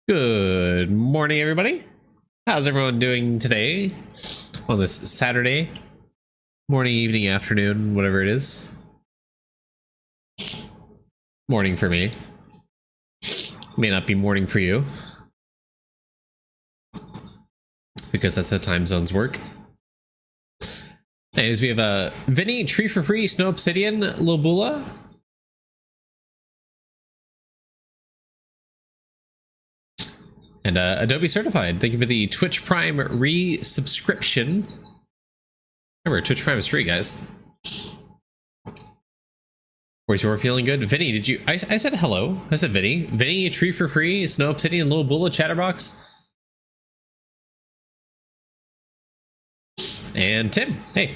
Good morning, everybody. How's everyone doing today on this Saturday morning, evening, afternoon, whatever it is? Morning for me. May not be morning for you, because that's how time zones work. Anyways, we have a Vinny, Tree for Free, Snow Obsidian, Lobula. And Adobe Certified. Thank you for the Twitch Prime re-subscription. Remember, Twitch Prime is free, guys. Where's your feeling good? Vinny, did you... I said hello. I said Vinny. Vinny, Tree for Free, Snow Obsidian, Little Bula, Chatterbox. And Tim. Hey.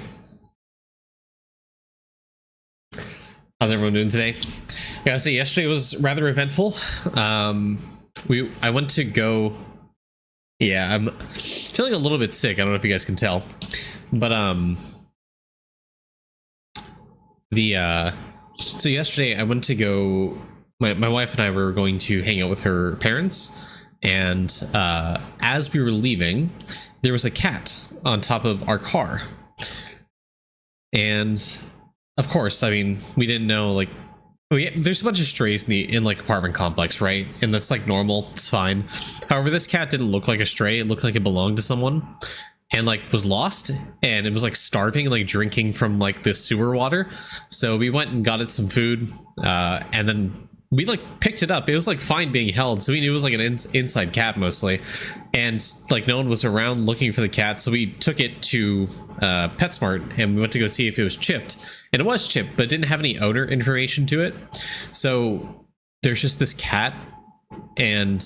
How's everyone doing today? Yeah, so yesterday was rather eventful. I went to go... Yeah, I'm feeling a little bit sick. I don't know if you guys can tell. But, so yesterday I went to go... My wife and I were going to hang out with her parents. And, as we were leaving, there was a cat on top of our car. And, of course, I mean, we didn't know, like... There's a bunch of strays in like apartment complex, right? And that's like normal. It's fine. However, this cat didn't look like a stray. It looked like it belonged to someone, and like was lost, and it was like starving and like drinking from like the sewer water. So we went and got it some food, and then we like picked it up. It was like fine being held, so we knew it was like an inside cat mostly, and like no one was around looking for the cat. So we took it to PetSmart, and we went to go see if it was chipped. And it was chipped, but didn't have any owner information to it. So there's just this cat, and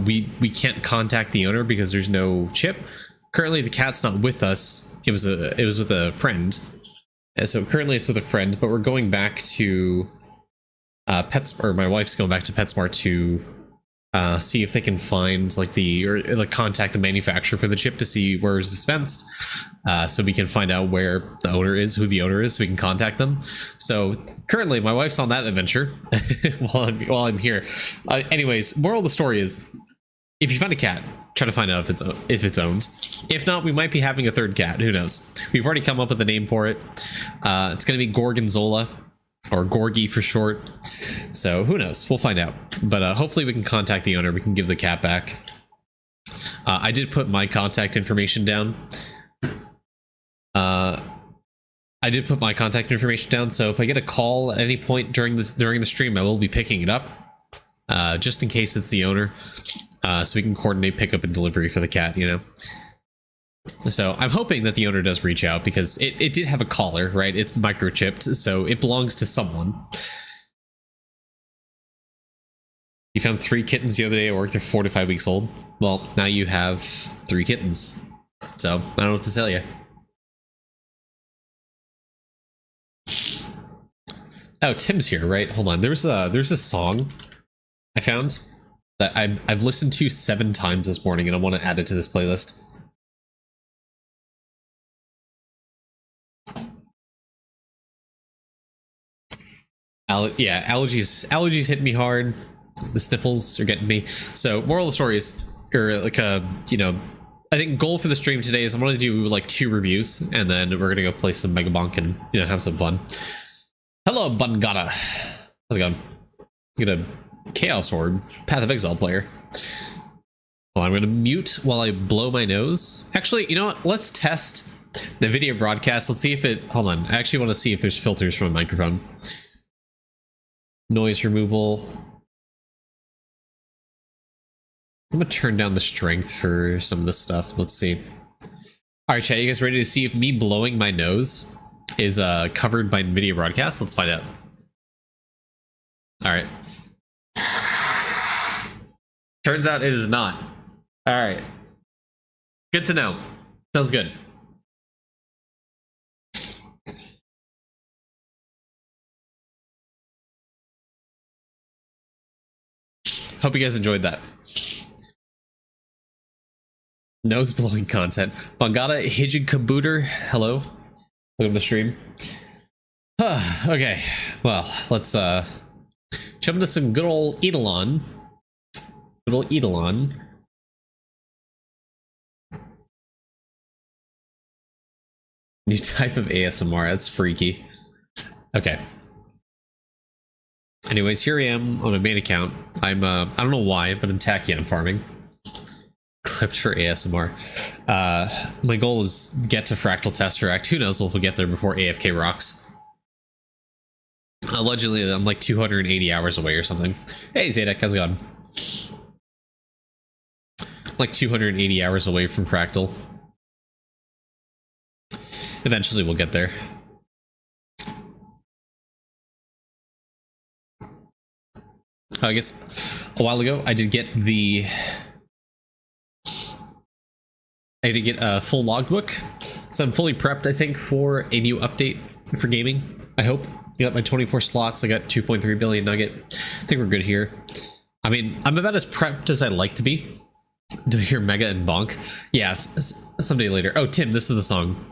we can't contact the owner because there's no chip. Currently, the cat's not with us. It was with a friend. And so currently it's with a friend, but we're going back to my wife's going back to PetSmart to see if they can find like contact the manufacturer for the chip to see where it was dispensed, so we can find out where the owner is, who the owner is, so we can contact them. So currently my wife's on that adventure while I'm here. Anyways, moral of the story is, if you find a cat, try to find out if it's owned. If not, we might be having a third cat. Who knows? We've already come up with a name for it. It's going to be Gorgonzola, or Gorgie for short. So who knows? We'll find out. But hopefully we can contact the owner. We can give the cat back. I did put my contact information down. So if I get a call at any point during the stream, I will be picking it up, just in case it's the owner, so we can coordinate pickup and delivery for the cat, you know. So I'm hoping that the owner does reach out, because it did have a collar, right? It's microchipped, so it belongs to someone. You found 3 kittens the other day at work. They're 4 to 5 weeks old. Well, now you have 3 kittens. So I don't know what to tell you. Oh, Tim's here, right? Hold on. There's a song I found that I've listened to 7 times this morning, and I want to add it to this playlist. Allergies hit me hard. The sniffles are getting me. So moral of the story is, or like I think goal for the stream today is I'm going to do like 2 reviews, and then we're going to go play some Megabonk and have some fun. Hello, Bungata. How's it going? Get a Chaos Orb, Path of Exile player. Well, I'm going to mute while I blow my nose. Actually, you know what? Let's test the video broadcast. Let's see if it... Hold on. I actually want to see if there's filters from a microphone. Noise removal. I'm going to turn down the strength for some of this stuff. Let's see. All right, chat, you guys ready to see if me blowing my nose is covered by NVIDIA broadcast? Let's find out. All right. Turns out it is not. All right. Good to know. Sounds good. Hope you guys enjoyed that. Nose blowing content. Bangada Hijig Kabooter. Hello. Welcome to the stream. Okay. Well, let's jump into some good old Idleon. Little Idleon. New type of ASMR. That's freaky. Okay. Anyways, here I am on my main account. I'm I don't know why, but I'm Tachyon farming. Clipped for ASMR. My goal is get to Fractal Tesseract. Who knows if we'll get there before AFK rocks. Allegedly, I'm like 280 hours away or something. Hey, Zadek, how's it going? Like 280 hours away from Fractal. Eventually, we'll get there. I guess a while ago, I did get a full logbook, so I'm fully prepped, I think, for a new update for gaming. I hope. I got my 24 slots. I got 2.3 billion nugget. I think we're good here. I mean, I'm about as prepped as I'd like to be. Do I hear Mega and Bonk? Yes, someday later. Oh, Tim, this is the song.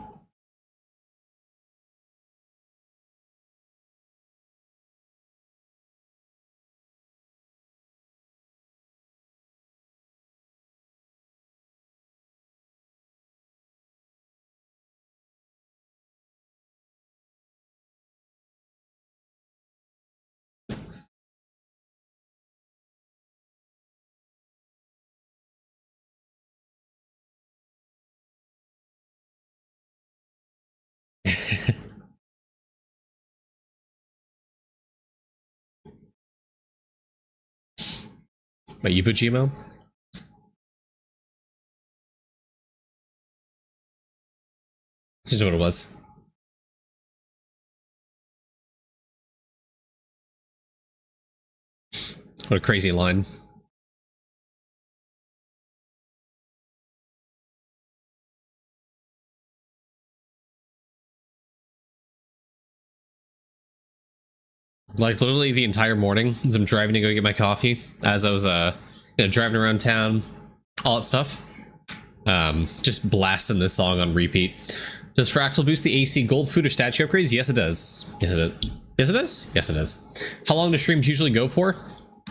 My Evo Gmo? This is what it was. What a crazy line. Like literally the entire morning as I'm driving to go get my coffee, as I was driving around town, all that stuff. Just blasting this song on repeat. Does Fractal boost the AC gold food or statue upgrades? Yes, it does. Yes, it does. Yes, it does? Yes, it does. How long do streams usually go for?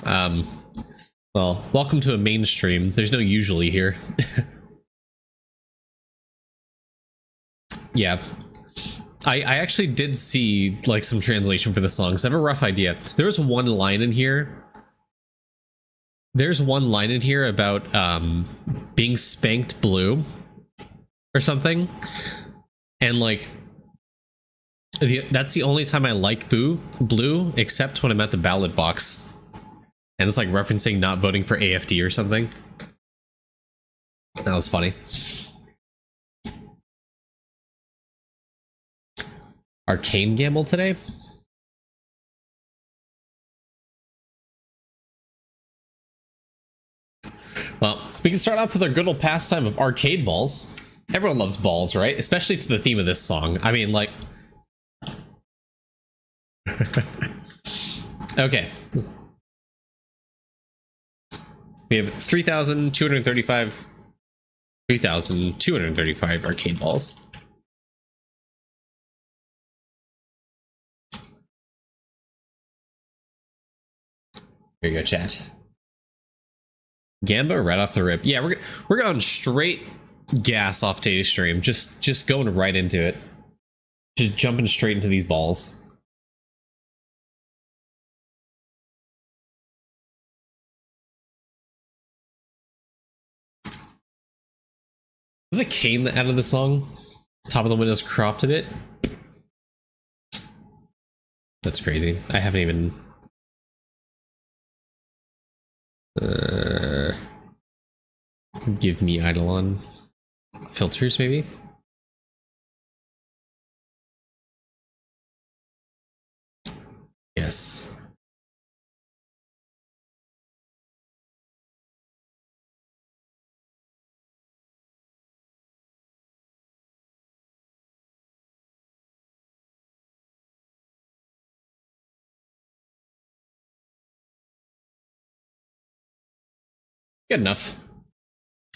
Well, welcome to a mainstream. There's no usually here. Yeah. I actually did see like some translation for the song, so I have a rough idea. There's one line in here. There's one line in here about being spanked blue or something. And like that's the only time I like blue, except when I'm at the ballot box. And it's like referencing not voting for AFD or something. That was funny. Arcane gamble today? Well, we can start off with our good old pastime of arcade balls. Everyone loves balls, right? Especially to the theme of this song. I mean, like... Okay. We have 3,235 arcade balls. Here you go, chat. Gamba right off the rip. Yeah, we're going straight gas off today's stream. Just going right into it. Just jumping straight into these balls. Was it Kane that added the song? Top of the windows cropped a bit. That's crazy. I haven't even... give me Idleon filters, maybe. Yes. Good enough.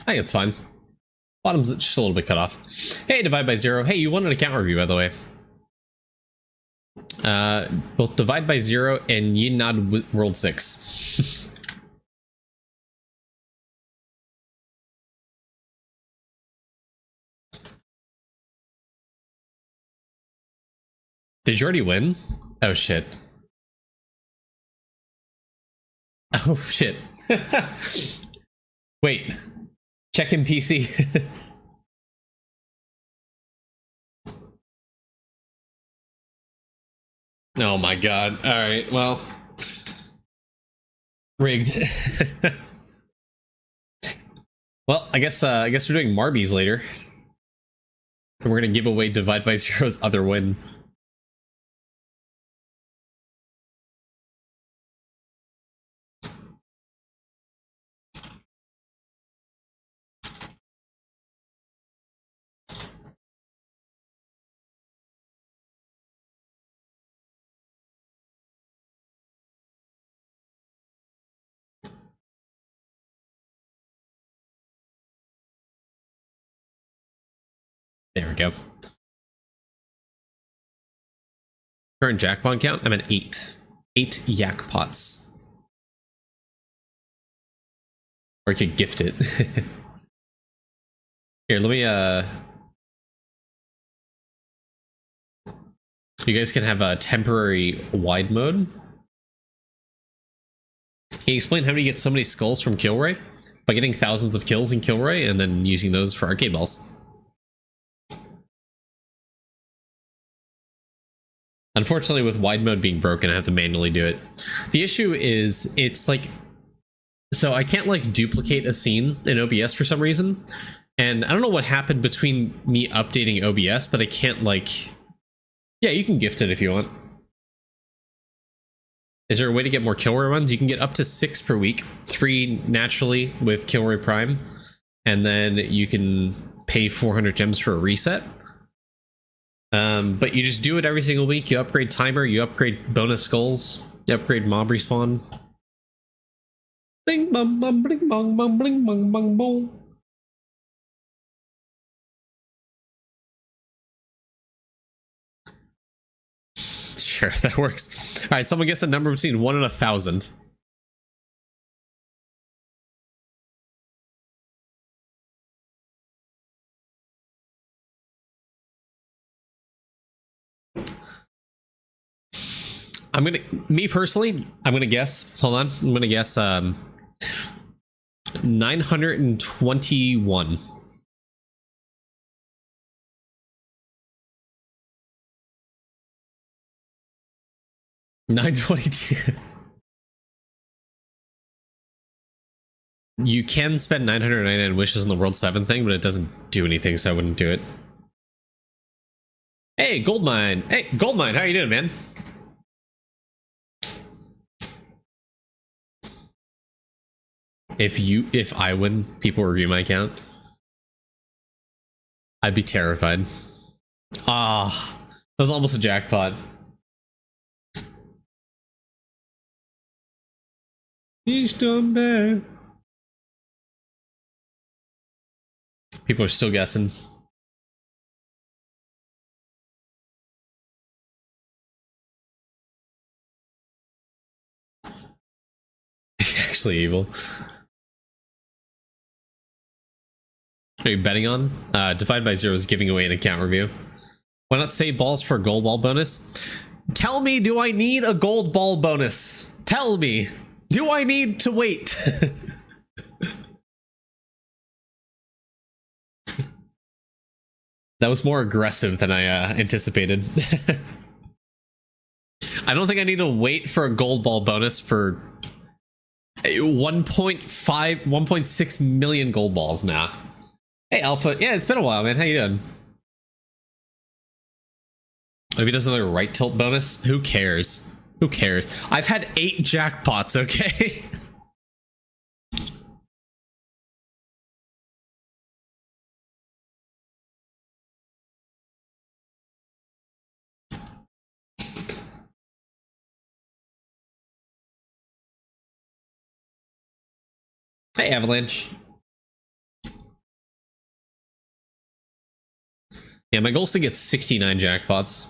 I think it's fine. Bottom's just a little bit cut off. Hey, Divide by Zero. Hey, you won an account review, by the way. Both Divide by Zero and Yinad World 6. Did you already win? Oh shit. Oh shit. Wait. Check in PC. Oh my god. Alright, well. Rigged. Well, I guess we're doing Marbies later. And we're gonna give away Divide by Zero's other win. There we go. Current jackpot count, I'm at 8. 8 yak pots. Or I could gift it. Here, let me you guys can have a temporary wide mode. Can you explain how do you get so many skulls from Kilroy? By getting thousands of kills in Kilroy and then using those for arcade balls. Unfortunately, with wide mode being broken, I have to manually do it. The issue is, it's like, so I can't like duplicate a scene in OBS for some reason. And I don't know what happened between me updating OBS, but I can't like, yeah, you can gift it if you want. Is there a way to get more Kilroy runs? You can get up to 6 per week, 3 naturally with Kilroy Prime, and then you can pay 400 gems for a reset. But you just do it every single week. You upgrade timer, you upgrade bonus skulls, you upgrade mob respawn. Bing bum bum bling bong bong bling bong bong bong. Sure, that works. All right, someone gets a number between 1 and 1,000. I'm gonna, me personally, I'm gonna guess. Hold on, I'm gonna guess 921. $922. You can spend 999 wishes on the World 7 thing, but it doesn't do anything, so I wouldn't do it. Hey, Goldmine. Hey, Goldmine, how you doing, man? If I win, people review my account, I'd be terrified. Ah, that was almost a jackpot. He's done bad. People are still guessing. Actually evil. Are you betting on? Divide by Zero is giving away an account review. Why not save balls for a gold ball bonus? Tell me, do I need a gold ball bonus? Tell me, do I need to wait? That was more aggressive than I anticipated. I don't think I need to wait for a gold ball bonus for 1.6 million gold balls now. Hey, Alpha. Yeah, it's been a while, man. How you doing? If he does another right tilt bonus, who cares? Who cares? I've had 8 jackpots, okay? Hey, Avalanche. Yeah, my goal is to get 69 jackpots.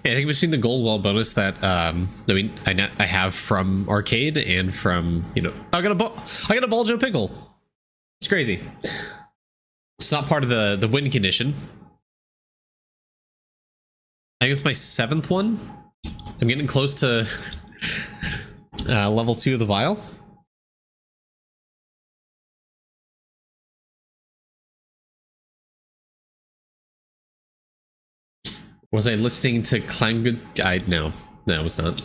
Yeah, I think between the gold wall bonus that I have from arcade and from I got a ball Joe pickle. It's crazy. It's not part of the win condition. I think it's my 7th one. I'm getting close to level 2 of the vial. Was I listening to Climb? No, I was not.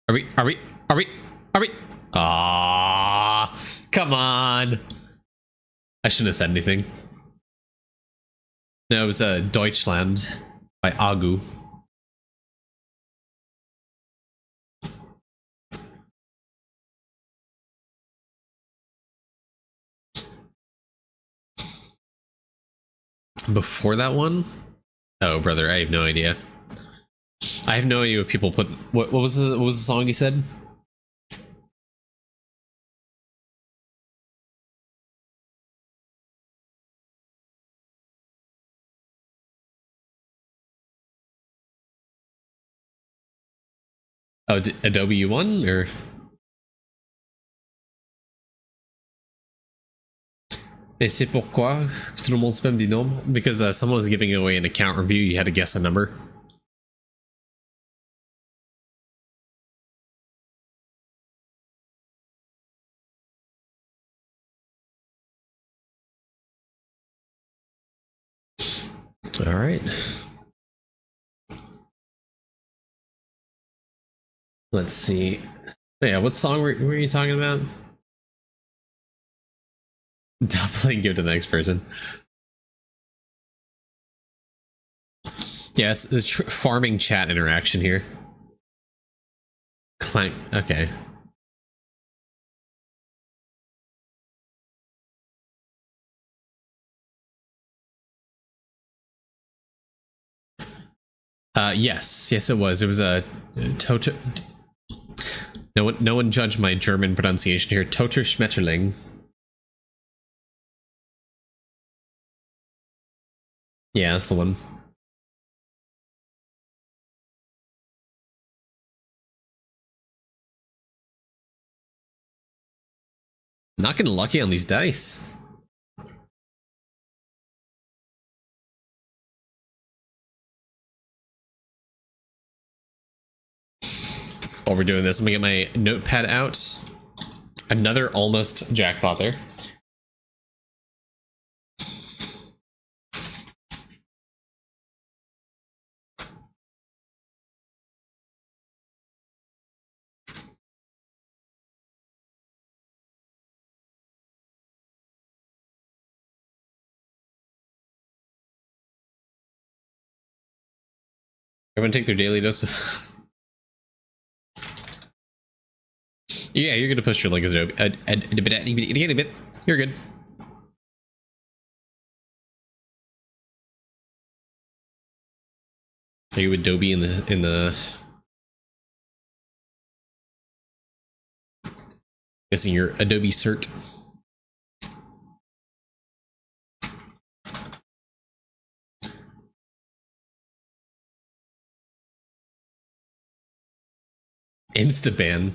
Are we? Ah, come on. I shouldn't have said anything. No, it was Deutschland by Agu. Before that one? Oh, brother, I have no idea. I have no idea what people put. What was the song you said? Oh, Adobe you won or? Et c'est pourquoi tout le monde spam des nombres? Because someone was giving away an account review. You had to guess a number. All right. Let's see. Yeah, what song were you talking about? Doubling, give it to the next person. Yes, the farming chat interaction here. Clank. Okay. Yes, it was. It was a Toto. No one judged my German pronunciation here. Toter Schmetterling. Yeah, that's the one. Not getting lucky on these dice. While we're doing this, I'm gonna get my notepad out. Another almost jackpot there. Everyone take their daily dose of... Yeah, you're gonna push your leg as a bit. You're good. Are you Adobe in the guessing you're Adobe cert? Instaban.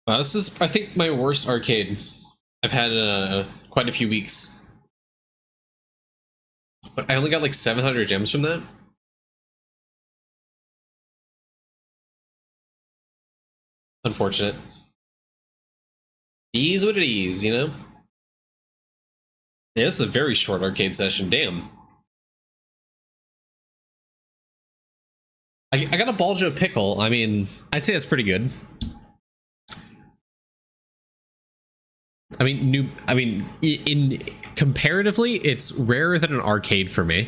Wow, this is, I think, my worst arcade I've had in quite a few weeks. But I only got like 700 gems from that. Unfortunate. Ease what it is, you know? Yeah, this is a very short arcade session, damn. I got a Baljo pickle. I mean, I'd say that's pretty good. I mean, in comparatively, it's rarer than an arcade for me.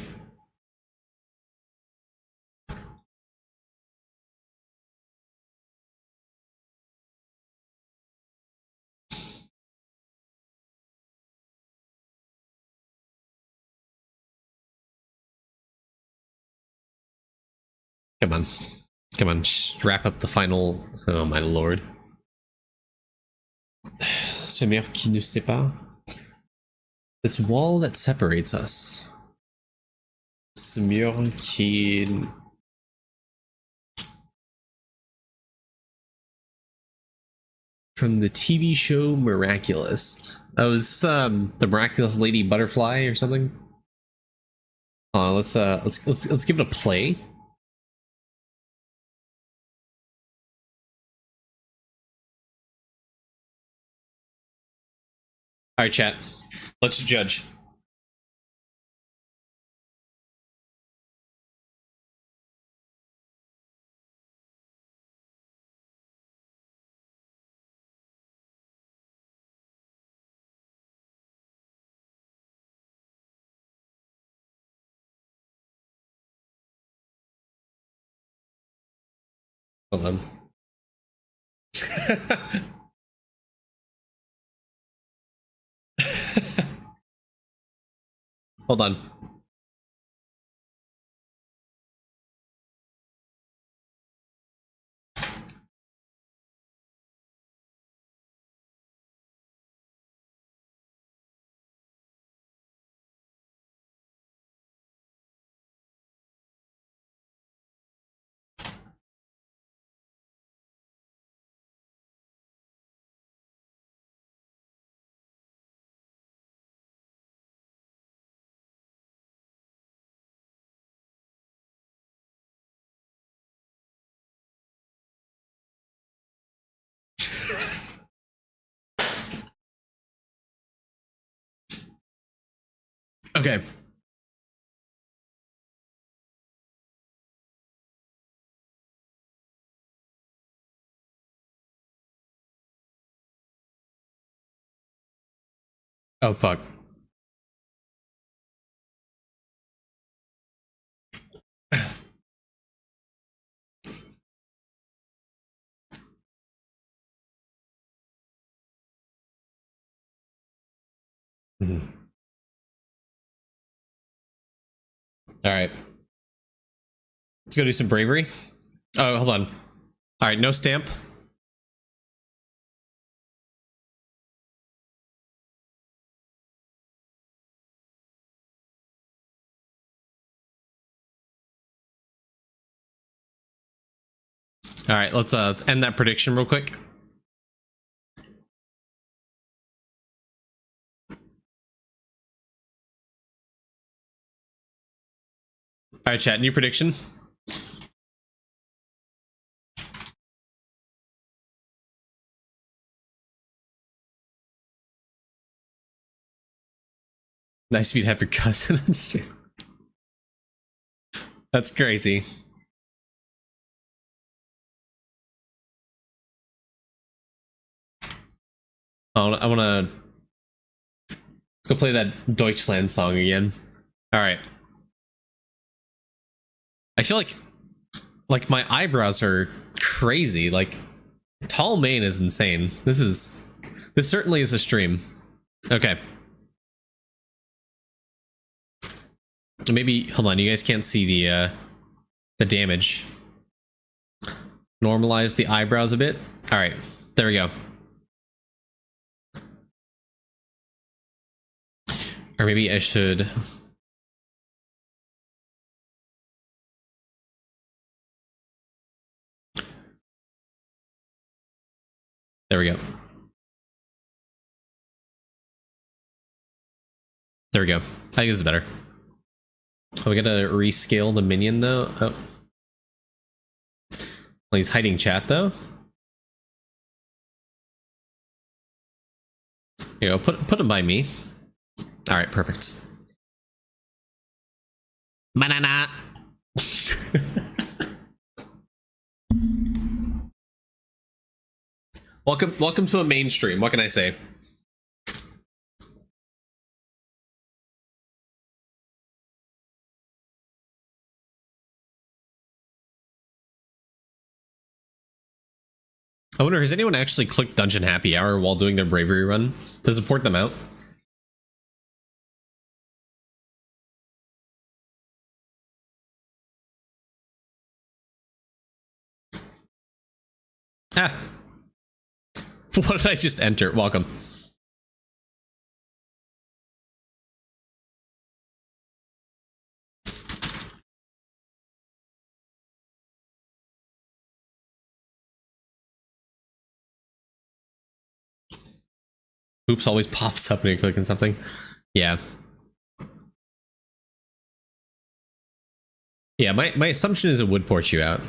Come on. Come on, just wrap up the final. Oh my lord. Ce mur qui nous sépare. This wall that separates us. Ce mur qui. From the TV show Miraculous. Oh, is this, the Miraculous Lady Butterfly or something? Let's give it a play. All right, chat. Let's judge. Hold on. Hold on. Okay. Oh fuck. All right. Let's go do some bravery. Oh, hold on. All right, no stamp. All right, let's end that prediction real quick. All right, chat. New prediction. Nice of you to have your cousin on stream. That's crazy. Oh, I want to go play that Deutschland song again. All right. I feel like my eyebrows are crazy. Like tall mane is insane. This certainly is a stream. Okay. Maybe hold on. You guys can't see the damage. Normalize the eyebrows a bit. All right. There we go. Or maybe I should. There we go. There we go. I think this is better. Oh, we gotta rescale the minion though. Oh. Well, he's hiding chat though. Here, put him by me. All right, perfect. Banana. Welcome to a mainstream. What can I say? I wonder, has anyone actually clicked Dungeon Happy Hour while doing their bravery run to support them out? Ah. What did I just enter? Welcome. Oops always pops up when you're clicking something. Yeah. Yeah, my assumption is it would port you out.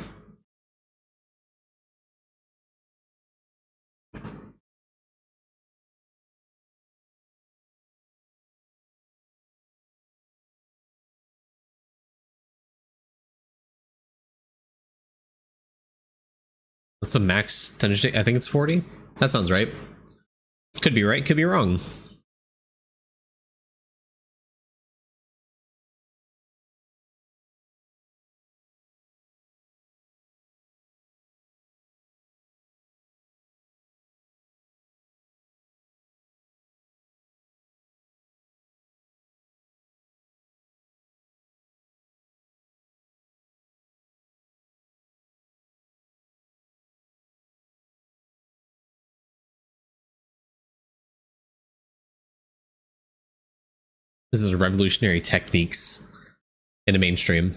What's the max tonnage? I think it's 40. That sounds right. Could be right, could be wrong. This is revolutionary techniques in a mainstream.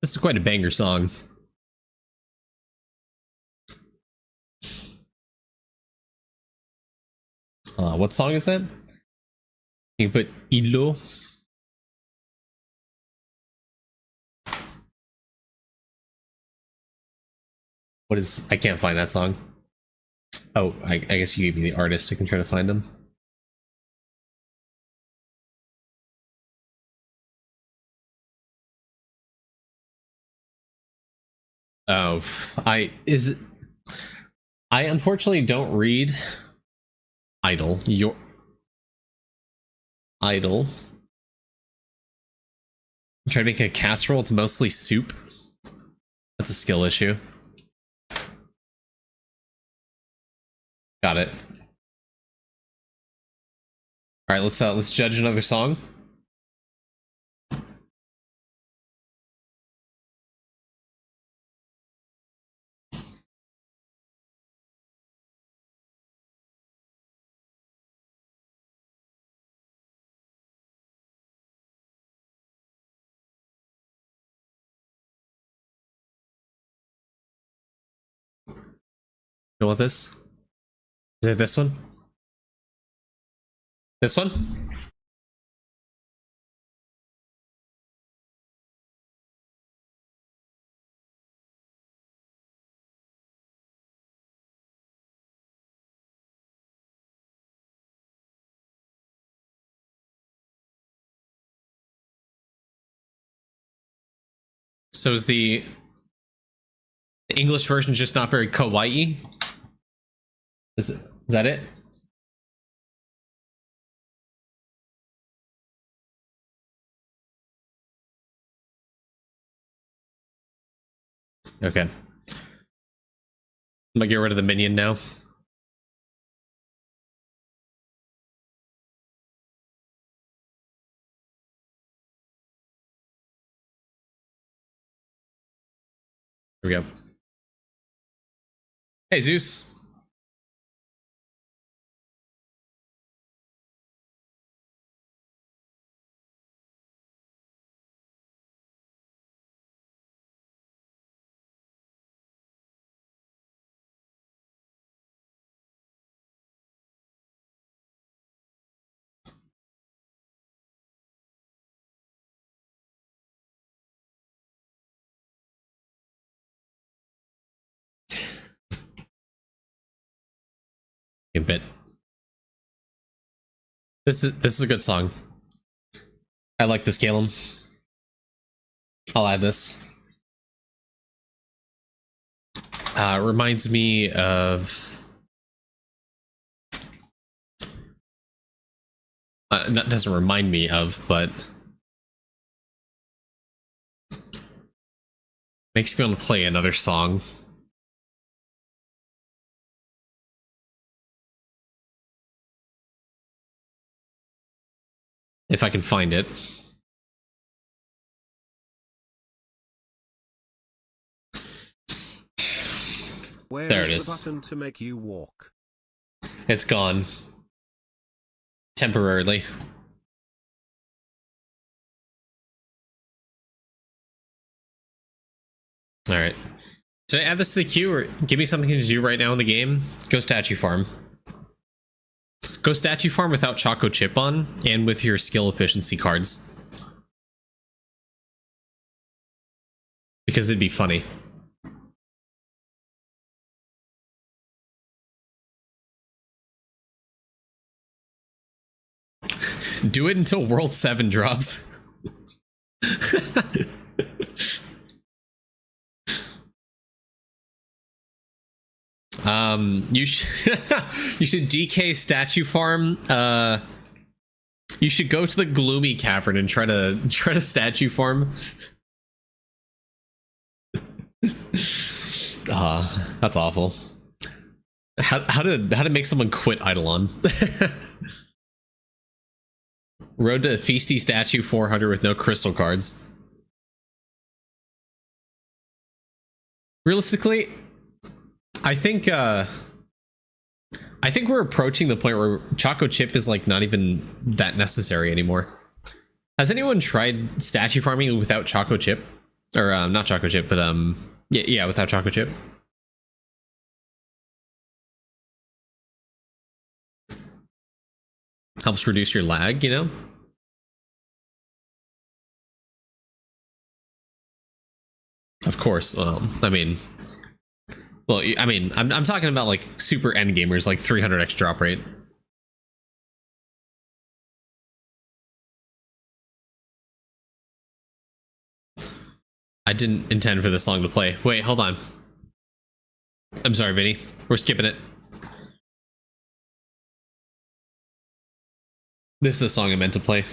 This is quite a banger song. What song is that? You can put Idleon. What is? I can't find that song. Oh, I guess you gave me the artist. I can try to find him. Oh, I unfortunately don't read Idle. Your Idle. I'm trying to make a casserole. It's mostly soup. That's a skill issue. Got it. All right, let's judge another song. You want this? Is it this one? This one? So is the English version just not very kawaii? Is that it? Okay. I'm gonna get rid of the minion now. Here we go. Hey, Zeus. A bit. This is a good song. I like this, Calum. I'll add this. Reminds me of. That doesn't remind me of, but Makes me want to play another song. If I can find it. Where there it is is. the button to make you walk? It's gone. Temporarily. Alright. Did I add this to the queue, or give me something to do right now in the game? Go statue farm. Go statue farm without Choco Chip on, and with your skill efficiency cards. Because it'd be funny. Do it until World 7 drops. You should you should DK statue farm. You should go to the Gloomy Cavern and try to statue farm. That's awful. How to make someone quit Idleon. Road to Feasty Statue 400 with no crystal cards. Realistically, I think we're approaching the point where Choco Chip is like not even that necessary anymore. Has anyone tried statue farming without Choco Chip? Or not Choco Chip, but yeah, without Choco Chip. Helps reduce your lag, you know? Of course. I mean, I'm talking about like super end gamers, like 300x drop rate. I didn't intend for this song to play. Wait, hold on. I'm sorry, Vinny. We're skipping it. This is the song I meant to play.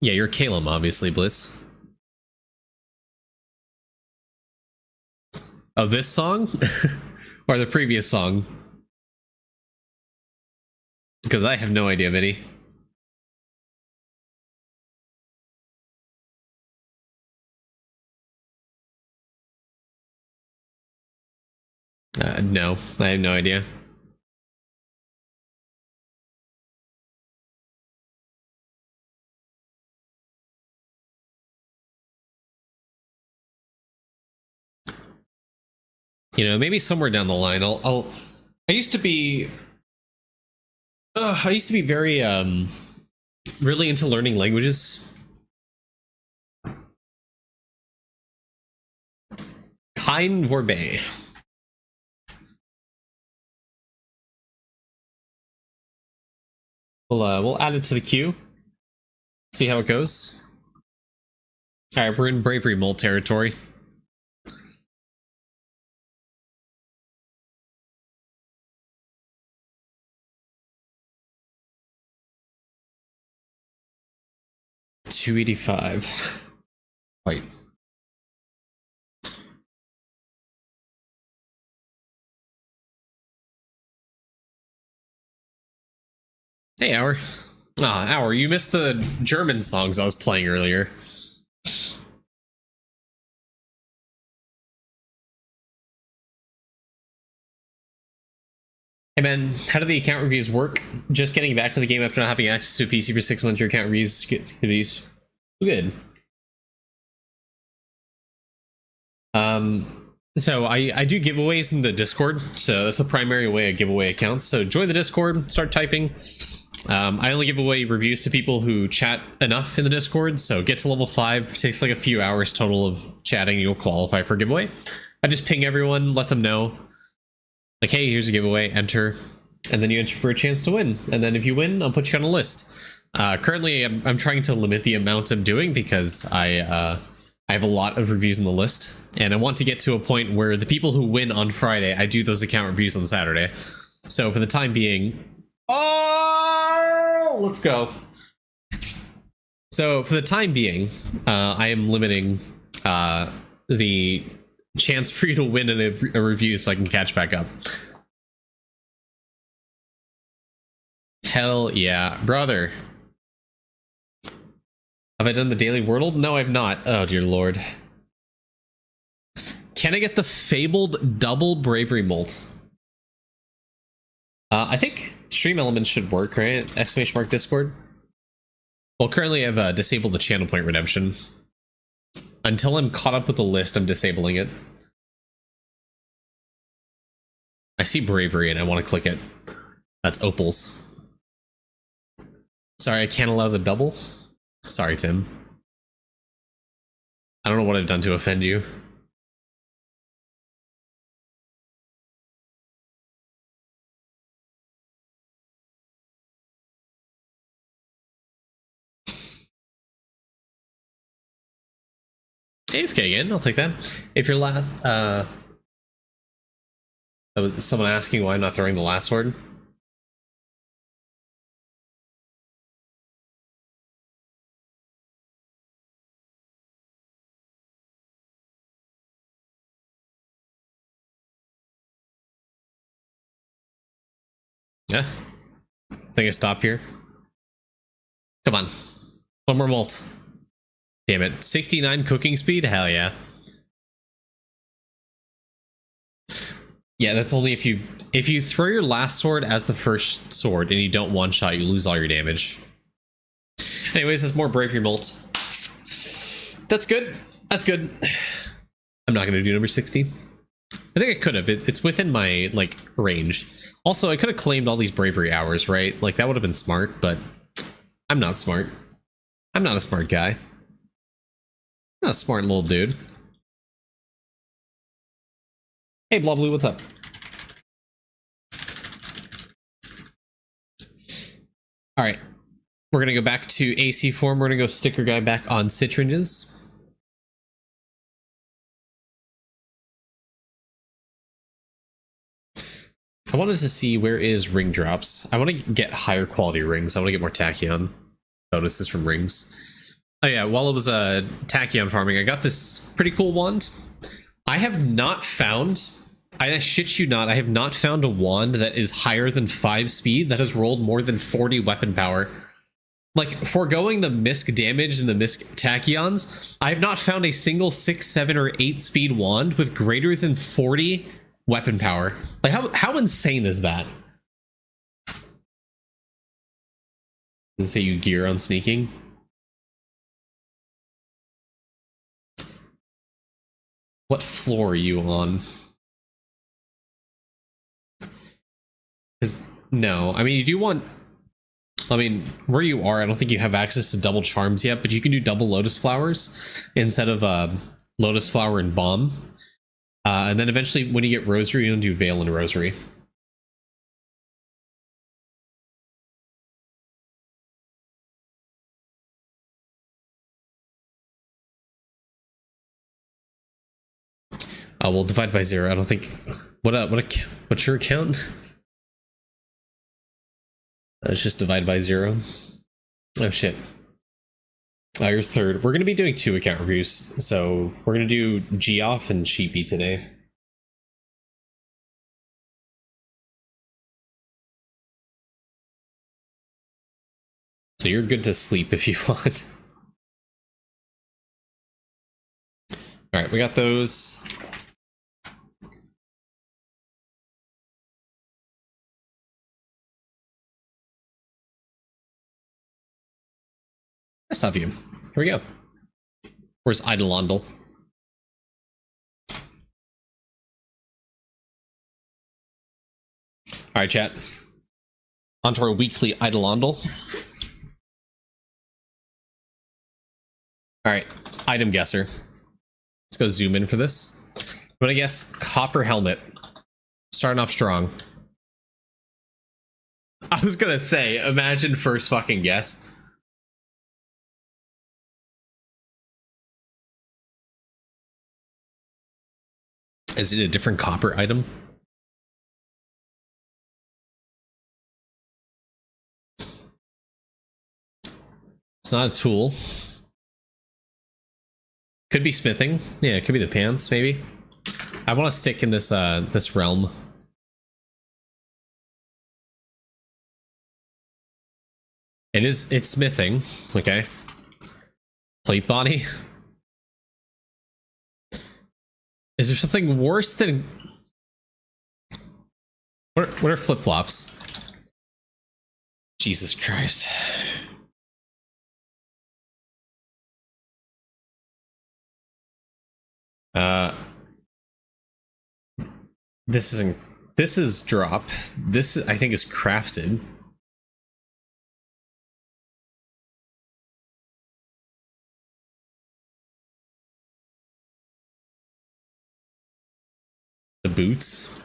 Yeah, you're Calum, obviously, Blitz. Oh, this song? Or the previous song? Because I have no idea, Vinny. No, I have no idea. You know, maybe somewhere down the line, I used to be very really into learning languages. Kein Vorbe. We'll add it to the queue. See how it goes. All right, we're in Bravery Mold territory. $285. Wait. Hey, Hour. Hour, you missed the German songs I was playing earlier. Hey man, how do the account reviews work? Just getting back to the game after not having access to a PC for 6 months, your account reviews get these. Good. So I do giveaways in the Discord, so that's the primary way I give away accounts. So join the Discord, start typing. I only give away reviews to people who chat enough in the Discord, so get to level 5, it takes like a few hours total of chatting, you'll qualify for a giveaway. I just ping everyone, let them know, like, hey, here's a giveaway, enter, and then you enter for a chance to win. And then if you win, I'll put you on a list. Currently, I'm trying to limit the amount I'm doing because I have a lot of reviews on the list, and I want to get to a point where the people who win on Friday, I do those account reviews on Saturday. So for the time being, oh, let's go. So for the time being, I am limiting the chance for you to win in a review so I can catch back up. Hell yeah, brother. Have I done the daily Wordle? No, I've not. Oh, dear lord. Can I get the fabled double bravery molt? I think stream elements should work, right? Exclamation mark Discord. Well, currently I've disabled the channel point redemption. Until I'm caught up with the list, I'm disabling it. I see bravery and I want to click it. That's opals. Sorry, I can't allow the double. Sorry, Tim. I don't know what I've done to offend you. AFK again, I'll take that. If you're last, that was someone asking why I'm not throwing the last sword. Yeah. I think I stop here. Come on. One more molt. Damn it. 69 cooking speed? Hell yeah. Yeah, that's only if you throw your last sword as the first sword and you don't one shot, you lose all your damage. Anyways, that's more bravery molt. That's good. That's good. I'm not gonna do number 60. I think I could have. It's within my like range. Also, I could have claimed all these bravery hours, right? Like that would have been smart, but I'm not smart. I'm not a smart guy. I'm not a smart little dude. Hey, Blah Blue, what's up? All right, we're gonna go back to AC form. We're gonna go sticker guy back on Citringes. I wanted to see where is ring drops. I want to get higher quality rings. I want to get more tachyon bonuses from rings. Oh yeah, while it was tachyon farming, I got this pretty cool wand. I have not found, I shit you not, I have not found a wand that is higher than 5 speed that has rolled more than 40 weapon power. Like, foregoing the misc damage and the misc tachyons, I have not found a single 6, 7, or 8 speed wand with greater than 40 weapon power. Like, how insane is that? Does it say you gear on sneaking? What floor are you on? Because, no. I mean, you do want... I mean, where you are, I don't think you have access to double charms yet, but you can do double lotus flowers instead of lotus flower and bomb. And then eventually, when you get rosary, you don't do veil and rosary. We'll divide by 0. I don't think... What's your account? Let's just divide by 0. Oh shit. You're third. We're going to be doing 2 account reviews, so we're going to do Geoff and Sheepy today. So you're good to sleep if you want. Alright, we got those. That's not you. Here we go. Where's Idleon? All right, chat. On to our weekly Idleon. All right, item guesser. Let's go zoom in for this. I'm gonna guess copper helmet. Starting off strong. I was gonna say, imagine first fucking guess. Is it a different copper item? It's not a tool. Could be smithing. Yeah, it could be the pants, maybe. I want to stick in this this realm. It's smithing, okay. Plate body. Is there something worse than what are flip-flops? Jesus Christ. This is drop. This I think is crafted. The boots.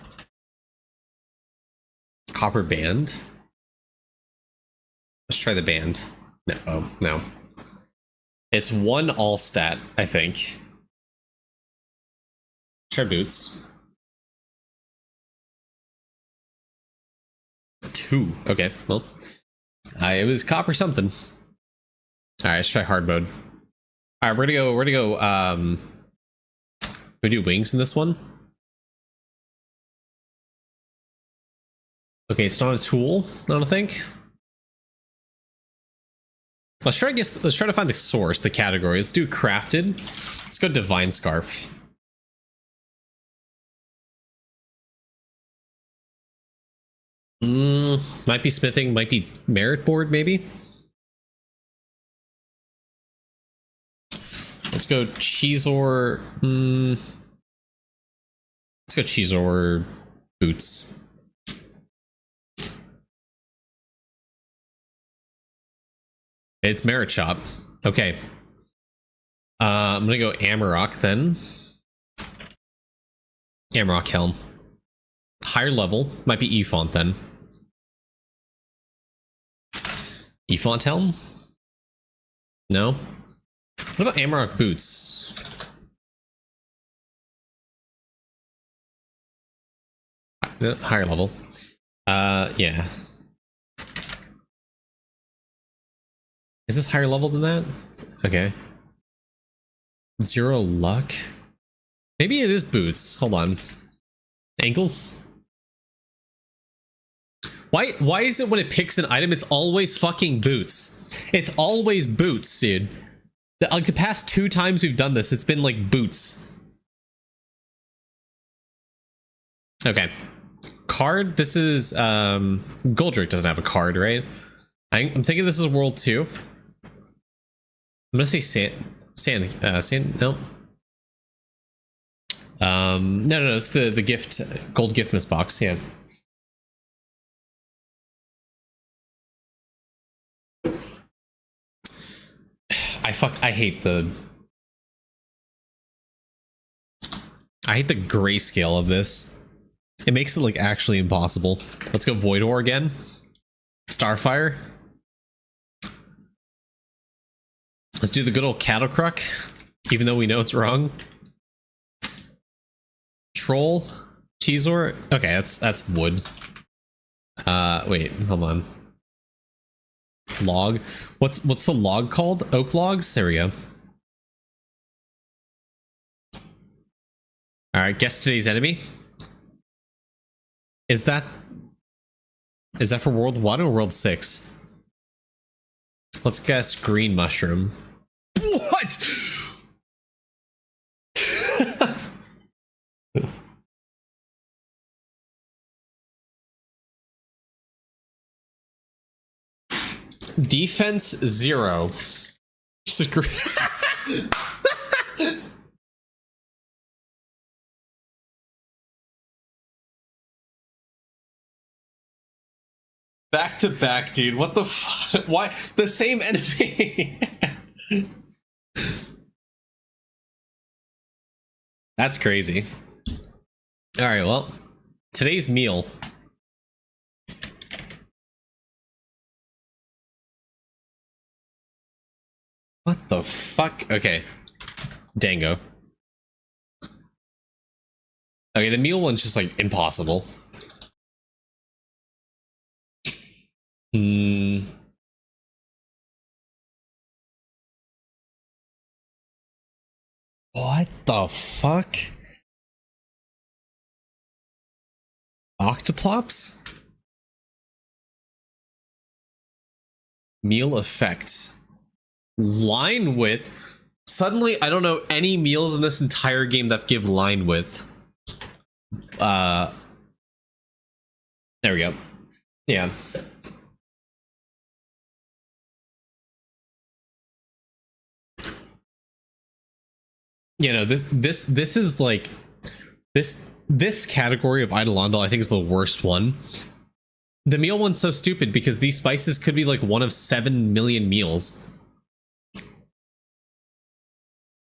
Copper band. Let's try the band. No, oh, no. It's one all stat, I think. Try boots. 2. Okay, well. It was copper something. Alright, let's try hard mode. Alright, we're gonna go, we do wings in this one. Okay, it's not a tool, I don't think. Let's try to find the source, the category. Let's do crafted. Let's go divine scarf. Might be smithing, might be merit board, maybe. Let's go Cheezor. Let's go Cheezor boots. It's merit shop. Okay. I'm gonna go Amarok then. Amarok helm. Higher level might be E-font then. E-font helm? No. What about Amarok boots? Higher level. Yeah. Is this higher level than that? Okay. 0 luck. Maybe it is boots. Hold on. Ankles? Why is it when it picks an item, it's always fucking boots? It's always boots, dude. Like the past 2 times we've done this, it's been like boots. Okay. Card, this is Goldrick doesn't have a card, right? I'm thinking this is World 2. I'm gonna say sand, no. No, it's the gift, gold gift miss box, yeah. I hate the grayscale of this. It makes it like actually impossible. Let's go Void Ore again. Starfire. Let's do the good old cattle crook, even though we know it's wrong. Troll, Cheezor. Okay, that's wood. Wait, hold on. Log. What's the log called? Oak logs. There we go. All right, guess today's enemy. Is that for World 1 or World 6? Let's guess green mushroom. What? Defense 0. Back to back, dude. What the fuck? Why the same enemy? That's crazy. All right, well, today's meal. What the fuck? Okay. Dango. Okay, the meal one's just like impossible. the fuck? Octoplops? Meal effect. Line width. Suddenly, I don't know any meals in this entire game that give line width. There we go. Yeah. You know, this is like this category of Idleon I think is the worst one. The meal one's so stupid because these spices could be like one of 7 million meals.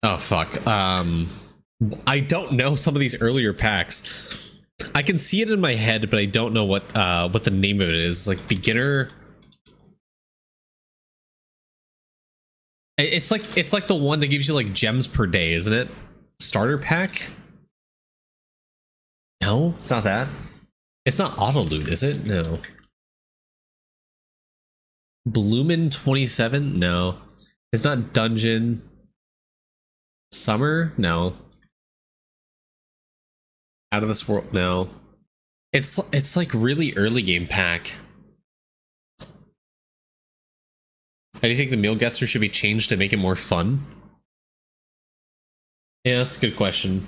Oh fuck. I don't know some of these earlier packs. I can see it in my head, but I don't know what the name of it is. Like beginner. It's like the one that gives you like gems per day, isn't it? Starter pack? No, it's not that. It's not auto loot, is it? No. Bloomin' 27? No. It's not dungeon. Summer? No. Out of this world? No. It's like really early game pack. How do you think the meal guesser should be changed to make it more fun? Yeah, that's a good question.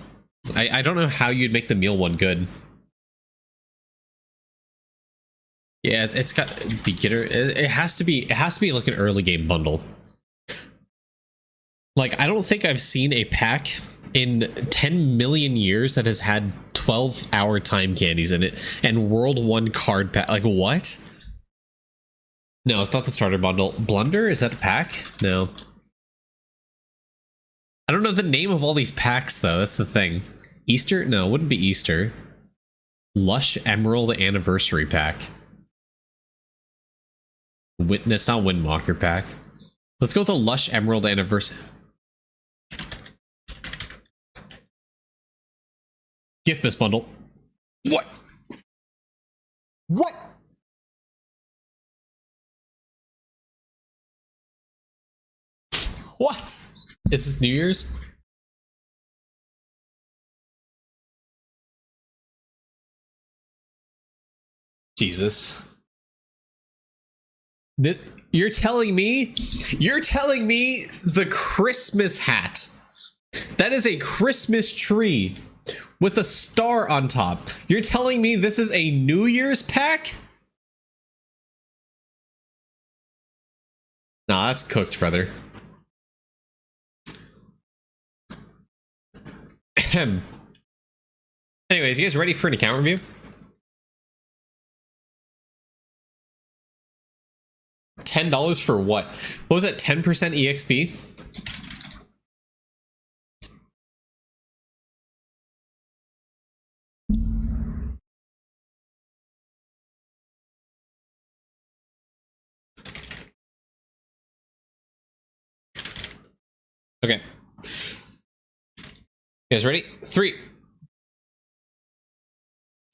I don't know how you'd make the meal one good. Yeah, it's got beginner. It has to be like an early game bundle. Like I don't think I've seen a pack in 10 million years that has had 12-hour time candies in it and World 1 card pack. Like what? No, it's not the starter bundle. Blunder? Is that a pack? No. I don't know the name of all these packs though. That's the thing. Easter? No, it wouldn't be Easter. Lush Emerald Anniversary Pack. It's not Windwalker Pack. Let's go with the Lush Emerald Anniversary. Gift Miss Bundle. What? What? What? Is this New Year's? Jesus. You're telling me the Christmas hat. That is a Christmas tree with a star on top. You're telling me this is a New Year's pack? Nah, that's cooked, brother. Anyways, you guys ready for an account review? $10 for what? What was that? 10% EXP? Okay. You guys ready? 3.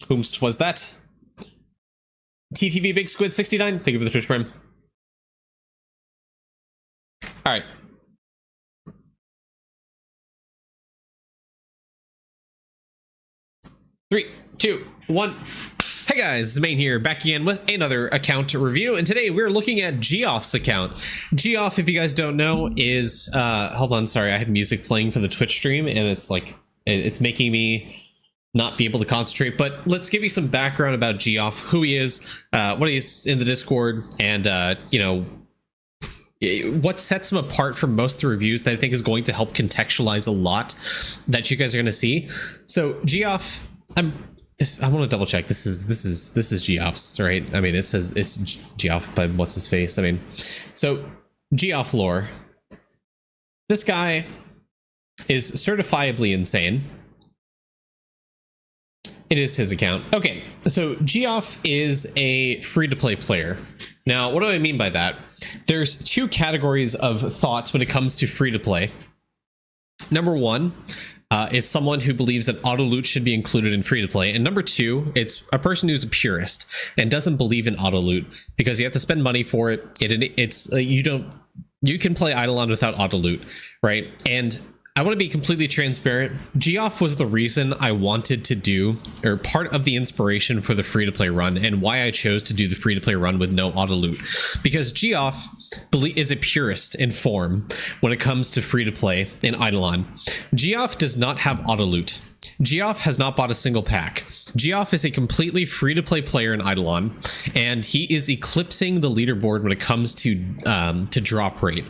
Whomst was that? TTV Big Squid 69. Thank you for the Twitch Prime. All right. Three, two, one. Hey guys, Main here, back again with another account review, and today we're looking at Geoff's account. Geoff, if you guys don't know, is hold on, sorry, I had music playing for the Twitch stream, and it's like it's making me not be able to concentrate. But let's give you some background about Geoff, who he is, what he is in the Discord, and you know, what sets him apart from most of the reviews that I think is going to help contextualize a lot that you guys are going to see. So Geoff, I want to double check. This is Geoff's, right? I mean, it says it's Geoff, but what's his face? I mean, so Geoff lore. This guy is certifiably insane. It is his account. Okay, so Geoff is a free-to-play player. Now, what do I mean by that? There's 2 categories of thoughts when it comes to free-to-play. Number 1, it's someone who believes that auto loot should be included in free-to-play, and number 2, it's a person who's a purist and doesn't believe in auto loot because you have to spend money for it. You can play Idleon without auto loot, right? And I want to be completely transparent. Geoff was the reason I wanted to do, or part of the inspiration for the free-to-play run, and why I chose to do the free-to-play run with no auto loot. Because Geoff is a purist in form when it comes to free-to-play in Idleon. Geoff does not have auto loot. Geoff has not bought a single pack. Geoff is a completely free-to-play player in Idleon, and he is eclipsing the leaderboard when it comes to drop rate.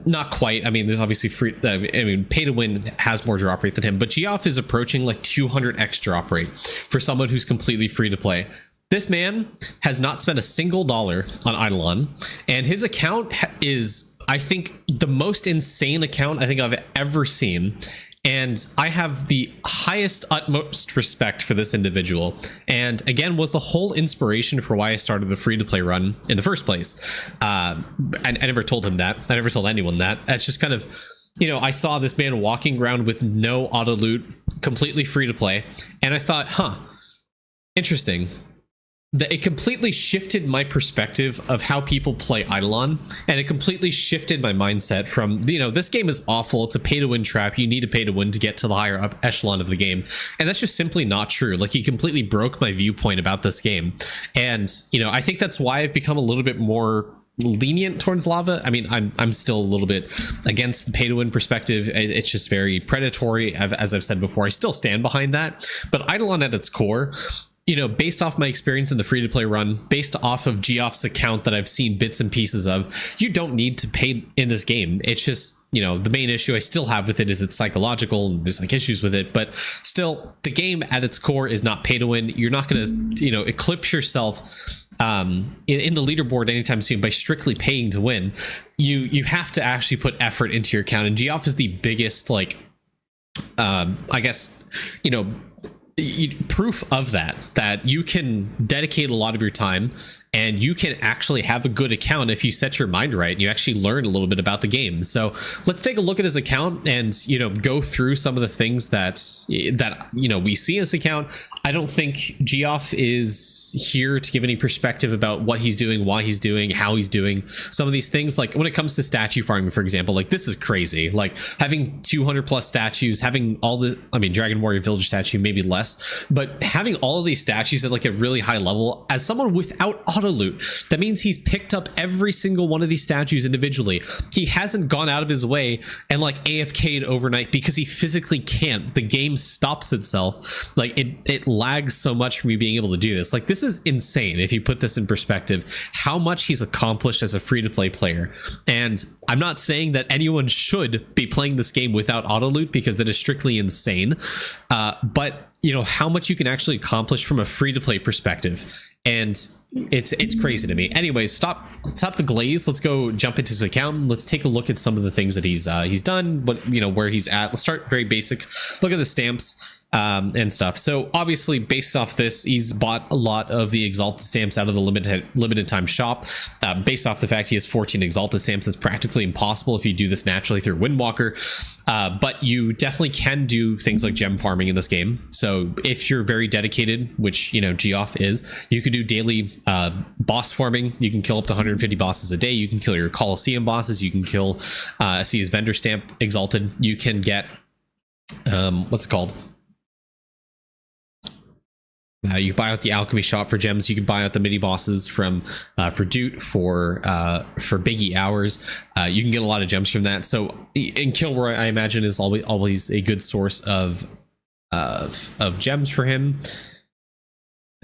Not quite. I mean, there's obviously pay to win has more drop rate than him, but Geoff is approaching like 200x drop rate for someone who's completely free to play. This man has not spent a single dollar on Idleon, and his account is, I think, the most insane account I think I've ever seen. And I have the highest, utmost respect for this individual. And again, was the whole inspiration for why I started the free-to-play run in the first place. I never told him that. I never told anyone that. That's just kind of, you know, I saw this man walking around with no auto loot, completely free-to-play. And I thought, huh, interesting. It completely shifted my perspective of how people play Idleon, and it completely shifted my mindset from, you know, this game is awful, it's a pay-to-win trap, you need to pay to win to get to the higher up echelon of the game, and that's just simply not true. Like, he completely broke my viewpoint about this game, and, you know, I think that's why I've become a little bit more lenient towards lava. I mean, I'm still a little bit against the pay-to-win perspective. It's just very predatory, as I've said before. I still stand behind that, but Idleon at its core, you know, based off my experience in the free-to-play run, based off of Geoff's account that I've seen bits and pieces of, you don't need to pay in this game. It's just, you know, the main issue I still have with it is it's psychological. There's like issues with it, but still, the game at its core is not pay to win. You're not going to, you know, eclipse yourself in the leaderboard anytime soon by strictly paying to win. You have to actually put effort into your account, and Geoff is the biggest, like, I guess, you know, proof of that you can dedicate a lot of your time and you can actually have a good account if you set your mind right and you actually learn a little bit about the game. So let's take a look at his account and, you know, go through some of the things that you know, we see in his account. I don't think Geoff is here to give any perspective about what he's doing, why he's doing, how he's doing some of these things. Like when it comes to statue farming, for example, like this is crazy. Like having 200 plus statues, having all the, I mean, Dragon Warrior Village statue, maybe less, but having all of these statues at like a really high level as someone without auto loot, that means he's picked up every single one of these statues individually. He hasn't gone out of his way and like AFK'd overnight because he physically can't. The game stops itself. Like it lags so much from you being able to do this. Like this is insane if you put this in perspective, how much he's accomplished as a free-to-play player. And I'm not saying that anyone should be playing this game without auto loot because that is strictly insane. But you know how much you can actually accomplish from a free-to-play perspective, and it's crazy to me. Anyways, stop the glaze. Let's go jump into his account. Let's take a look at some of the things that he's done, but you know where he's at. Let's start very basic. Look at the stamps and stuff. So obviously based off this, he's bought a lot of the exalted stamps out of the limited time shop. Based off the fact he has 14 exalted stamps, it's practically impossible if you do this naturally through Windwalker. But you definitely can do things like gem farming in this game. So if you're very dedicated, which, you know, Geoff is, you could do daily boss farming. You can kill up to 150 bosses a day. You can kill your Coliseum bosses. You can kill, see his vendor stamp exalted. You can get, what's it called? You buy out the alchemy shop for gems. You can buy out the mini bosses from for Doot for Biggie hours. You can get a lot of gems from that. So in Kilroy, I imagine is always a good source of gems for him.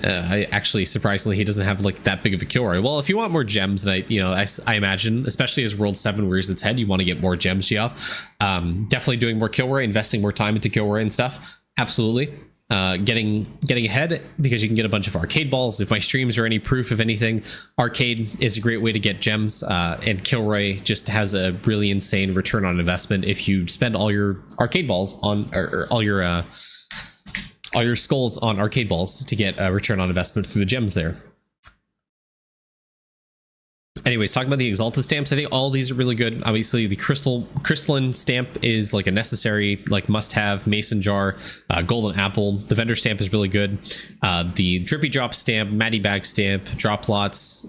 I actually, surprisingly, he doesn't have like that big of a Kilroy. Well, if you want more gems, and I imagine, especially as World 7 rears its head, you want to get more gems, Geoff. Definitely doing more Kilroy, investing more time into Kilroy and stuff. Absolutely. Getting ahead because you can get a bunch of arcade balls. If my streams are any proof of anything, arcade is a great way to get gems, and Kilroy just has a really insane return on investment if you spend all your arcade balls on, or all your skulls on arcade balls to get a return on investment through the gems there. Anyways, talking about the exalted stamps, I think all these are really good. Obviously, the crystalline stamp is like a necessary, like must-have. Mason jar, golden apple. The vendor stamp is really good. The drippy drop stamp, matty bag stamp, drop lots.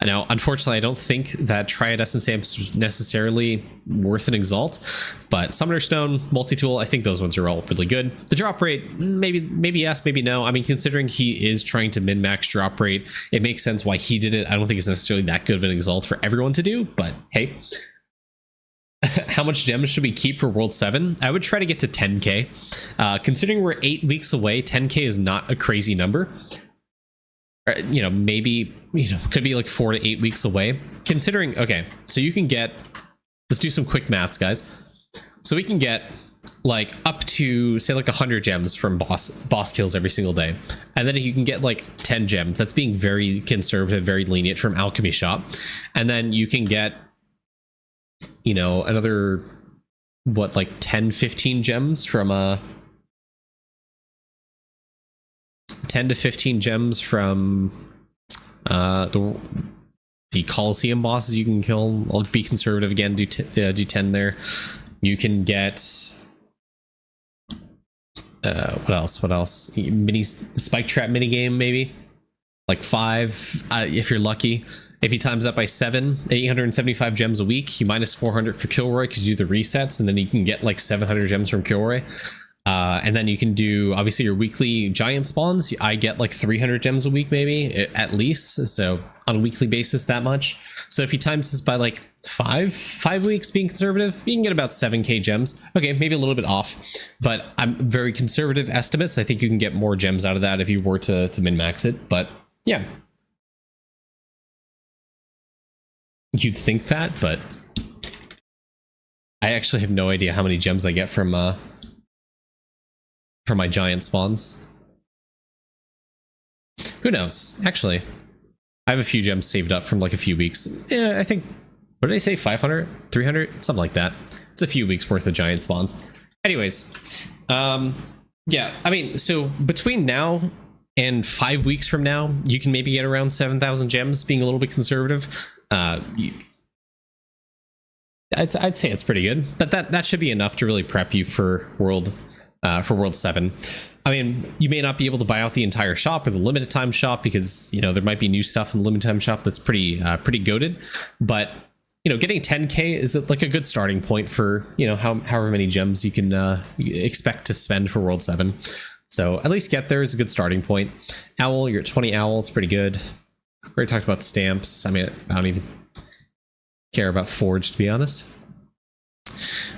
Now, unfortunately, I don't think that Triad Essence Amps is necessarily worth an Exalt, but Summoner Stone, Multi-Tool, I think those ones are all really good. The drop rate, maybe yes, maybe no. I mean, considering he is trying to min-max drop rate, it makes sense why he did it. I don't think it's necessarily that good of an Exalt for everyone to do, but hey. How much gems should we keep for World 7? I would try to get to 10k. Considering we're 8 weeks away, 10k is not a crazy number. You know, maybe, you know, could be like 4 to 8 weeks away. Considering, okay, so you can get, let's do some quick maths, guys. So we can get like up to, say, like 100 gems from boss kills every single day. And then you can get like 10 gems. That's being very conservative, very lenient from Alchemy Shop. And then you can get, you know, another, what, like 10, 15 gems from 10 to 15 gems from the Coliseum bosses you can kill. I'll be conservative again, do 10 there. You can get what else? Mini spike trap minigame, maybe like 5 if you're lucky. If you times that by 7, 875 gems a week, you minus 400 for Kilroy because you do the resets, and then you can get like 700 gems from Kilroy. And then you can do, obviously, your weekly giant spawns. I get like 300 gems a week, maybe, at least. So on a weekly basis, that much. So if you times this by like 5 weeks, being conservative, you can get about 7k gems. Okay, maybe a little bit off, but I'm very conservative estimates. I think you can get more gems out of that if you were to min-max it, but yeah. You'd think that, but I actually have no idea how many gems I get from my giant spawns. Who knows? Actually, I have a few gems saved up from like a few weeks. Yeah, I think, what did I say? 500? 300? Something like that. It's a few weeks worth of giant spawns. Anyways, yeah, I mean, so between now and 5 weeks from now, you can maybe get around 7,000 gems, being a little bit conservative. I'd say it's pretty good, but that should be enough to really prep you for World 7. I mean, you may not be able to buy out the entire shop or the limited time shop because, you know, there might be new stuff in the limited time shop that's pretty goated, but, you know, getting 10k is like a good starting point for, you know, however many gems you can expect to spend for World 7. So at least get there is a good starting point. Owl, you're at 20 owl, it's pretty good. We already talked about stamps. I mean, I don't even care about Forge, to be honest.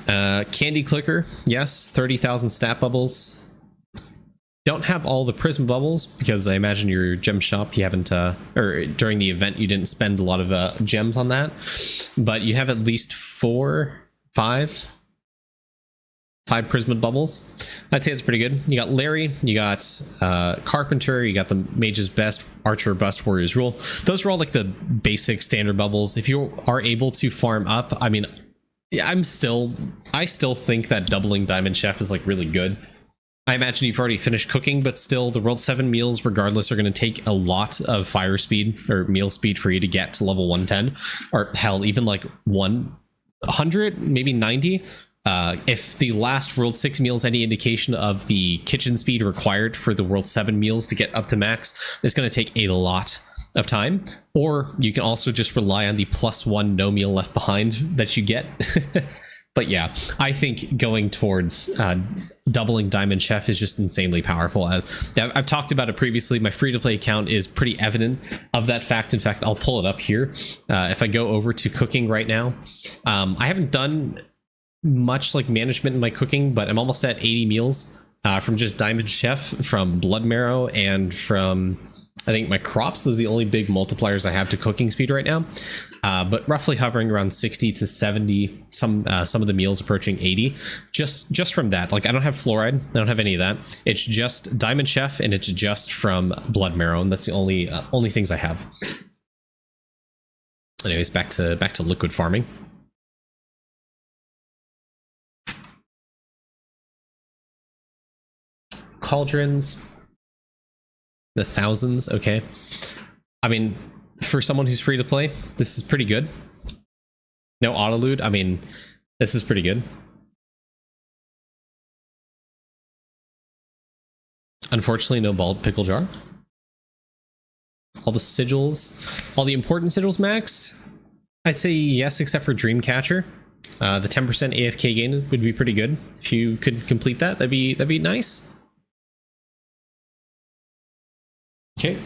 Candy Clicker, yes, 30,000 stat bubbles. Don't have all the prism bubbles because I imagine your gem shop you haven't, or during the event you didn't spend a lot of gems on that, but you have at least 5 prism bubbles. I'd say it's pretty good. You got Larry, you got Carpenter, you got the Mage's Best, Archer Bust, Warrior's Rule. Those are all like the basic standard bubbles. If you are able to farm up, I mean, I still think that doubling Diamond Chef is like really good. I imagine you've already finished cooking, but still the World 7 meals regardless are going to take a lot of fire speed or meal speed for you to get to level 110, or hell, even like 100, maybe 90. If the last World 6 meal is any indication of the kitchen speed required for the World 7 meals to get up to max, it's going to take a lot of time. Or you can also just rely on the +1 no meal left behind that you get. But yeah, I think going towards doubling Diamond Chef is just insanely powerful. As I've talked about it previously, my free-to-play account is pretty evident of that fact. In fact, I'll pull it up here. If I go over to cooking right now, I haven't done much like management in my cooking, but I'm almost at 80 meals from just Diamond Chef, from Blood Marrow, and from, I think, my crops. Those are the only big multipliers I have to cooking speed right now, but roughly hovering around 60 to 70, some of the meals approaching 80 just from that. Like, I don't have fluoride, I don't have any of that. It's just Diamond Chef, and it's just from Blood Marrow, and that's the only things I have. Anyways, back to liquid farming. Cauldrons, the thousands. Okay, I mean, for someone who's free to play, this is pretty good. No autoloot. I mean, this is pretty good. Unfortunately, no bald pickle jar. All the sigils, all the important sigils maxed? I'd say yes, except for Dreamcatcher. The 10% AFK gain would be pretty good. If you could complete that, that'd be nice. Okay.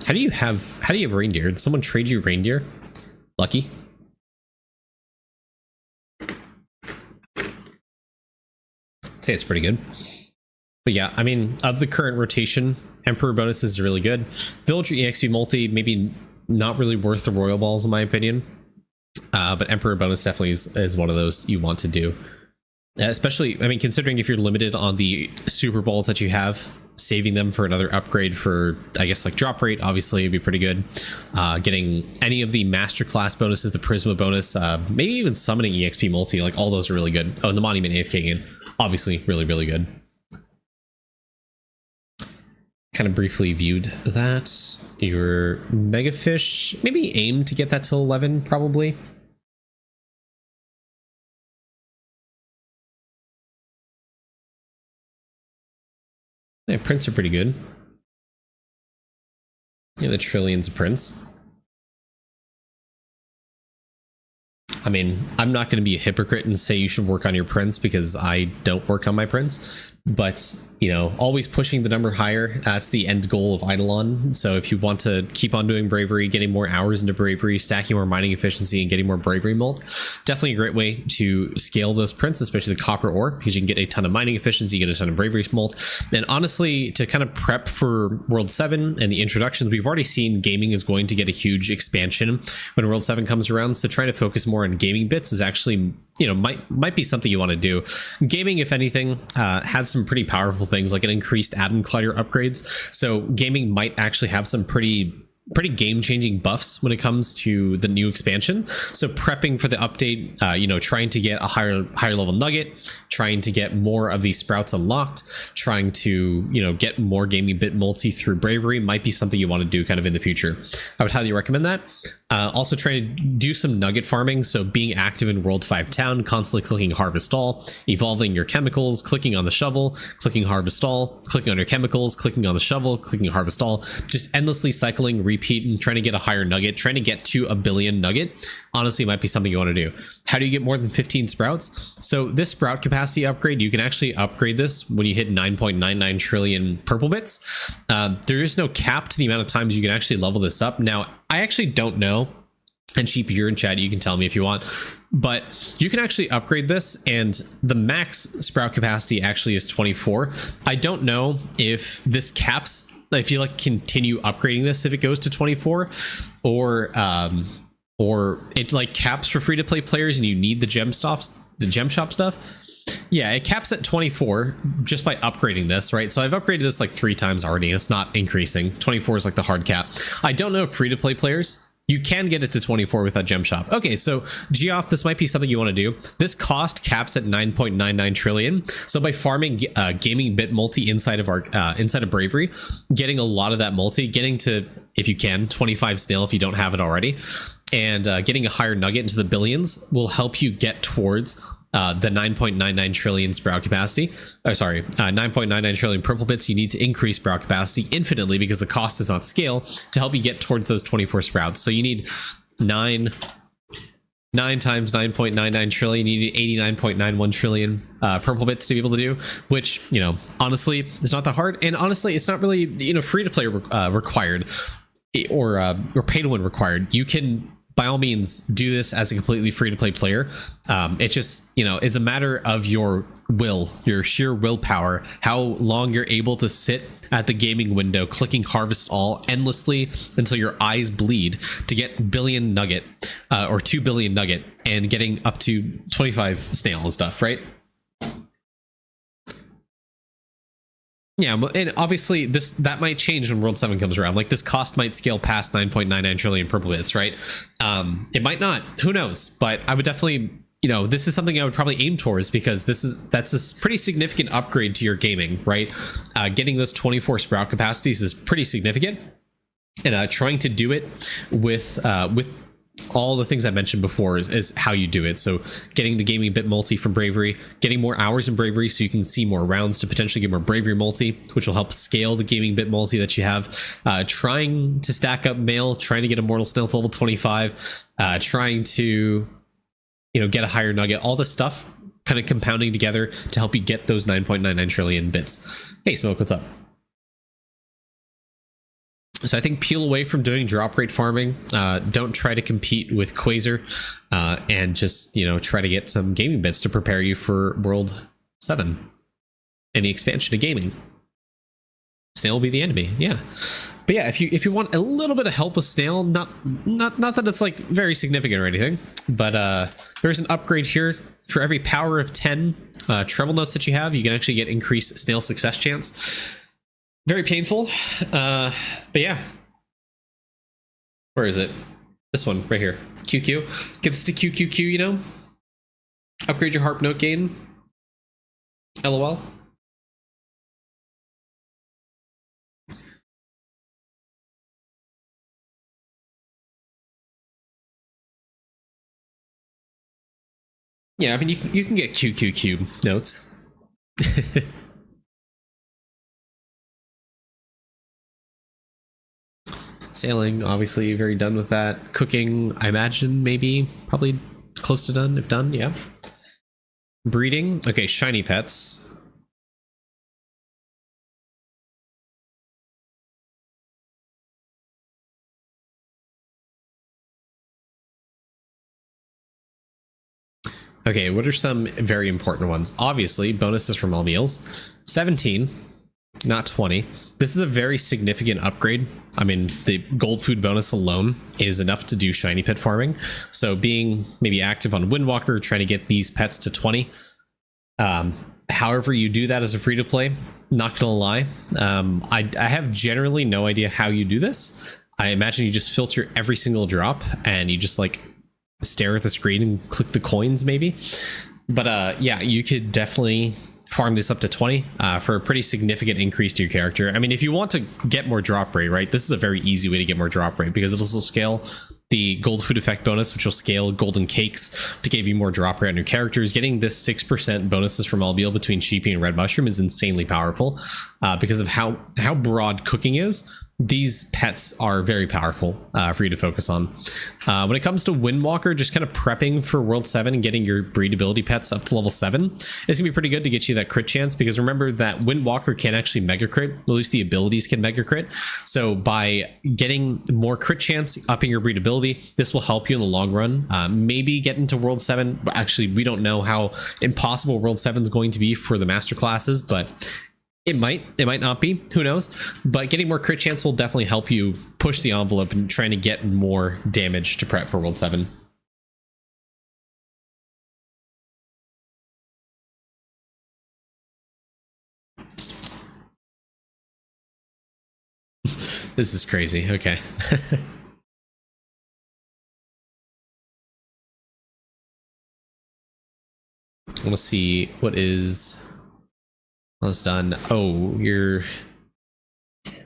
How do you have reindeer? Did someone trade you reindeer? Lucky. I'd say it's pretty good. But yeah, I mean, of the current rotation, Emperor bonus is really good. Villager EXP multi, maybe not really worth the Royal Balls in my opinion. But Emperor bonus definitely is one of those you want to do. Especially, I mean, considering if you're limited on the Super Balls that you have, saving them for another upgrade for, I guess, like drop rate, obviously would be pretty good. Getting any of the Masterclass bonuses, the Prisma bonus, maybe even summoning EXP multi, like all those are really good. Oh, and the Monument AFK gain, obviously really, really good. Kind of briefly viewed that. Your Megafish, maybe aim to get that to 11, probably. Yeah, prints are pretty good. Yeah, the trillions of prints. I mean, I'm not going to be a hypocrite and say you should work on your prints because I don't work on my prints, but you know, always pushing the number higher. That's the end goal of Idleon. So if you want to keep on doing bravery, getting more hours into bravery, stacking more mining efficiency, and getting more bravery molt, definitely a great way to scale those prints, especially the copper ore, because you can get a ton of mining efficiency, you get a ton of bravery molt. And honestly, to kind of prep for World 7 and the introductions, we've already seen gaming is going to get a huge expansion when World 7 comes around. So trying to focus more on gaming bits is actually, you know, might be something you want to do. Gaming, if anything, has some pretty powerful things like an increased atom clutter upgrades. So gaming might actually have some pretty game-changing buffs when it comes to the new expansion. So prepping for the update, you know, trying to get a higher level nugget, trying to get more of these sprouts unlocked, trying to, you know, get more gaming bit multi through bravery might be something you want to do kind of in the future. I would highly recommend that. Also trying to do some nugget farming, so being active in World 5 Town, constantly clicking Harvest All, evolving your chemicals, clicking on the shovel, clicking Harvest All, clicking on your chemicals, clicking on the shovel, clicking Harvest All, just endlessly cycling, repeating, trying to get a higher nugget, trying to get to 1 billion nugget, honestly might be something you want to do. How do you get more than 15 sprouts? So this sprout capacity upgrade, you can actually upgrade this when you hit 9.99 trillion purple bits. There is no cap to the amount of times you can actually level this up. Now, I actually don't know, and Sheep, you're in chat, you can tell me if you want, but you can actually upgrade this, and the max sprout capacity actually is 24. I don't know if this caps, if you like continue upgrading this if it goes to 24, or it like caps for free to play players and you need the gem shop stuff. Yeah, it caps at 24 just by upgrading this, right? So I've upgraded this like 3 times already and it's not increasing. 24 is like the hard cap. I don't know if free to play players, you can get it to 24 with that gem shop. Okay, so Geoff, this might be something you want to do. This cost caps at 9.99 trillion. So by farming gaming bit multi inside of bravery, getting a lot of that multi, getting to, if you can, 25 snail if you don't have it already, and getting a higher nugget into the billions will help you get towards the 9.99 trillion sprout capacity. Oh, sorry, 9.99 trillion purple bits. You need to increase sprout capacity infinitely because the cost is on scale to help you get towards those 24 sprouts. So you need 9 times 9.99 trillion. You need 89.91 trillion purple bits to be able to do, which, you know, honestly, it's not that hard. And honestly, it's not really, you know, free to play required or pay to win required. You can, by all means, do this as a completely free to play player. It's just, you know, it's a matter of your will, your sheer willpower, how long you're able to sit at the gaming window clicking Harvest All endlessly until your eyes bleed to get billion nugget or 2 billion nugget and getting up to 25 snail and stuff, right? Yeah, and obviously that might change when World 7 comes around. Like, this cost might scale past 9.99 trillion purple bits, right? It might not. Who knows? But I would definitely, you know, this is something I would probably aim towards because that's a pretty significant upgrade to your gaming, right? Getting those 24 sprout capacities is pretty significant, and trying to do it with all the things I mentioned before is how you do it. So getting the gaming bit multi from bravery, getting more hours in bravery so you can see more rounds to potentially get more bravery multi, which will help scale the gaming bit multi that you have. Trying to stack up mail, trying to get Immortal Snail to level 25, trying to, get a higher nugget, all this stuff kind of compounding together to help you get those 9.99 trillion bits. Hey Smoke, what's up? So I think peel away from doing drop rate farming. Don't try to compete with Quasar, and just try to get some gaming bits to prepare you for World 7 and the expansion of gaming. Snail will be the enemy, yeah. But yeah, if you want a little bit of help with Snail, not that it's like very significant or anything, but there's an upgrade here for every power of 10 treble notes that you have. You can actually get increased Snail success chance. Very painful, but yeah. Where is it? This one right here. QQ. Get this to QQQ, upgrade your harp note gain. LOL. Yeah, I mean you can get QQQ notes. Sailing, obviously very done with that. Cooking, I imagine maybe probably close to done, if done, yeah. Breeding, okay, shiny pets. Okay, what are some very important ones? Obviously, bonuses from all meals. 17, not 20. This is a very significant upgrade. I mean, the gold food bonus alone is enough to do shiny pet farming. So being maybe active on Windwalker, trying to get these pets to 20. However you do that as a free-to-play, not gonna lie, I have generally no idea how you do this. I imagine you just filter every single drop and you just like stare at the screen and click the coins maybe. But yeah, you could definitely farm this up to 20 for a pretty significant increase to your character. I mean, if you want to get more drop rate, right, this is a very easy way to get more drop rate because it'll scale the gold food effect bonus, which will scale golden cakes to give you more drop rate on your characters. Getting this 6% bonuses from Albiel between Sheepy and Red Mushroom is insanely powerful because of how broad cooking is. These pets are very powerful for you to focus on. When it comes to Windwalker, just kind of prepping for World 7 and getting your breed ability pets up to level 7 is going to be pretty good to get you that crit chance, because remember that Windwalker can actually mega crit, at least the abilities can mega crit. So by getting more crit chance, upping your breed ability, this will help you in the long run. Maybe get into World 7. Actually, we don't know how impossible World 7 is going to be for the master classes, but it might not be, who knows. But getting more crit chance will definitely help you push the envelope and trying to get more damage to prep for World 7. This is crazy. Okay. I want to see what is almost done. Oh, your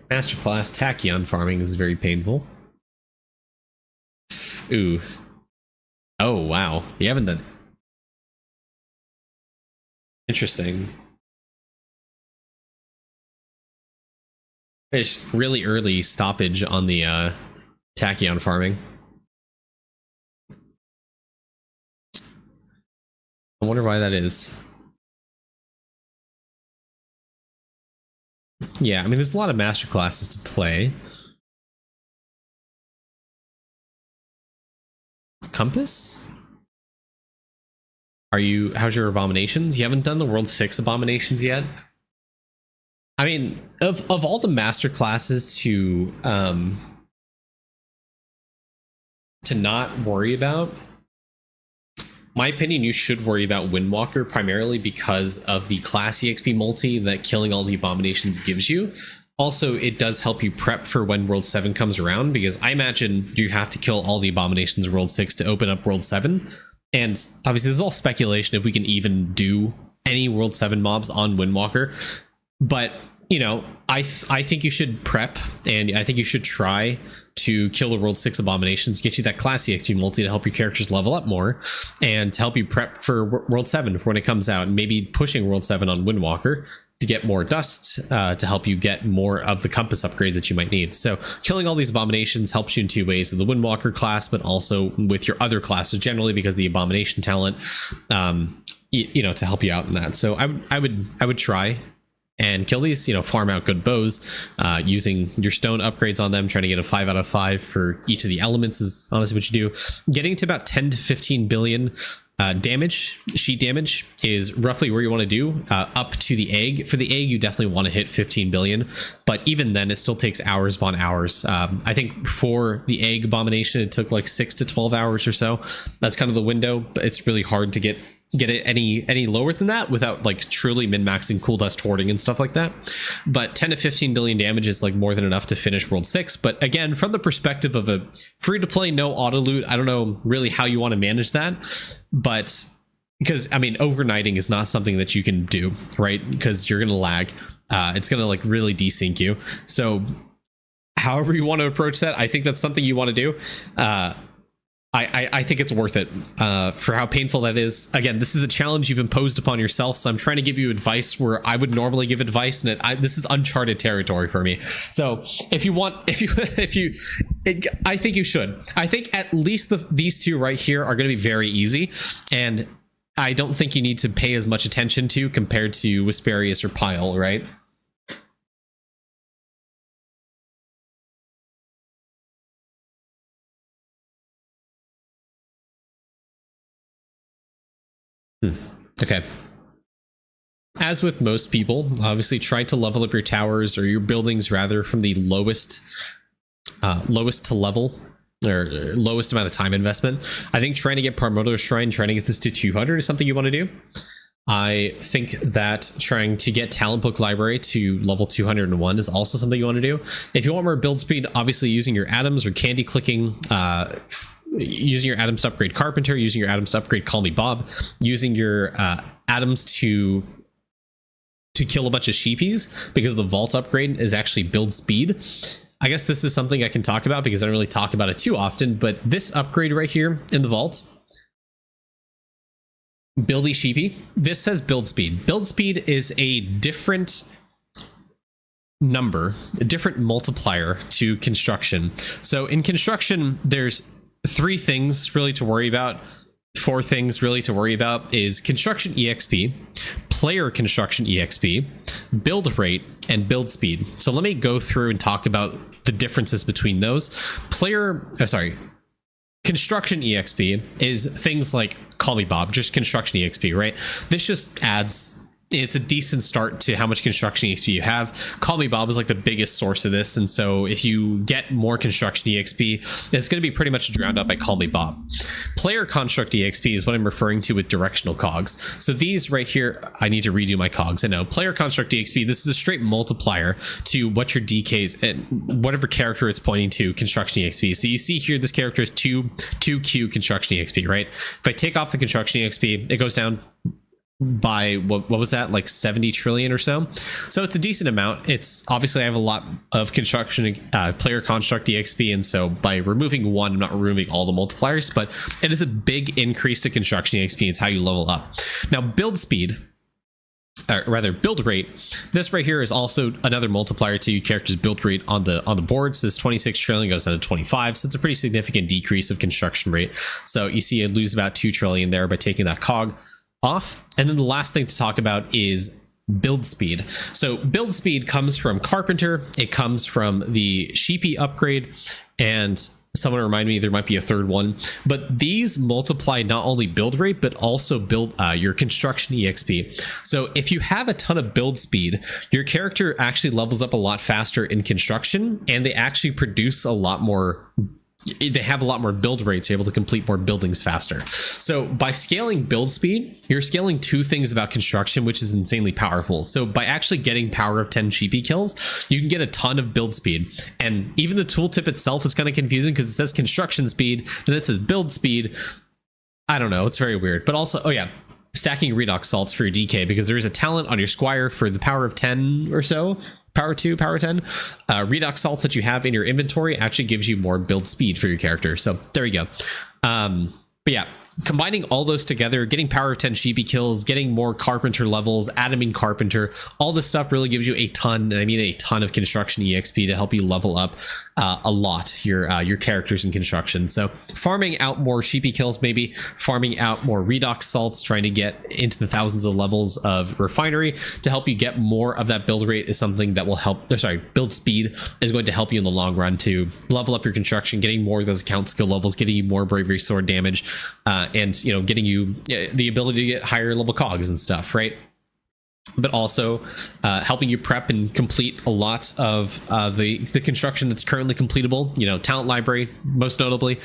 masterclass tachyon farming is very painful. Ooh. Oh, wow. You haven't done. Interesting. There's really early stoppage on the tachyon farming. I wonder why that is. Yeah, I mean, there's a lot of master classes to play. Compass? How's your abominations? You haven't done the World 6 abominations yet? I mean, of all the master classes to not worry about, my opinion, you should worry about Windwalker primarily because of the class EXP multi that killing all the abominations gives you. Also, it does help you prep for when World 7 comes around, because I imagine you have to kill all the abominations in World 6 to open up World 7. And obviously, this is all speculation if we can even do any World 7 mobs on Windwalker. But, you know, I think you should prep, and I think you should try to kill the World 6 abominations, get you that classy XP multi to help your characters level up more, and to help you prep for World 7 for when it comes out, and maybe pushing World 7 on Windwalker to get more dust, to help you get more of the compass upgrade that you might need. So killing all these abominations helps you in two ways: with the Windwalker class, but also with your other classes generally, because the abomination talent, you know, to help you out in that. So I would try and kill these, you know, farm out good bows, using your stone upgrades on them, trying to get a 5 out of 5 for each of the elements is honestly what you do. Getting to about 10 to 15 billion damage, sheet damage, is roughly where you want to do, up to the egg. For the egg, you definitely want to hit 15 billion, but even then it still takes hours upon hours. I think for the egg abomination it took like 6 to 12 hours or so. That's kind of the window, but it's really hard to get it any lower than that without like truly min-maxing cool dust hoarding and stuff like that. But 10 to 15 billion damage is like more than enough to finish World 6. But again, from the perspective of a free to play, no auto loot, I don't know really how you want to manage that, but because I mean, overnighting is not something that you can do, right? Because you're gonna lag. It's gonna like really desync you. So however you want to approach that, I think that's something you want to do. I think it's worth it, for how painful that is. Again, this is a challenge you've imposed upon yourself, so I'm trying to give you advice where I would normally give advice, and this is uncharted territory for me. So I think you should. I think at least these two right here are going to be very easy, and I don't think you need to pay as much attention to compared to Wisperius or Pile, right? Okay. As with most people, obviously try to level up your towers, or your buildings rather, from the lowest to level, or lowest amount of time investment. I think trying to get Parmoto's Shrine, trying to get this to 200 is something you want to do. I think that trying to get Talent Book Library to level 201 is also something you want to do. If you want more build speed, obviously using your atoms or candy clicking, using your atoms to upgrade Carpenter, using your atoms to upgrade Call Me Bob, using your atoms to kill a bunch of sheepies, because the vault upgrade is actually build speed. I guess this is something I can talk about because I don't really talk about it too often, but this upgrade right here in the vault, Buildy Sheepy, this says build speed. Build speed is a different number, a different multiplier to construction. So in construction, there's 3 things really to worry about. 4 things really to worry about is construction EXP, player construction EXP, build rate, and build speed. So let me go through and talk about the differences between those. Construction EXP is things like Call Me Bob, just construction EXP, right? This just adds, it's a decent start to how much construction EXP you have. Call Me Bob is like the biggest source of this, and so if you get more construction EXP, it's going to be pretty much drowned out by Call Me Bob. Player construct EXP is what I'm referring to with directional cogs. So these right here, I need to redo my cogs. I know. Player construct EXP, this is a straight multiplier to what your DKs and whatever character it's pointing to construction EXP. So you see here, this character is 2Q construction EXP, right? If I take off the construction EXP, it goes down by what was that, like 70 trillion or so. So it's a decent amount. It's obviously, I have a lot of construction player construct EXP, and so by removing one, I'm not removing all the multipliers, but it is a big increase to construction EXP. It's how you level up. Now build speed, or rather build rate, this right here is also another multiplier to your character's build rate on the board. So this 26 trillion goes down to 25, so it's a pretty significant decrease of construction rate. So you see I lose about 2 trillion there by taking that cog off. And then the last thing to talk about is build speed. So build speed comes from Carpenter, it comes from the Sheepy upgrade, and someone remind me, there might be a third one, but these multiply not only build rate but also build your construction EXP. So if you have a ton of build speed, your character actually levels up a lot faster in construction, and they actually produce a lot more, they have a lot more build rates. You're able to complete more buildings faster. So by scaling build speed, you're scaling 2 things about construction, which is insanely powerful. So by actually getting power of 10 cheapy kills, you can get a ton of build speed. And even the tooltip itself is kind of confusing because it says construction speed, then it says build speed. I don't know, it's very weird. But also, oh yeah, stacking redox salts for your DK, because there is a talent on your squire for the power of 10 or so, power 2, power 10. Redox salts that you have in your inventory actually gives you more build speed for your character. So there you go. But yeah, combining all those together, getting power of 10 sheepy kills, getting more carpenter levels, adaming carpenter, all this stuff really gives you a ton, and I mean a ton of construction exp to help you level up a lot your characters in construction. So farming out more sheepy kills, maybe farming out more redox salts, trying to get into the thousands of levels of refinery to help you get more of that build rate is something that will help. Build speed is going to help you in the long run to level up your construction, getting more of those account skill levels, getting you more bravery sword damage, and getting you the ability to get higher level cogs and stuff, right? But also helping you prep and complete a lot of the construction that's currently completable, talent library most notably,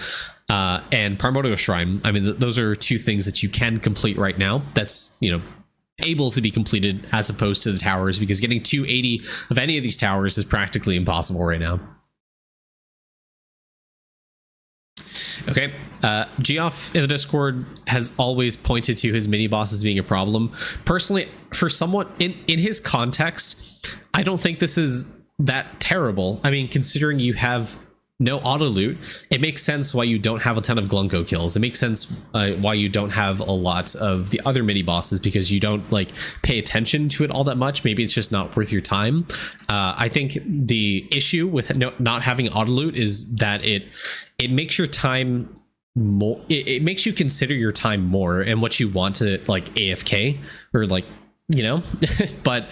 and primordial shrine. I mean, those are two things that you can complete right now that's able to be completed, as opposed to the towers, because getting 280 of any of these towers is practically impossible right now. Okay, Geoff in the Discord has always pointed to his mini bosses being a problem. Personally, for someone in his context, I don't think this is that terrible. I mean, considering you have no auto loot, it makes sense why you don't have a ton of Glunko kills. It makes sense why you don't have a lot of the other mini bosses, because you don't pay attention to it all that much. Maybe it's just not worth your time. I think the issue with not having auto loot is that it makes your time more. It makes you consider your time more and what you want to AFK or but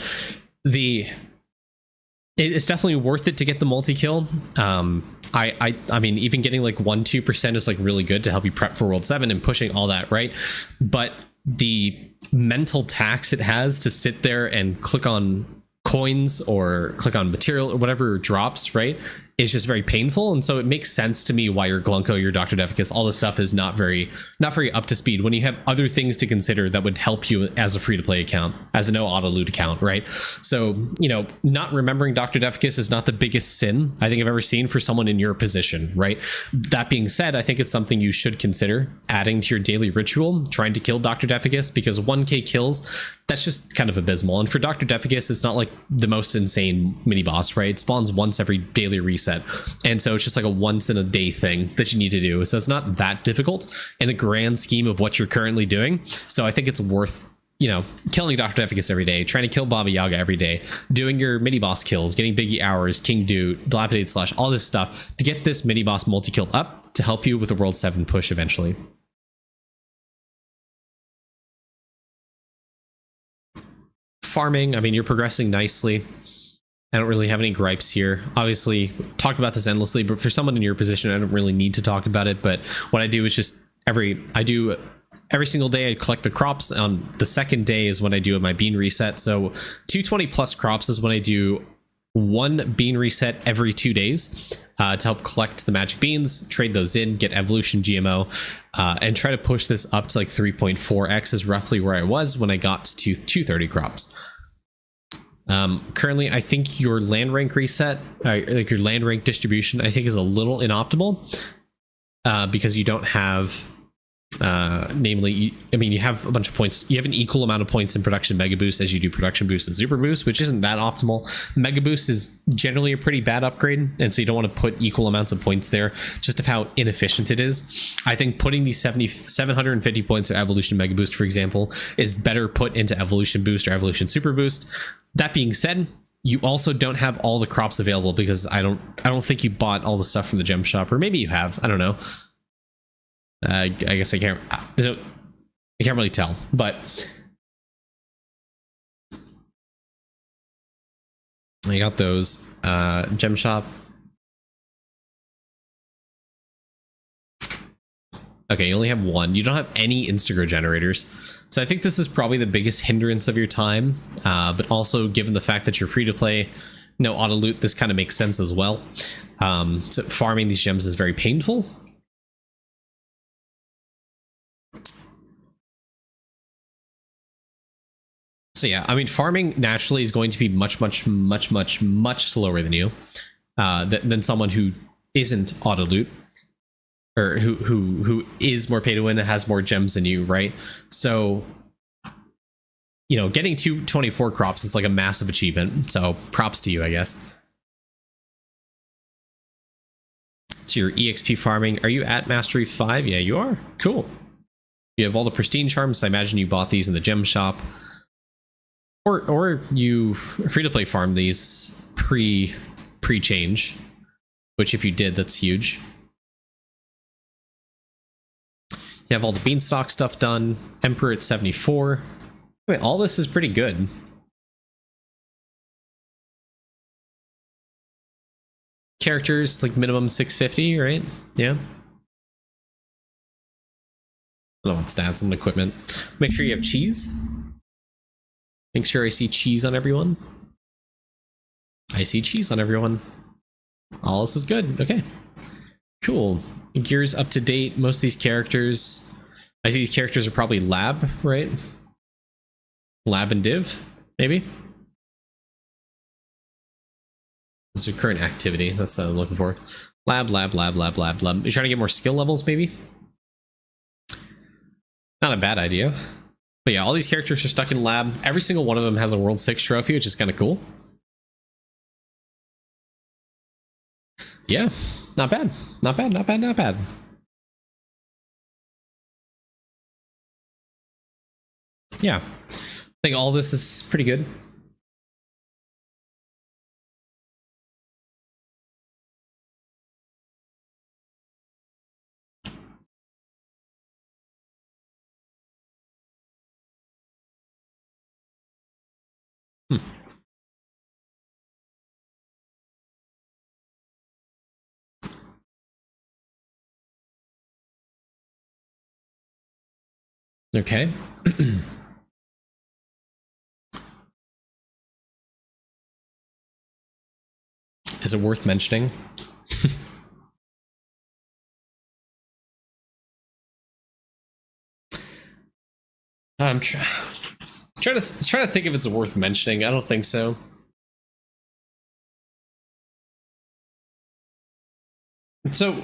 it's definitely worth it to get the multi-kill. I mean, even getting 1-2% is really good to help you prep for World 7 and pushing all that, right? But the mental tax it has to sit there and click on coins or click on material or whatever drops, right, is just very painful. And so it makes sense to me why your Glunko, your Dr. Defecus, all this stuff is not very up to speed when you have other things to consider that would help you as a free-to-play account, as a no auto loot account, right? So not remembering Dr. Defecus is not the biggest sin I think I've ever seen for someone in your position, right? That being said, I think it's something you should consider adding to your daily ritual, trying to kill Dr. Defecus, because 1k kills, that's just kind of abysmal. And for Dr. Defecus, it's not the most insane mini boss, right? It spawns once every daily reset, and so it's just a once in a day thing that you need to do. So it's not that difficult in the grand scheme of what you're currently doing. So I think it's worth killing Dr. Defecus every day, trying to kill Baba Yaga every day, doing your mini boss kills, getting Biggie Hours, King Dude, Dilapidated Slash, all this stuff to get this mini boss multi-kill up to help you with the World 7 push eventually. Farming, I mean, you're progressing nicely. I don't really have any gripes here. Obviously, talk about this endlessly, but for someone in your position, I don't really need to talk about it. But what I do is just every single day I collect the crops. On the second day is when I do my bean reset. So 220 plus crops is when I do one bean reset every 2 days to help collect the magic beans, trade those in, get evolution GMO, and try to push this up to 3.4x is roughly where I was when I got to 230 crops. Currently, I think your land rank reset, your land rank distribution, I think is a little inoptimal because you don't have, namely, you have a bunch of points. You have an equal amount of points in production mega boost as you do production boost and super boost, which isn't that optimal. Mega boost is generally a pretty bad upgrade, and so you don't want to put equal amounts of points there, just of how inefficient it is. I think putting these 750 points of evolution mega boost, for example, is better put into evolution boost or evolution super boost. That being said, you also don't have all the crops available because I don't think you bought all the stuff from the gem shop, or maybe you have. I don't know. I guess I can't really tell, but I got those gem shop. Okay, you only have one. You don't have any Instagrow generators. So I think this is probably the biggest hindrance of your time, but also given the fact that you're free to play, no auto loot, this kind of makes sense as well. So farming these gems is very painful. So yeah, I mean, farming naturally is going to be much slower than you, than someone who isn't auto loot, or who is more pay to win and has more gems than you, right? So you know, getting 224 crops is like a massive achievement. So props to you, I guess. So your EXP farming, are you at Mastery 5? Yeah, you are. Cool. You have all the pristine charms, so I imagine you bought these in the gem shop. Or you free-to-play farm these pre-change, which if you did, that's huge. You have all the beanstalk stuff done. Emperor at 74. Wait, all this is pretty good. Characters, like minimum 650, right? Yeah. I don't know what stats on equipment. Make sure you have cheese. Make sure I see cheese on everyone. I see cheese on everyone. All this is good. Okay. Cool. Gear's up to date. Most of these characters, I see these characters are probably lab, right? Lab and div, maybe? This is your current activity. That's what I'm looking for. Lab. You're trying to get more skill levels, maybe? Not a bad idea. But yeah, all these characters are stuck in lab. Every single one of them has a World 6 trophy, which is kind of cool. Yeah, not bad. Not bad. Yeah, I think all this is pretty good. Okay. Is it worth mentioning? I'm trying to think if it's worth mentioning. I don't think so. So,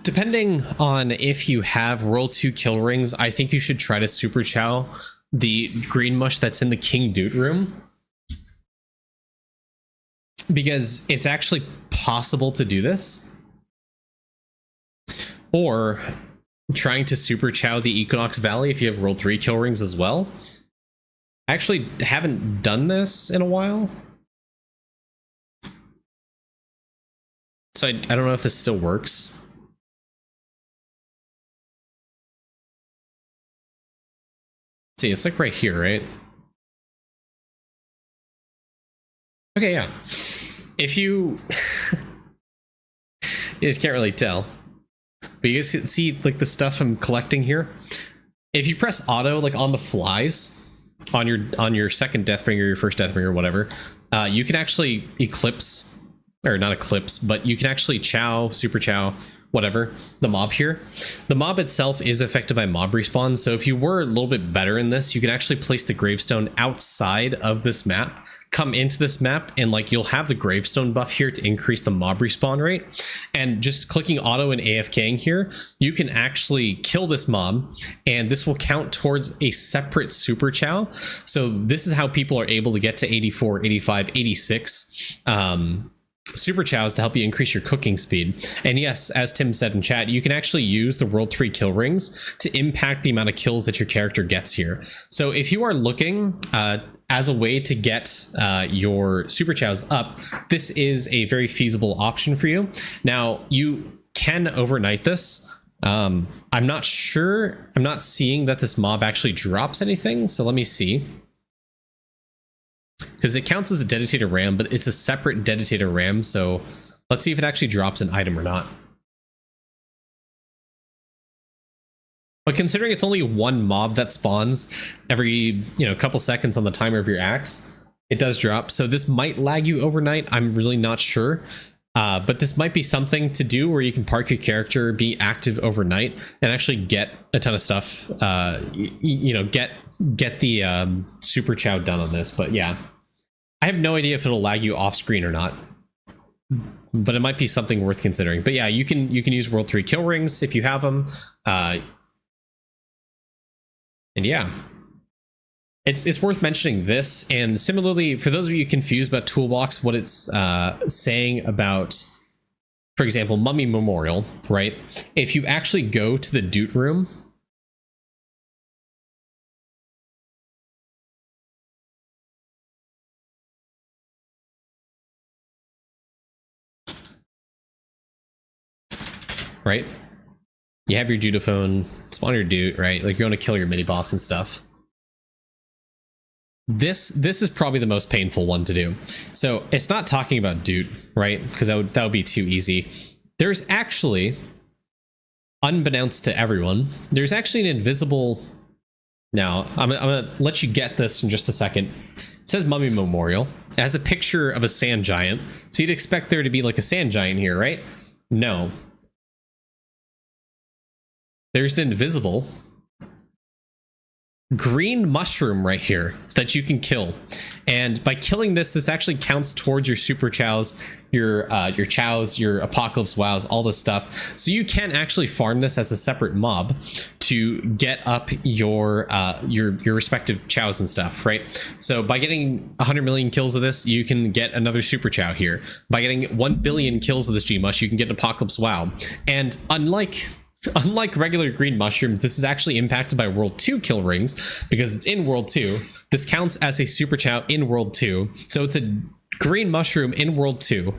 depending on if you have World 2 kill rings, I think you should try to super chow the green mush that's in the King Dude room. Because it's actually possible to do this. Or trying to super chow the Equinox Valley if you have World 3 kill rings as well. I actually haven't done this in a while. So I don't know if this still works. See, it's like right here, right? Okay, yeah. If you... you guys can't really tell. But you guys can see like the stuff I'm collecting here. If you press auto like on the flies on your second Deathbringer, your first Deathbringer, whatever, you can actually eclipse, or not eclipse, but you can actually chow, super chow, whatever, the mob here. The mob itself is affected by mob respawn, so if you were a little bit better in this, you can actually place the gravestone outside of this map, come into this map, and like you'll have the gravestone buff here to increase the mob respawn rate. And just clicking auto and AFKing here, you can actually kill this mob, and this will count towards a separate super chow. So this is how people are able to get to 84, 85, 86 super chows to help you increase your cooking speed. And yes, as Tim said in chat, you can actually use the World 3 kill rings to impact the amount of kills that your character gets here. So if you are looking as a way to get your super chows up, this is a very feasible option for you. Now, you can overnight this. I'm not sure. I'm not seeing that this mob actually drops anything. So let me see. Because it counts as a dedicated ram, but it's a separate dedicated ram. So let's see if it actually drops an item or not. But considering it's only one mob that spawns every, couple seconds on the timer of your axe, it does drop. So this might lag you overnight. I'm really not sure. But this might be something to do where you can park your character, be active overnight, and actually get a ton of stuff. Get the super chow done on this. But yeah, I have no idea if it'll lag you off screen or not. But it might be something worth considering. But yeah, you can use World 3 kill rings if you have them. And yeah, it's worth mentioning this. And similarly, for those of you confused about Toolbox, what it's saying about, for example, Mummy Memorial, right? If you actually go to the Doot room, right? You have your Judophone, spawn your Doot, right? Like, you're going to kill your mini boss and stuff. This is probably the most painful one to do. So it's not talking about Doot, right? Because that would be too easy. There's actually, unbeknownst to everyone, there's actually an invisible. Now I'm gonna let you get this in just a second. It says Mummy Memorial. It has a picture of a sand giant, so you'd expect there to be like a sand giant here, right? No. There's an invisible green mushroom right here that you can kill, and by killing this actually counts towards your super chows, your chows, your apocalypse wows, all this stuff. So you can actually farm this as a separate mob to get up your respective chows and stuff, right? So by getting 100 million kills of this, you can get another super chow here. By getting 1 billion kills of this Gmush, you can get an apocalypse wow. And unlike regular green mushrooms, this is actually impacted by World 2 kill rings because it's in World 2. This counts as a super chow in World 2. So it's a green mushroom in World 2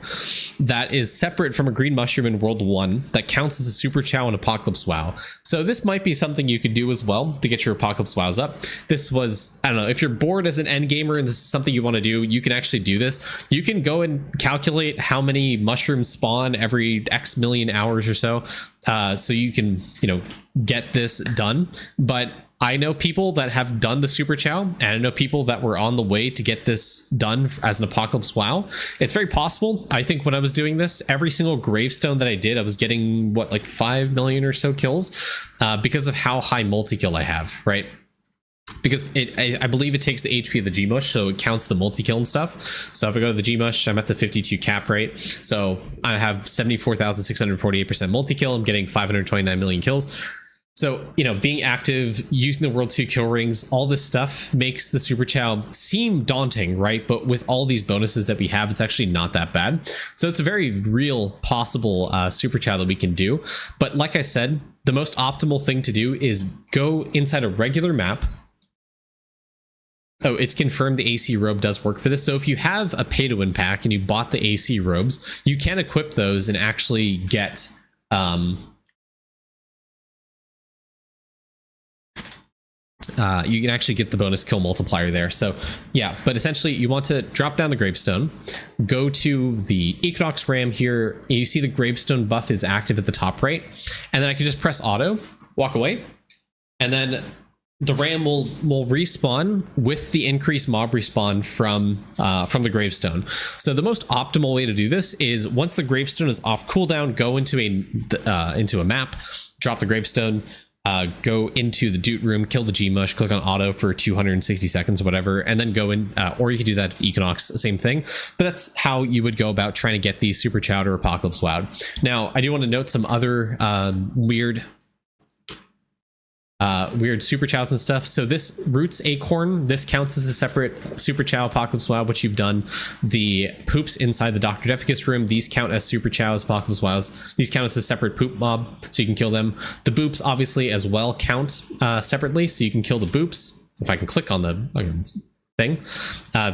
that is separate from a green mushroom in World 1 that counts as a super chow and apocalypse wow. So this might be something you could do as well to get your apocalypse wows up. This was, I don't know, if you're bored as an end gamer and this is something you want to do, you can actually do this. You can go and calculate how many mushrooms spawn every X million hours or so. So you can, get this done. But I know people that have done the super chow, and I know people that were on the way to get this done as an apocalypse wow. It's very possible. I think when I was doing this, every single gravestone that I did, I was getting like 5 million or so kills because of how high multi-kill I have, right? Because I believe it takes the HP of the Gmush, so it counts the multi-kill and stuff. So if I go to the Gmush, I'm at the 52 cap rate. So I have 74,648% multi-kill. I'm getting 529 million kills. So, being active, using the World 2 kill rings, all this stuff makes the Super Chow seem daunting, right? But with all these bonuses that we have, it's actually not that bad. So it's a very real possible Super Chow that we can do. But like I said, the most optimal thing to do is go inside a regular map. Oh, it's confirmed the AC robe does work for this. So if you have a pay-to-win pack and you bought the AC robes, you can equip those and actually get... you can actually get the bonus kill multiplier there. So yeah, but essentially you want to drop down the gravestone, go to the Equinox Ram here. You see the gravestone buff is active at the top right, and then I can just press auto, walk away, and then the ram will respawn with the increased mob respawn from the gravestone. So the most optimal way to do this is once the gravestone is off cooldown, go into a map, drop the gravestone, go into the Doot room, kill the Gmush, click on auto for 260 seconds or whatever, and then go in, or you could do that with Equinox, same thing. But that's how you would go about trying to get these Super Chowed or Apocalypse Wowed. Now, I do want to note some other weird super chows and stuff. So this Roots Acorn, this counts as a separate super chow Apocalypse Wow, which you've done. The poops inside the Dr. Defecus room, these count as super chows, Apocalypse Wows. These count as a separate poop mob, so you can kill them. The boops obviously as well count separately, so you can kill the boops. If I can click on the thing,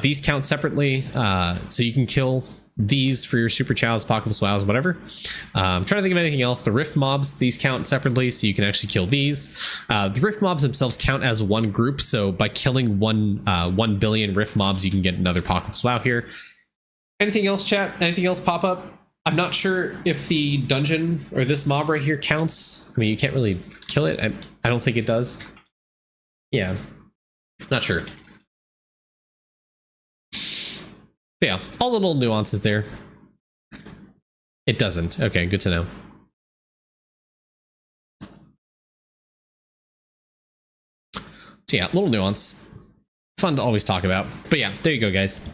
these count separately, so you can kill these for your super chows, Apocalypse Wows, whatever. I'm trying to think of anything else. The rift mobs, these count separately, so you can actually kill these. The rift mobs themselves count as one group, so by killing 1 billion rift mobs, you can get another Apocalypse Wow here. Anything else, chat? Anything else pop up? I'm not sure if the dungeon or this mob right here counts. I mean, you can't really kill it. I don't think it does. Yeah, not sure. But yeah, all the little nuances there. It doesn't. Okay, good to know. So yeah, little nuance. Fun to always talk about. But yeah, there you go, guys.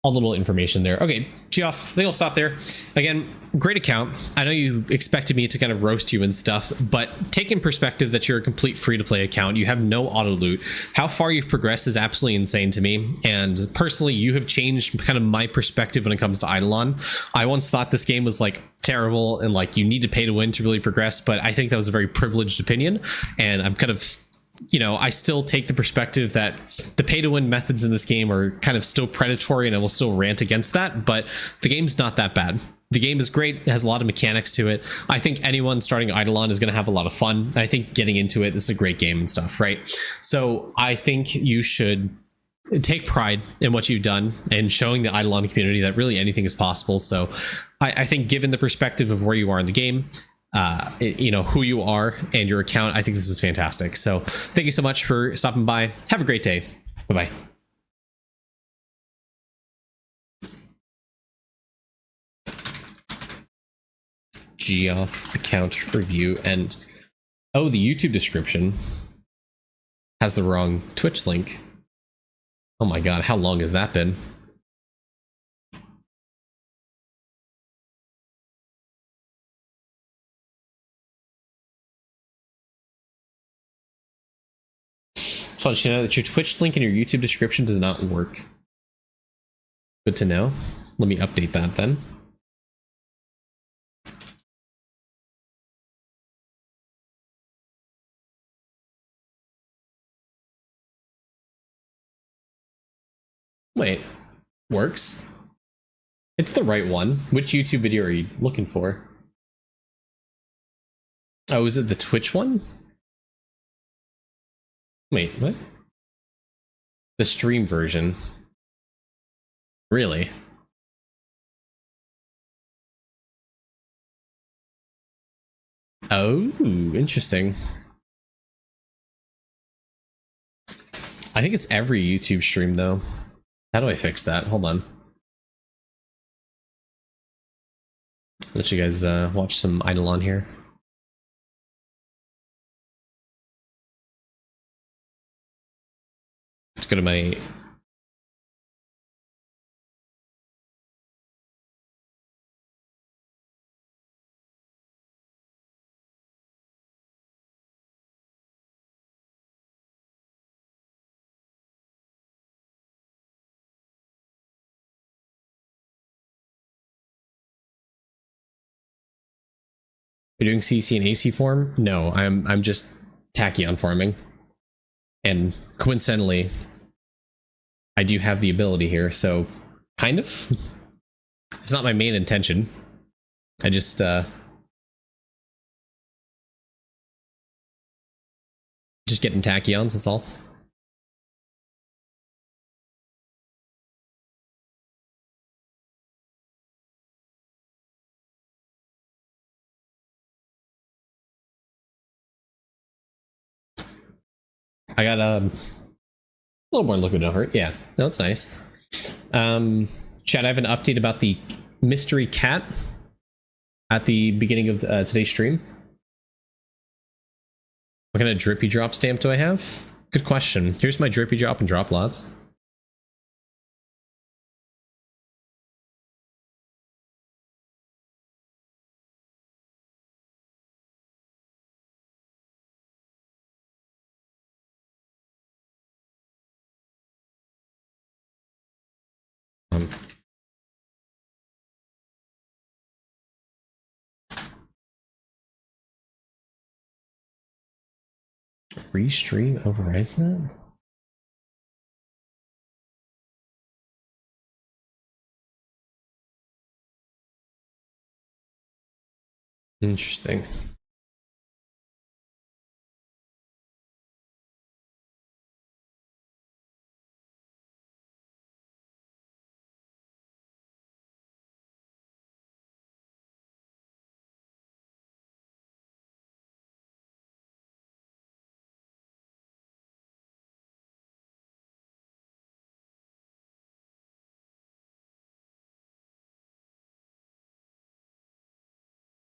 All the little information there. Okay, Geoff, I think I'll stop there. Again, great account. I know you expected me to kind of roast you and stuff, but take in perspective that you're a complete free-to-play account. You have no auto loot. How far you've progressed is absolutely insane to me. And personally, you have changed kind of my perspective when it comes to Idleon. I once thought this game was like terrible and like you need to pay to win to really progress, but I think that was a very privileged opinion. And I'm kind of, you know, I still take the perspective that the pay to win methods in this game are kind of still predatory, and I will still rant against that, but the game's not that bad. The game is great. It has a lot of mechanics to it. I think anyone starting Idleon is going to have a lot of fun. I think getting into it is a great game and stuff, right? So I think you should take pride in what you've done and showing the Idleon community that really anything is possible. So I think given the perspective of where you are in the game, you know, who you are and your account, I think this is fantastic. So thank you so much for stopping by. Have a great day. Bye-bye. Geoff account review, and oh, the YouTube description has the wrong Twitch link. Oh my god, how long has that been? So I'll let you know that your Twitch link in your YouTube description does not work. Good to know. Let me update that then. Wait, works? It's the right one. Which YouTube video are you looking for? Oh, is it the Twitch one? Wait, what? The stream version. Really? Oh, interesting. I think it's every YouTube stream though. How do I fix that? Hold on. Let you guys watch some Idleon here. Let's go to my... You're doing CC and AC form? No, I'm just tachyon farming. And coincidentally, I do have the ability here, so kind of. It's not my main intention. I just getting tachyons, that's all. I got a little more liquid don't hurt. Yeah, no, that's nice. Chad, I have an update about the mystery cat at the beginning of today's stream. What kind of drippy drop stamp do I have? Good question. Here's my drippy drop and drop lots. Restream overrides that? Interesting.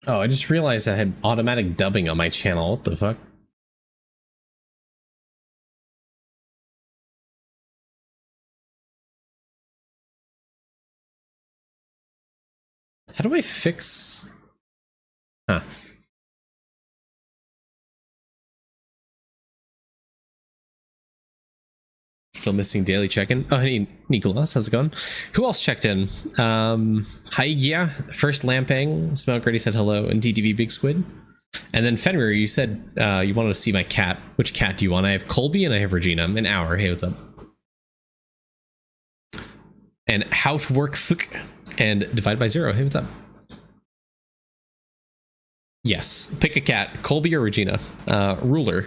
Oh, I just realized I had automatic dubbing on my channel. What the fuck? How do I fix? Huh. Still missing daily check-in. Oh, hey, Nicolas, how's it going? Who else checked in? Haigia, First Lampang, Smoke already said hello, and DTV Big Squid. And then Fenrir, you said you wanted to see my cat. Which cat do you want? I have Colby and I have Regina. An hour. Hey, what's up? And how to work and divide by 0. Hey, what's up? Yes, pick a cat, Colby or Regina. Ruler,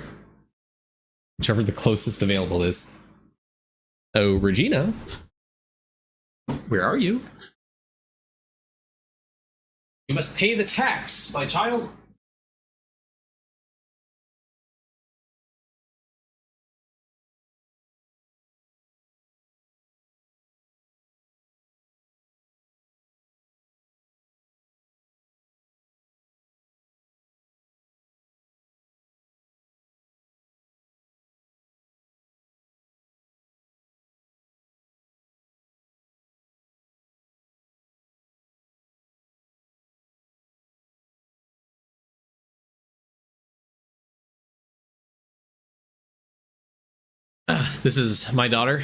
whichever the closest available is. Oh, Regina, where are you? You must pay the tax, my child. This is my daughter.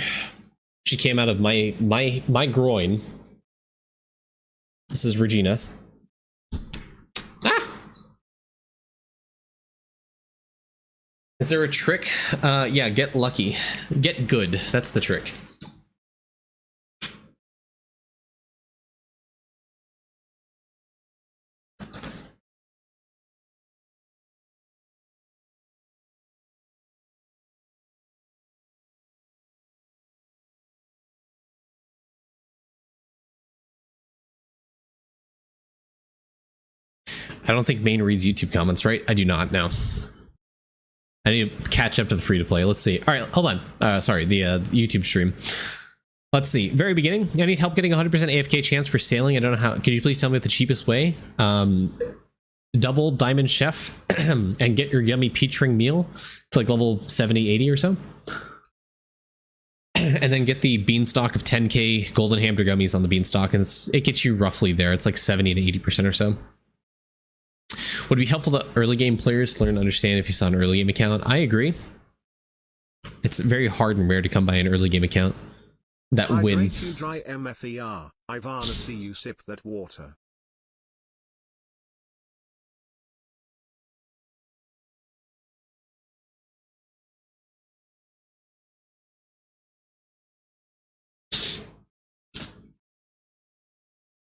She came out of my groin. This is Regina. Ah! Is there a trick? Yeah, get lucky. Get good. That's the trick. I don't think Maine reads YouTube comments, right? I do not, no. I need to catch up to the free-to-play. Let's see. All right, hold on. Sorry, the YouTube stream. Let's see. Very beginning. I need help getting 100% AFK chance for sailing. I don't know how. Could you please tell me the cheapest way? Double Diamond Chef and get your yummy peach ring meal to like level 70, 80 or so. And then get the beanstalk of 10k golden hamburger gummies on the beanstalk, and it gets you roughly there. It's like 70 to 80% or so. Would it be helpful to early game players to learn and understand if you saw an early game account? I agree. It's very hard and rare to come by an early game account that win. Dry MFER. Ivana, see you sip that water.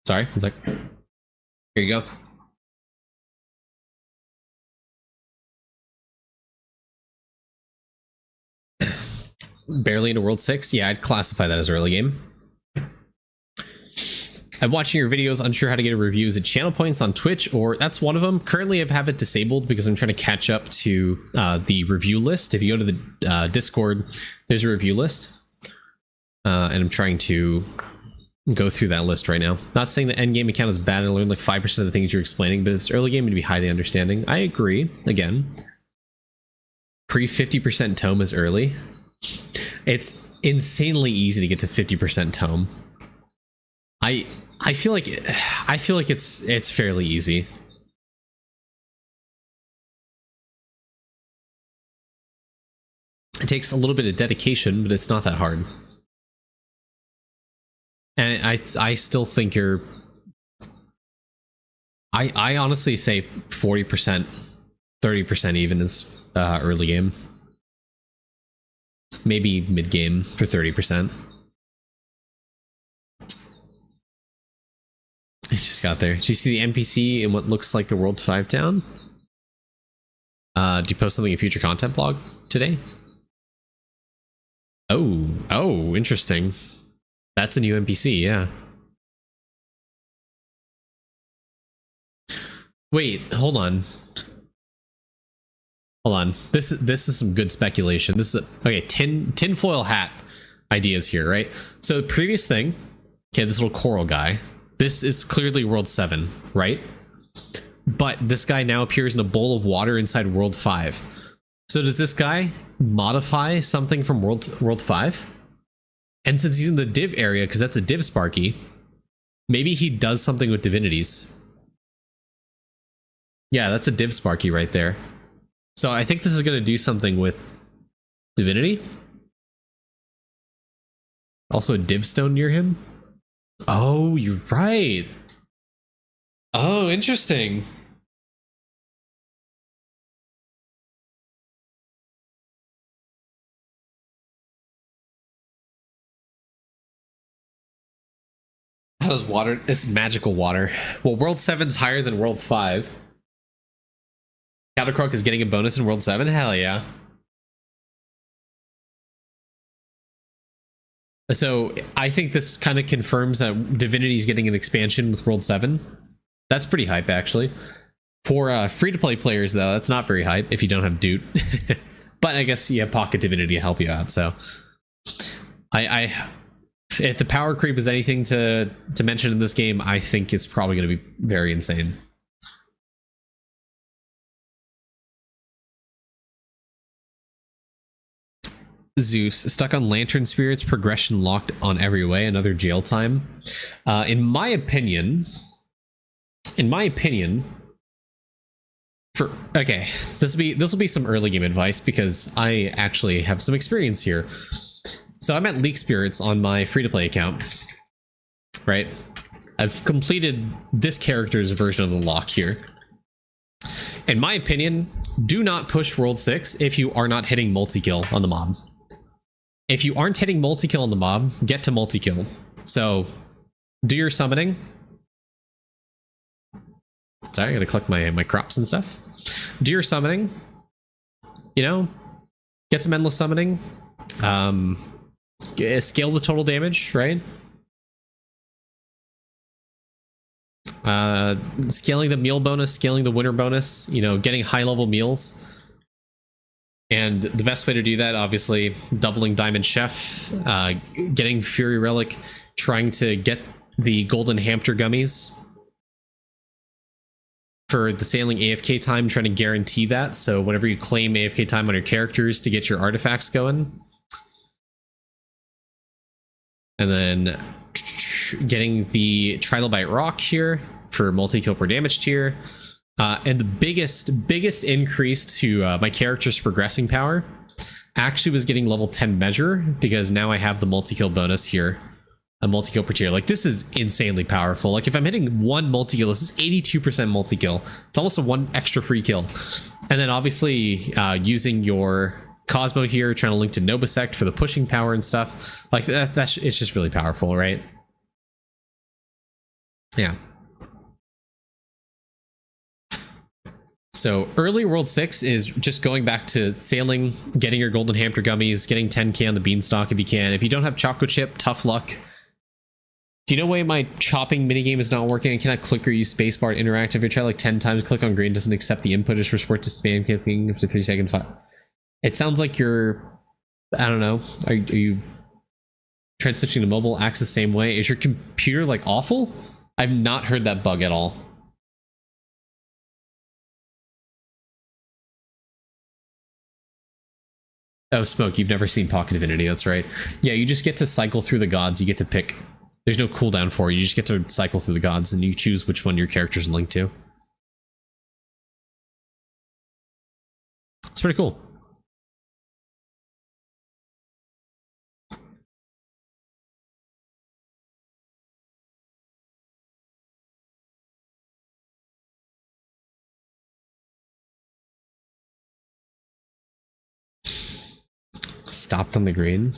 Sorry, one sec. Here you go. Barely into World 6? Yeah, I'd classify that as early game. I'm watching your videos, unsure how to get a review. Is it channel points on Twitch, or that's one of them? Currently, I have it disabled because I'm trying to catch up to the review list. If you go to the Discord, there's a review list. And I'm trying to go through that list right now. Not saying the end game account is bad. I learned like 5% of the things you're explaining, but if it's early game, it'd be highly understanding. I agree. Again, pre 50% tome is early. It's insanely easy to get to 50% tome. I feel like it's fairly easy. It takes a little bit of dedication, but it's not that hard. And I still think you're. I honestly say 40%, 30% even is early game. Maybe mid game for 30%. It just got there. Did you see the NPC in what looks like the World 5 town? Do you post something in future content blog today? Oh, interesting. That's a new NPC, yeah. Wait, hold on. Hold on. This is some good speculation. This is okay. Tinfoil hat ideas here, right? So previous thing. Okay, this little coral guy. This is clearly World 7, right? But this guy now appears in a bowl of water inside World 5. So does this guy modify something from World 5? And since he's in the div area, because that's a div Sparky, Maybe he does something with divinities. Yeah, that's a div Sparky right there. So I think this is going to do something with divinity. Also a div stone near him. Oh, you're right. Oh, interesting. How does water? It's magical water. Well, World 7's higher than World 5. Countercroak is getting a bonus in World 7? Hell yeah. So I think this kind of confirms that Divinity is getting an expansion with World 7. That's pretty hype, actually. For free-to-play players, though, that's not very hype if you don't have Doot. But I guess you have Pocket Divinity to help you out, so... if the power creep is anything to mention in this game, I think it's probably going to be very insane. Zeus, stuck on Lantern Spirits, progression locked on every way, another jail time. In my opinion, okay, this will be some early game advice because I actually have some experience here. So I'm at Leak Spirits on my free-to-play account, right? I've completed this character's version of the lock here. In my opinion, do not push World 6 if you are not hitting multi-kill on the mob. If you aren't hitting multi-kill on the mob, get to multi-kill. So, do your summoning. Sorry, I gotta collect my crops and stuff. Do your summoning. You know, get some endless summoning. Scale the total damage, right? Scaling the meal bonus, scaling the winter bonus, you know, getting high level meals. And the best way to do that, obviously, doubling Diamond Chef, getting Fury Relic, trying to get the Golden Hamster Gummies for the sailing AFK time, trying to guarantee that. So whenever you claim AFK time on your characters to get your artifacts going. And then getting the Trilobite Rock here for multi-kill per damage tier. And the biggest increase to my character's progressing power actually was getting level 10 measure, because now I have the multi-kill bonus here, a multi-kill per tier. Like, this is insanely powerful. Like, if I'm hitting one multi-kill, this is 82% multi-kill. It's almost a one extra free kill. And then obviously using your Cosmo here, trying to link to Nobisect for the pushing power and stuff. Like, it's just really powerful, right? Yeah. So early World 6 is just going back to sailing, getting your Golden Hamster Gummies, getting 10k on the Beanstalk if you can. If you don't have Choco Chip, tough luck. Do you know why my chopping minigame is not working? I cannot click or use spacebar to interact. If you try like 10 times, click on green, doesn't accept the input, just resort to spam clicking after 3 seconds. It sounds like you're, I don't know, are you transitioning to mobile? Acts the same way? Is your computer like awful? I've not heard that bug at all. Oh, Smoke, you've never seen Pocket Divinity, that's right. Yeah, you just get to cycle through the gods. You get to pick. There's no cooldown for you. You just get to cycle through the gods, and you choose which one your character's linked to. It's pretty cool. Stopped on the green.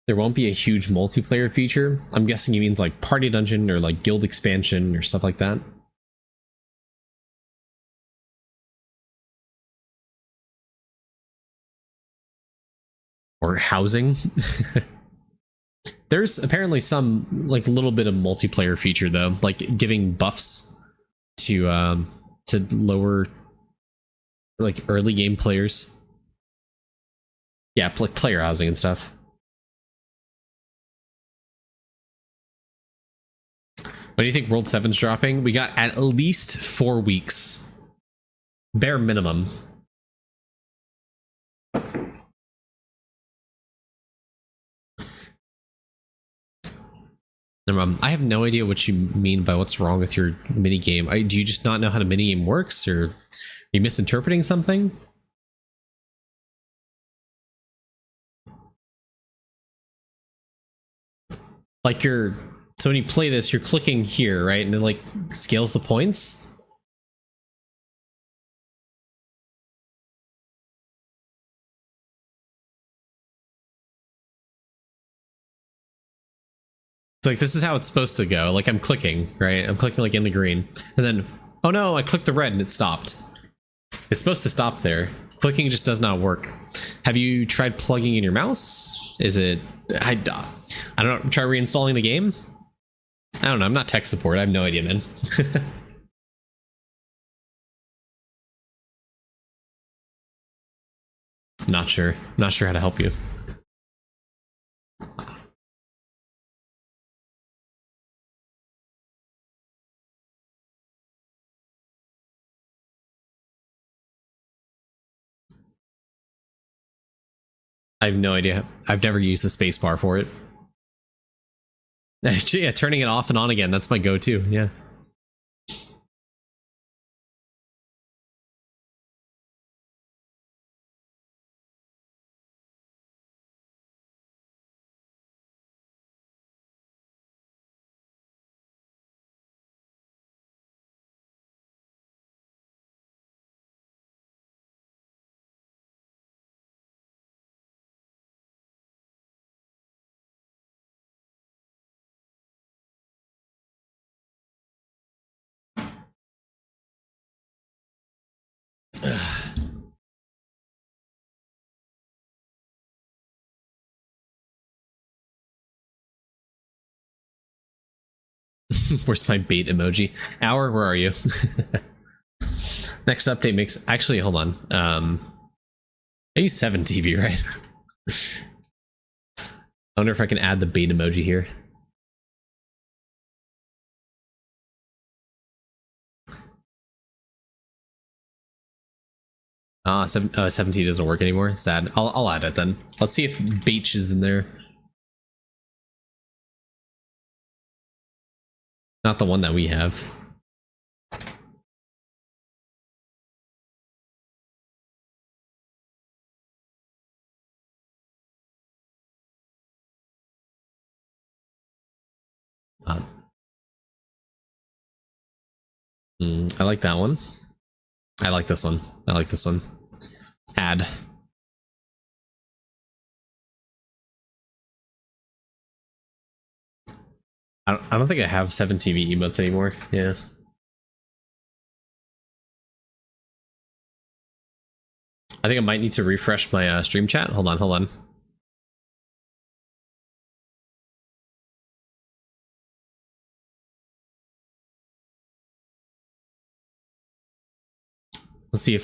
There won't be a huge multiplayer feature. I'm guessing he means like party dungeon or like guild expansion or stuff like that. Or housing. There's apparently some like little bit of multiplayer feature though, like giving buffs to lower like early game players. Yeah, like player housing and stuff. When do you think World 7's dropping? We got at least 4 weeks. Bare minimum. I have no idea what you mean by what's wrong with your minigame. Do you just not know how the minigame works, or are you misinterpreting something? Like so when you play this, you're clicking here, right? And it like scales the points. It's like, this is how it's supposed to go. Like, I'm clicking, right? I'm clicking like in the green, and then, oh no, I clicked the red and it stopped. It's supposed to stop there. Clicking just does not work. Have you tried plugging in your mouse? Is it, I don't know, try reinstalling the game? I don't know, I'm not tech support, I have no idea, man. Not sure how to help you. I have no idea. I've never used the spacebar for it. Yeah, turning it off and on again, that's my go-to, yeah. Where's my bait emoji? Hour, where are you? Next update makes, actually, hold on. I use 7 TV, right? I wonder if I can add the bait emoji here. Ah, 7T doesn't work anymore. Sad. I'll add it then. Let's see if Beach is in there. Not the one that we have. I like that one. I like this one. I like this one. Add. I don't think I have 7 TV emotes anymore. Yeah. I think I might need to refresh my stream chat. Hold on, hold on. Let's see if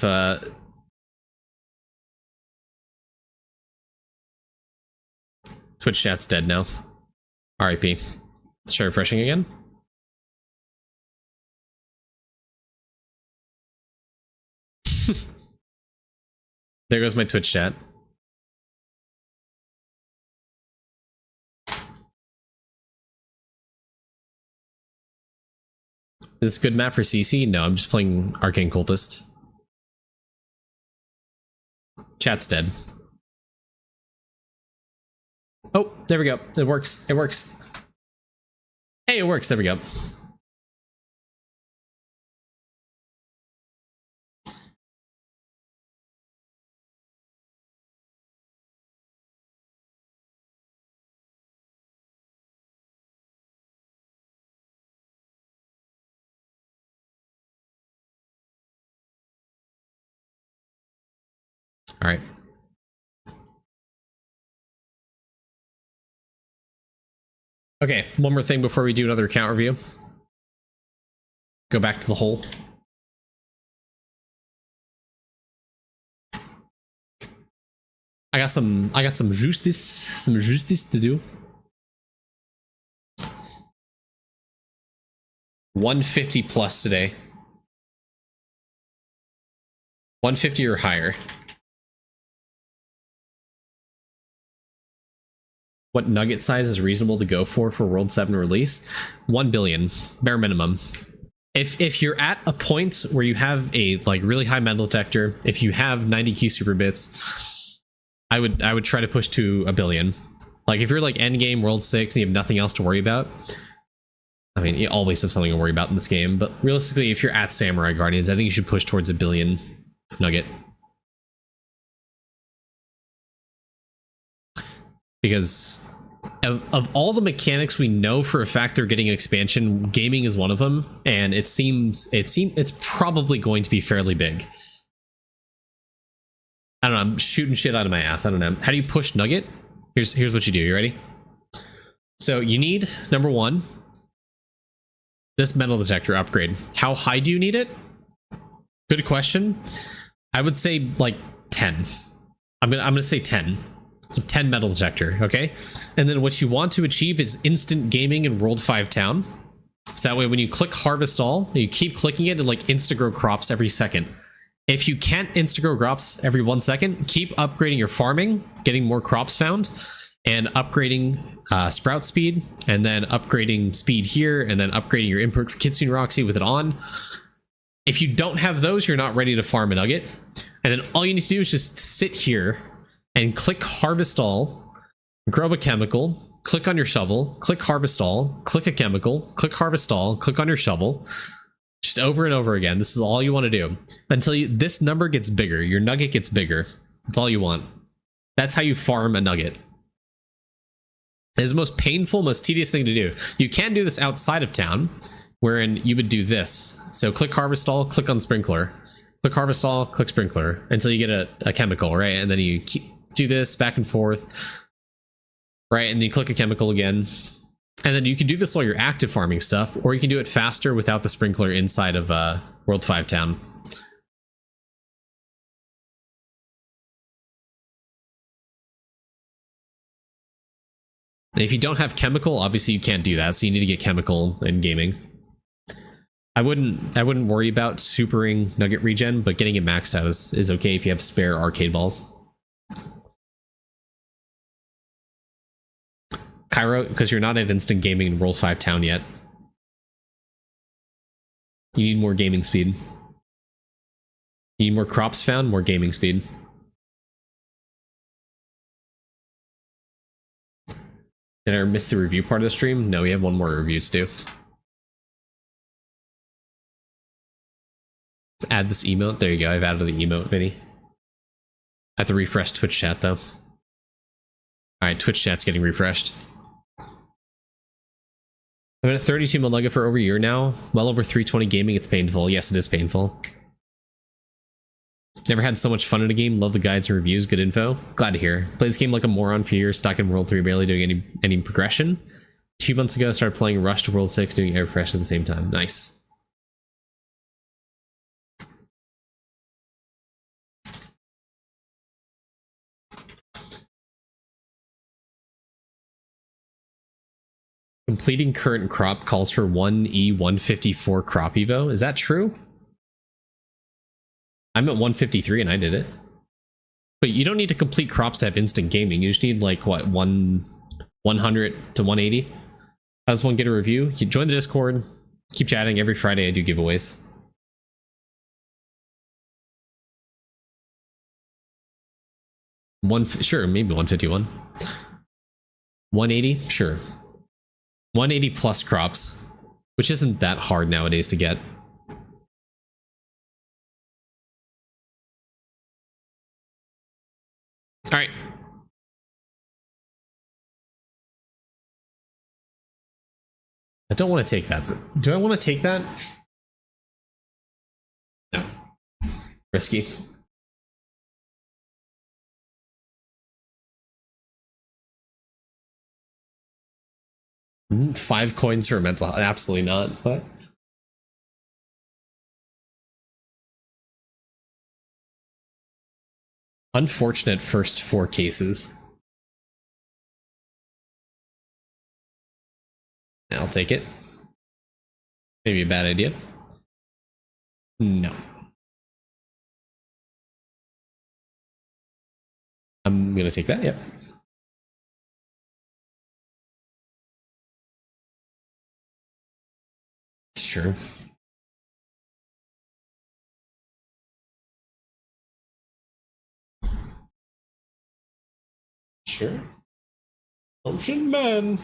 Twitch chat's dead now. RIP. Let's try refreshing again. There goes my Twitch chat. Is this a good map for CC? No, I'm just playing Arcane Cultist. Chat's dead. Oh, there we go. It works. It works. Hey, it works. There we go. All right. Okay, one more thing before we do another account review. Go back to the hole. I got some justice to do. 150 plus today. 150 or higher. What nugget size is reasonable to go for World 7 release? 1 billion, bare minimum. If you're at a point where you have a like really high metal detector, if you have 90Q super bits, I would try to push to 1 billion. Like if you're like endgame World 6 and you have nothing else to worry about, I mean, you always have something to worry about in this game, but realistically, if you're at Samurai Guardians, I think you should push towards 1 billion nugget. Because of all the mechanics we know for a fact they're getting an expansion, gaming is one of them, and it seems it's probably going to be fairly big. I don't know, I'm shooting shit out of my ass. I don't know. How do you push nugget? Here's what you do. You ready? So you need, number one, this metal detector upgrade. How high do you need it? Good question. I would say like 10. I'm gonna say 10. 10 metal detector, okay? And then what you want to achieve is instant gaming in World 5 town. So that way when you click harvest all, you keep clicking it and like insta-grow crops every second. If you can't insta-grow crops every 1 second, keep upgrading your farming, getting more crops found, and upgrading sprout speed, and then upgrading speed here, and then upgrading your import for Kitsune Roxy with it on. If you don't have those, you're not ready to farm a nugget. And then all you need to do is just sit here and click harvest all, grow a chemical, click on your shovel, click harvest all, click a chemical, click harvest all, click on your shovel, just over and over again. This is all you want to do until this number gets bigger. Your nugget gets bigger. That's all you want. That's how you farm a nugget. It's the most painful, most tedious thing to do. You can do this outside of town, wherein you would do this. So click harvest all, click on sprinkler, click harvest all, click sprinkler until you get a chemical, right? And then you do this back and forth, right? And then you click a chemical again. And then you can do this while you're active farming stuff, or you can do it faster without the sprinkler inside of World 5 town. And if you don't have chemical, obviously you can't do that, so you need to get chemical in gaming. I wouldn't worry about supering nugget regen, but getting it maxed out is okay if you have spare arcade balls. Cairo, because you're not at instant gaming in World 5 town yet. You need more gaming speed. You need more crops found, more gaming speed. Did I miss the review part of the stream? No, we have one more review to do. Add this emote. There you go. I've added the emote, Vinny. I have to refresh Twitch chat though. Alright, Twitch chat's getting refreshed. I'm at 32 mil nugget for over a year now. Well over 320 gaming. It's painful. Yes, it is painful. Never had so much fun in a game. Love the guides and reviews. Good info. Glad to hear. Play this game like a moron for years. Stuck in World 3, barely doing any progression. 2 months ago, I started playing Rush to World 6, doing air fresh at the same time. Nice. Completing current crop calls for 1E154 crop evo. Is that true? I'm at 153 and I did it. But you don't need to complete crops to have instant gaming. You just need like what, 100 to 180. I just want to get a review. You join the Discord, keep chatting. Every Friday I do giveaways. Sure, maybe 151. 180, sure. 180 plus crops, which isn't that hard nowadays to get. All right. I don't want to take that. Do I want to take that? No. Risky. $5 coins for a mental health. Absolutely not. What? Unfortunate first 4 cases. I'll take it. Maybe a bad idea. No. I'm gonna take that, yep. Sure. Sure. Ocean Man.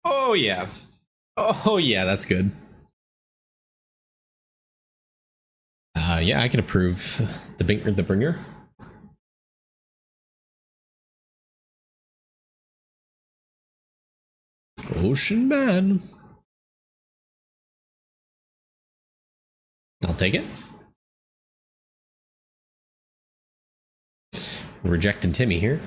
Oh yeah. Oh yeah, that's good. Yeah, I can approve the bringer. Ocean Man. I'll take it. Rejecting Timmy here.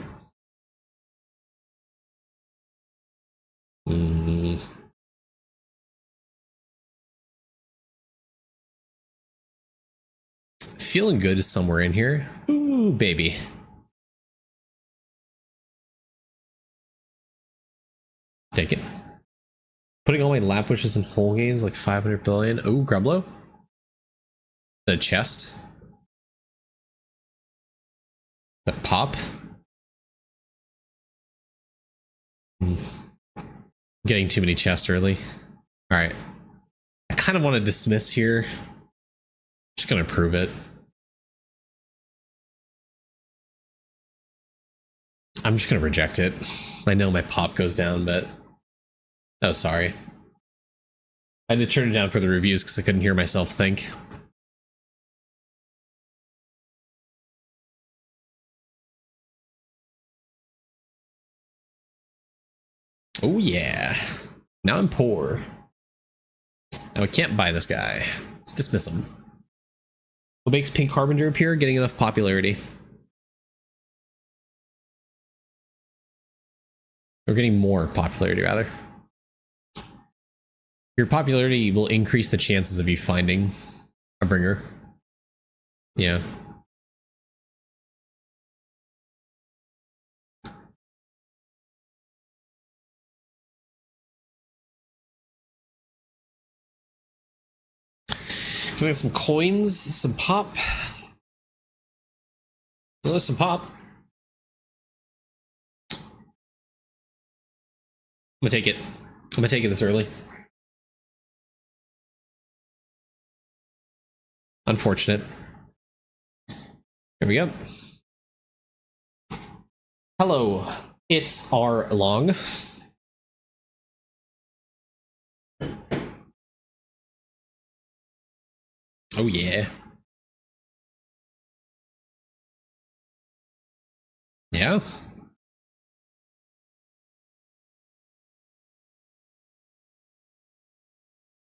Feeling good is somewhere in here. Ooh, baby. Take it. Putting all my lap wishes and whole gains like 500 billion. Oh, Grublo. The chest. The pop. Getting too many chests early. All right. I kind of want to dismiss here. Just gonna prove it. I'm just gonna reject it. I know my pop goes down, but oh, sorry. I had to turn it down for the reviews because I couldn't hear myself think. Oh yeah. Now I'm poor. Now I can't buy this guy. Let's dismiss him. What makes Pink Harbinger appear? Getting enough popularity. Or getting more popularity, rather. Your popularity will increase the chances of you finding a bringer. Yeah. Can we get some coins? Some pop? Oh, some pop. I'm gonna take it. I'm gonna take it this early. Unfortunate. Here we go. Hello, it's R Long. Oh yeah. Yeah.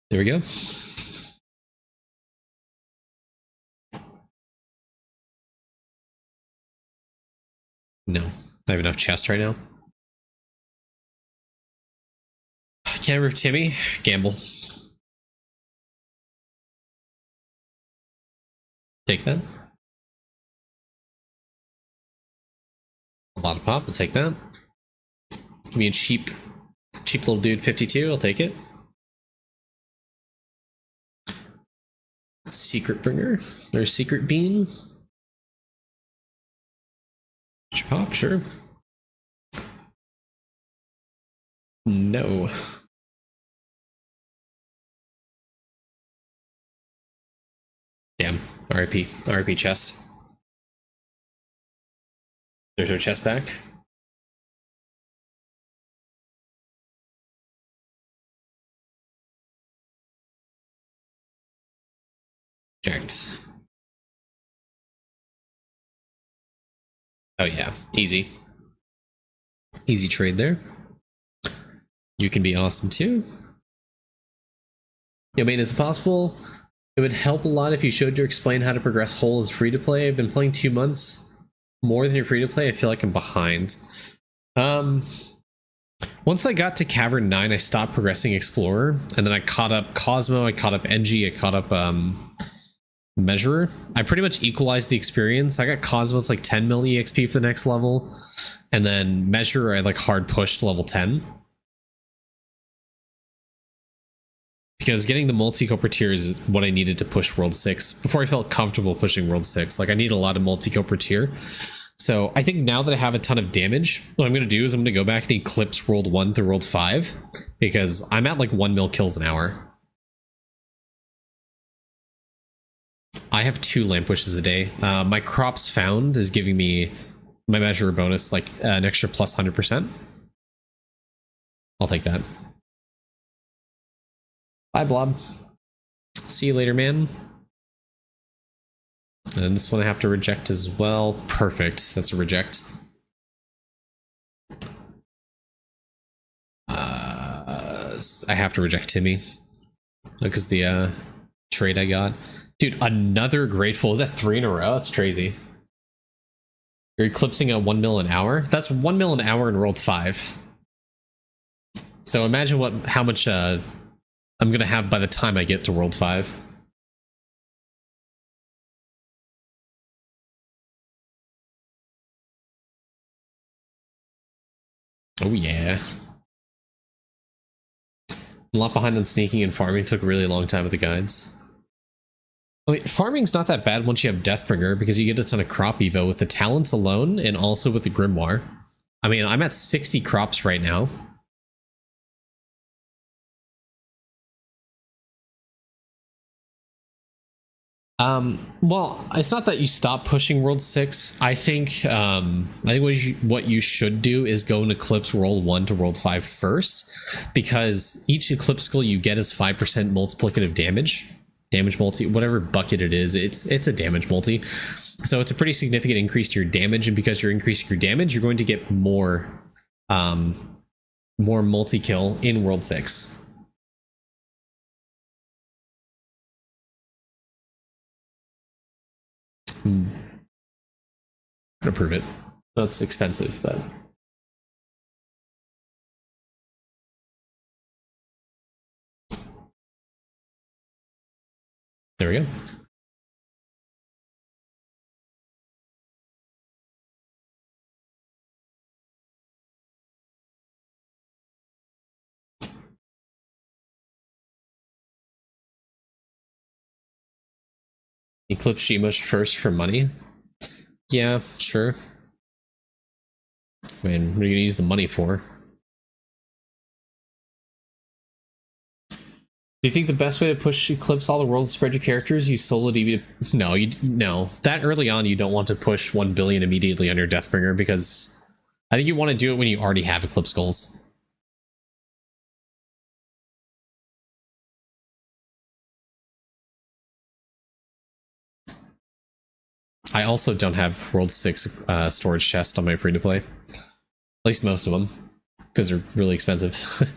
There we go. No, I have enough chest right now. Can't roof Timmy. Gamble. Take that. A lot of pop. I'll take that. Give me a cheap little dude 52. I'll take it. Secret bringer. There's secret bean. Pop, sure. No. Damn. RIP. RIP chest. There's our chest back. Checked. Oh yeah, easy. Easy trade there. You can be awesome too. I mean, is it possible? It would help a lot if you showed to explain how to progress whole as free to play. I've been playing 2 months more than you're free to play. I feel like I'm behind. Once I got to Cavern 9, I stopped progressing Explorer, and then I caught up Cosmo, I caught up Engie, I caught up Measurer, I pretty much equalized the experience. I got Cosmos like 10 mil EXP for the next level, and then Measurer I like hard pushed level 10. Because getting the multi-coper tiers is what I needed to push World 6 before I felt comfortable pushing World 6. Like I need a lot of multi-coper tier. So I think now that I have a ton of damage, what I'm going to do is I'm going to go back and eclipse World 1 through World 5 because I'm at like 1 mil kills an hour. I have 2 lamp wishes a day. My crops found is giving me my measure bonus like an extra plus 100%. I'll take that. Bye, Blob. See you later, man. And this one I have to reject as well. Perfect. That's a reject. I have to reject Timmy because the trade I got. Dude, another grateful. Is that 3 in a row? That's crazy. You're eclipsing at 1 mil an hour. That's 1 mil an hour in World 5. So imagine how much I'm gonna have by the time I get to World 5. Oh yeah. I'm a lot behind on sneaking and farming. Took a really long time with the guides. I mean, farming's not that bad once you have Deathbringer because you get a ton of crop evo with the talents alone and also with the Grimoire. I mean, I'm at 60 crops right now. Well, it's not that you stop pushing World 6. I think what you should do is go and eclipse World 1 to World 5 first, because each eclipse skill you get is 5% multiplicative damage. Damage multi, whatever bucket it is, it's a damage multi. So it's a pretty significant increase to your damage, and because you're increasing your damage, you're going to get more multi-kill in World 6. I'm gonna prove it. Well, it's expensive, but there we go. Eclipse Shemush first for money? Yeah, sure. I mean, what are you gonna use the money for? Do you think the best way to push Eclipse all the world is spread your characters? Use solo DB to... No. That early on, you don't want to push 1 billion immediately on your Deathbringer, because I think you want to do it when you already have Eclipse goals. I also don't have World 6 storage chest on my free-to-play. At least most of them, because they're really expensive.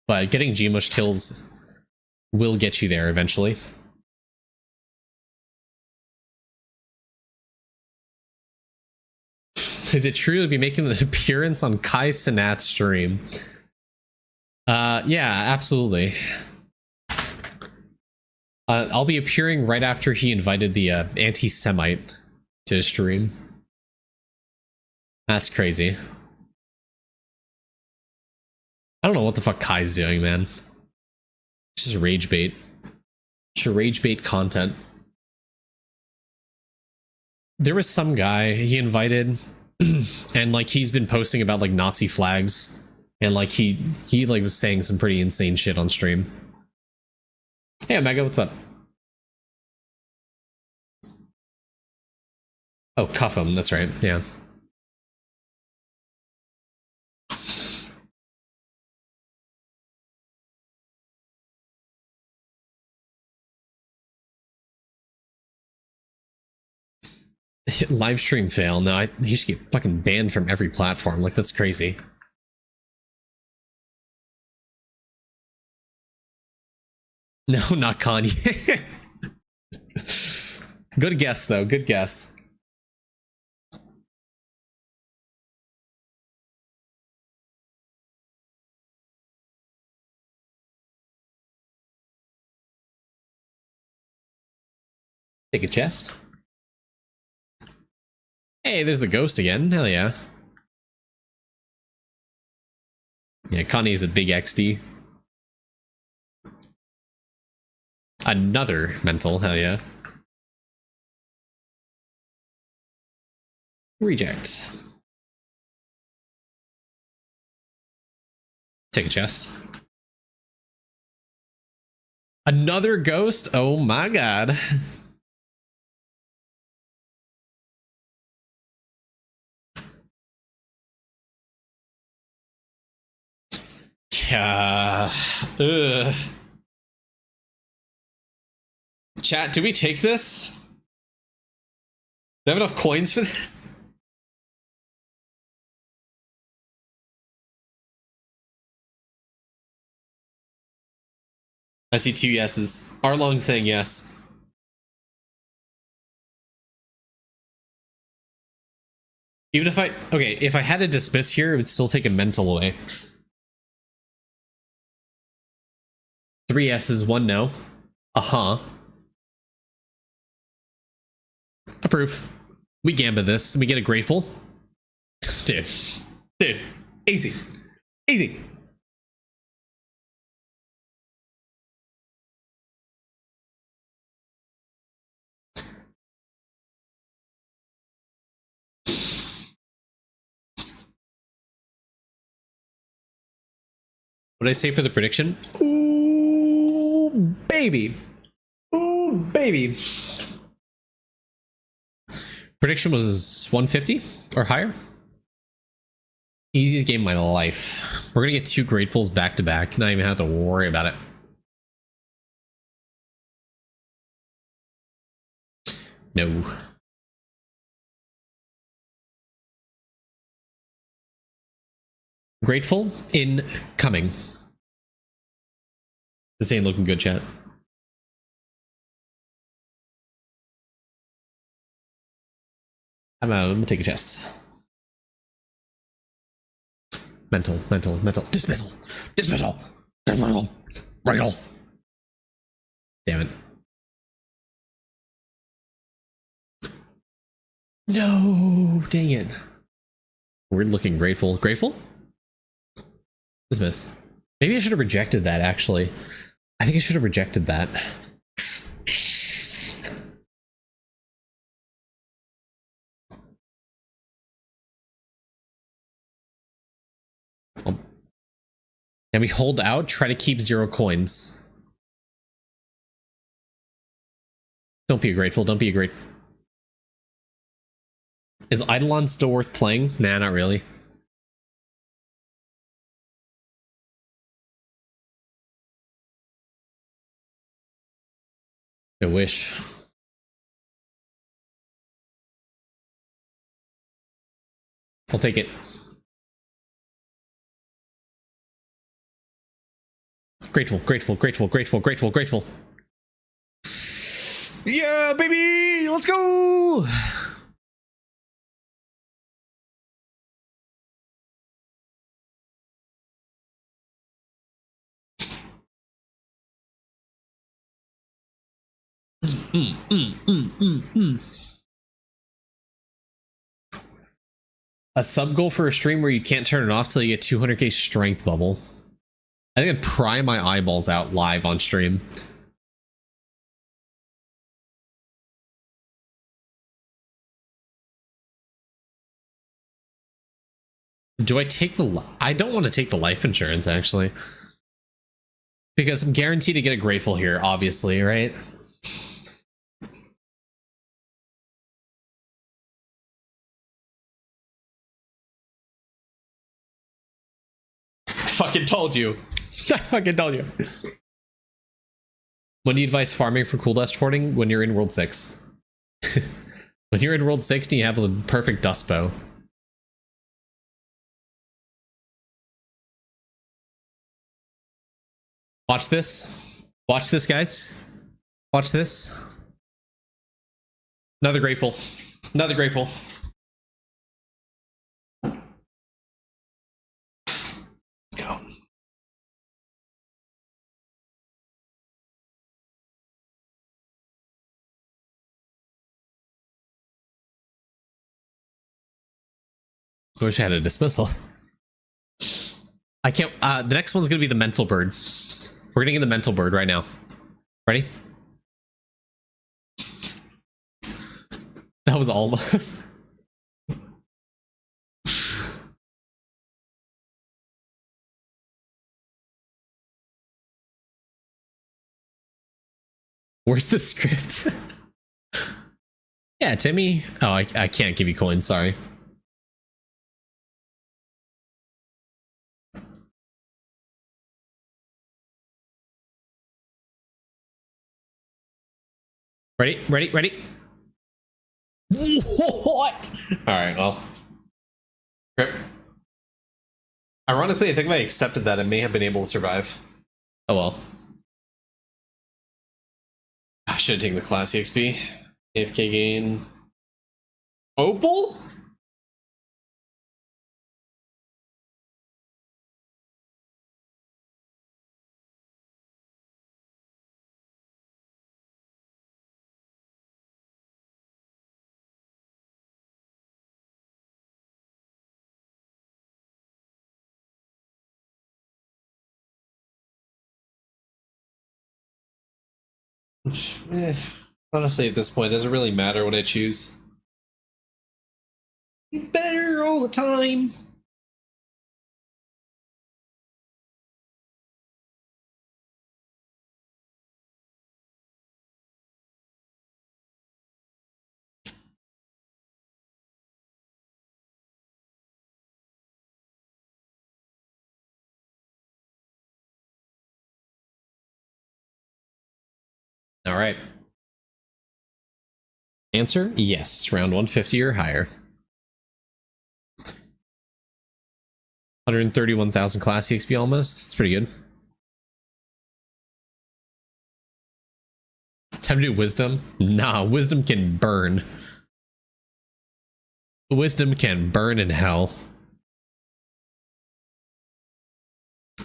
But getting Gmush kills will get you there eventually. Is it true to be making an appearance on Kai Cenat's stream? Yeah, absolutely. I'll be appearing right after he invited the anti-Semite to his stream. That's crazy. I don't know what the fuck Kai's doing, man. It's just rage bait. Just rage bait content. There was some guy he invited, and like he's been posting about like Nazi flags, and like he like was saying some pretty insane shit on stream. Hey Omega, what's up? Oh, cuff him, that's right, yeah. Live stream fail. No, he should get fucking banned from every platform. Like, that's crazy. No, not Kanye. Good guess, though. Good guess. Take a chest. Hey, there's the ghost again. Hell yeah. Yeah, Connie's a big XD. Another mental. Hell yeah. Reject. Take a chest. Another ghost? Oh my god. Ugh. Chat, do we take this? Do we have enough coins for this? I see 2 yeses. Arlong saying yes. Even if if I had to dismiss here, it would still take a mental away. 3 yeses, 1 no. Uh-huh. Approve. We gambit this. We get a grateful. Dude. Dude. Easy. Easy. What did I say for the prediction? Ooh, baby. Ooh, baby. Prediction was 150 or higher. Easiest game of my life. We're gonna get 2 gratefuls back to back. Not even have to worry about it. No. Grateful incoming. This ain't looking good, chat. I'm gonna take a chest. Mental. Dismissal. Riddle. Damn it. No, dang it. Weird looking grateful. Grateful? Dismiss. Maybe I should have rejected that, actually. I think I should have rejected that. And we hold out, try to keep 0 coins. Don't be a grateful. Don't be a grateful. Is Idleon still worth playing? Nah, not really. I wish. I'll take it. Grateful. Yeah, baby! Let's go! A sub goal for a stream where you can't turn it off till you get 200k strength bubble. I think I'd pry my eyeballs out live on stream. Do I take the... I don't want to take the life insurance, actually. Because I'm guaranteed to get a grateful here, obviously, right? I fucking told you. I fucking told you. When do you advise farming for cool dust hoarding? When you're in World 6. When you're in World 6 and you have the perfect dust bow. Watch this. Watch this, guys. Watch this. Another grateful. Another grateful. Let's go. wish I had a dismissal. I can't. The next one's gonna be the mental bird. We're gonna get the mental bird right now. Ready? That was almost. Where's the script? Yeah, Timmy. Oh, I can't give you coins. Sorry. Ready? Ready? Ready? What? All right. Well. Ironically, I think if I accepted that, I may have been able to survive. Oh well. I should have taken the classy XP. AFK gain. Opal? Which, honestly, at this point, does it really matter what I choose? Better all the time. All right. Answer: yes, round 150 or higher. 131,000 classy XP almost. It's pretty good. Time to do wisdom. Nah, wisdom can burn. Wisdom can burn in hell.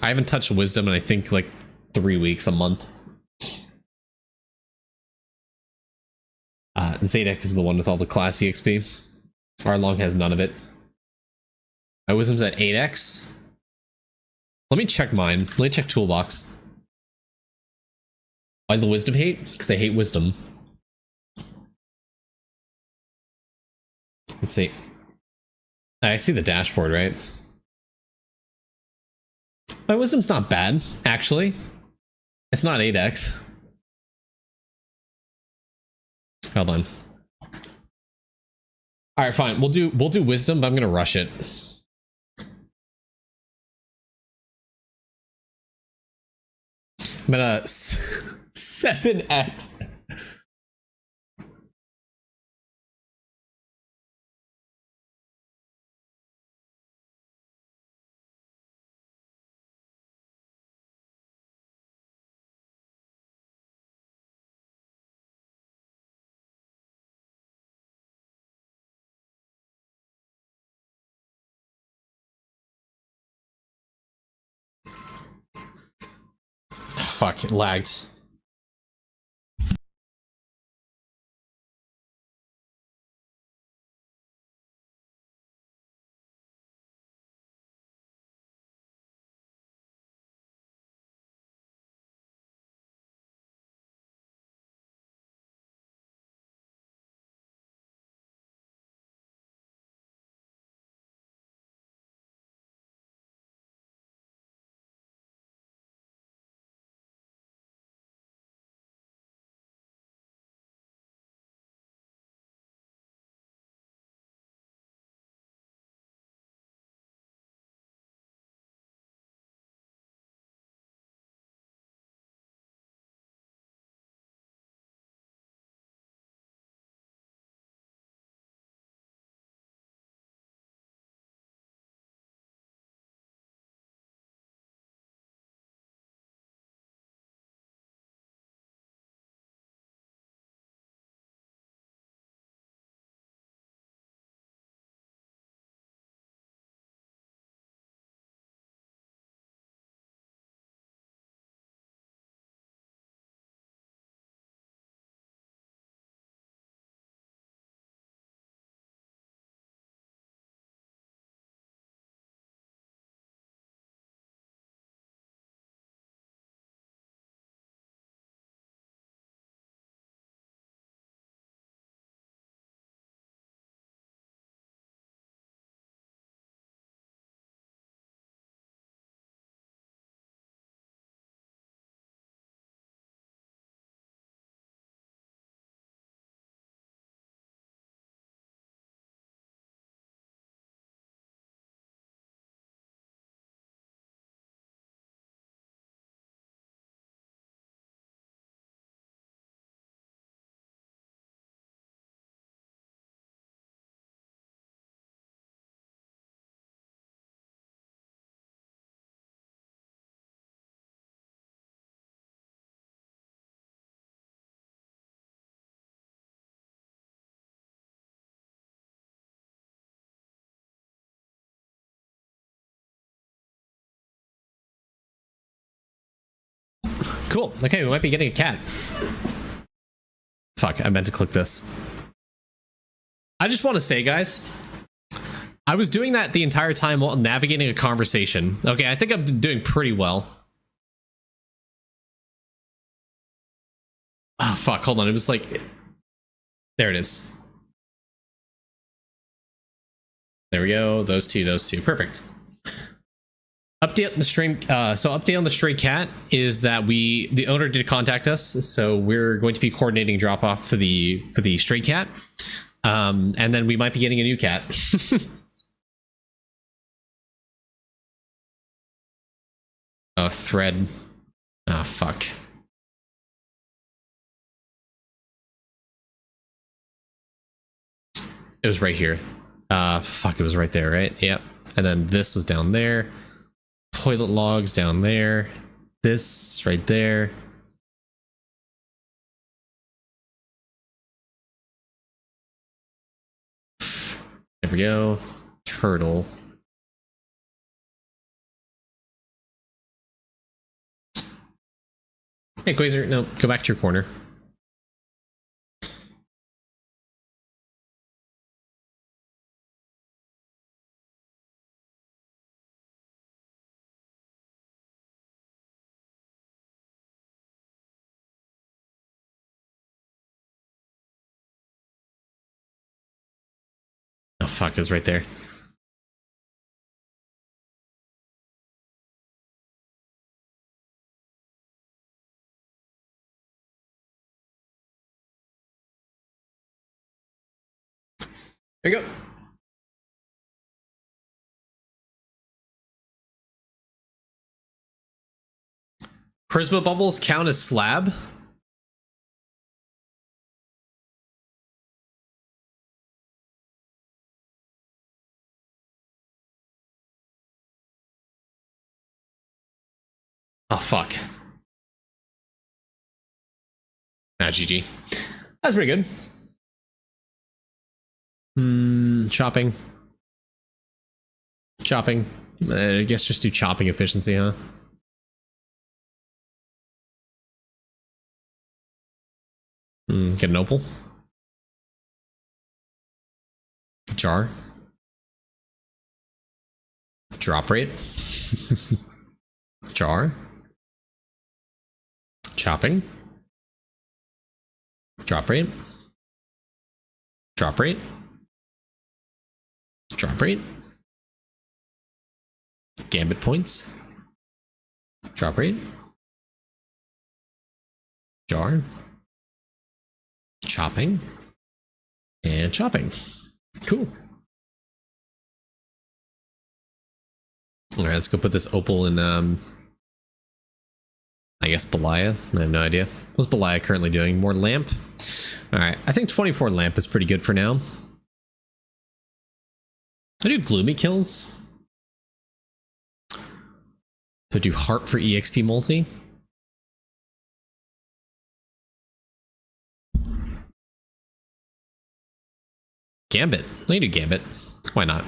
I haven't touched wisdom in I think like 3 weeks, a month. Zadek is the one with all the classy XP. Arlong has none of it. My wisdom's at 8x. Let me check mine. Let me check toolbox. Why the wisdom hate? Because I hate wisdom. Let's see. I see the dashboard, right? My wisdom's not bad, actually. It's not 8x. Hold on. All right, fine. We'll do wisdom, but I'm gonna rush it. I'm at a 7x. Fuck, it lagged. Cool. Okay, we might be getting a cat. Fuck, I meant to click this. I just want to say, guys, I was doing that the entire time while navigating a conversation. Okay, I think I'm doing pretty well. Oh, fuck, hold on. It was like... There it is. There we go. Those two. Perfect. Update on the stream. So update on the stray cat is that the owner did contact us, so we're going to be coordinating drop off for the stray cat, and then we might be getting a new cat. Oh, thread. Oh, fuck. It was right here. Fuck, it was right there, right? Yep. And then this was down there. Toilet logs down there. This right there. There we go. Turtle. Hey, Quasar, no, go back to your corner. Oh, fuck, it's right there. There you go. Prisma bubbles count as slab? Oh, fuck. Ah, GG. That's pretty good. Chopping. Chopping. I guess just do chopping efficiency, huh? Get an opal. Jar. Drop rate. Jar. Chopping. Drop rate. Drop rate. Drop rate. Gambit points. Drop rate. Jar. Chopping. And chopping. Cool. Alright, let's go put this opal in, I guess Belaya. I have no idea. What's Belaya currently doing? More lamp? Alright, I think 24 lamp is pretty good for now. I do gloomy kills. So do heart for EXP multi. Gambit. Let me do Gambit. Why not?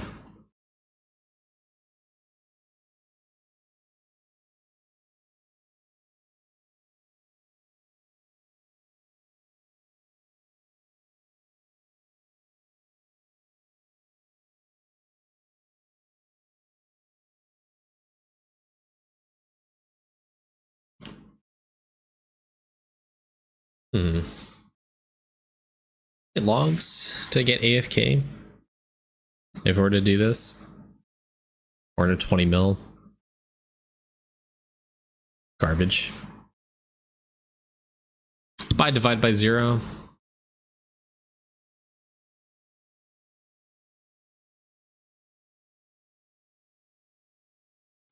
It logs to get AFK. If we were to do this. Or to 20 mil. Garbage. Divide by 0.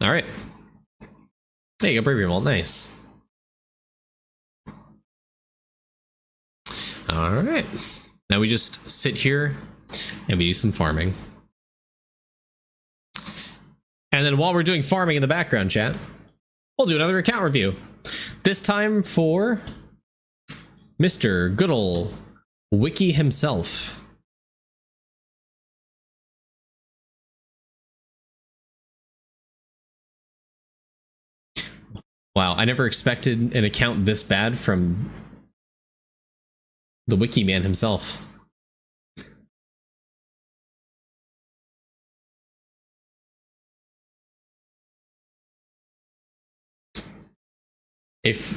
Alright. There you go, Bravery Malt. Nice. Alright. Now we just sit here and we do some farming. And then while we're doing farming in the background, chat, we'll do another account review. This time for Mr. Good ol' Wiki himself. Wow, I never expected an account this bad from the wiki man himself.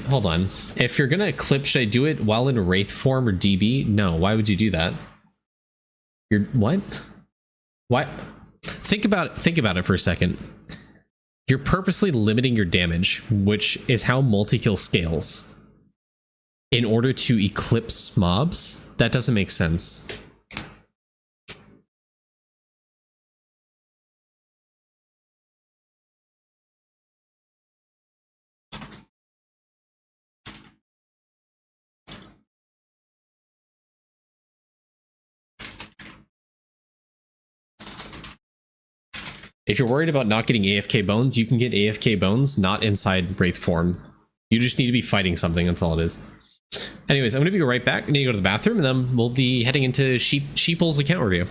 Hold on. If you're gonna clip, should I do it while in Wraith form or DB? No, why would you do that? What? Why? Think about it for a second. You're purposely limiting your damage, which is how multi-kill scales, in order to eclipse mobs. That doesn't make sense. If you're worried about not getting AFK bones, you can get AFK bones not inside Wraith form. You just need to be fighting something, that's all it is. Anyways, I'm going to be right back. I need to go to the bathroom, and then we'll be heading into Sheeple's account review.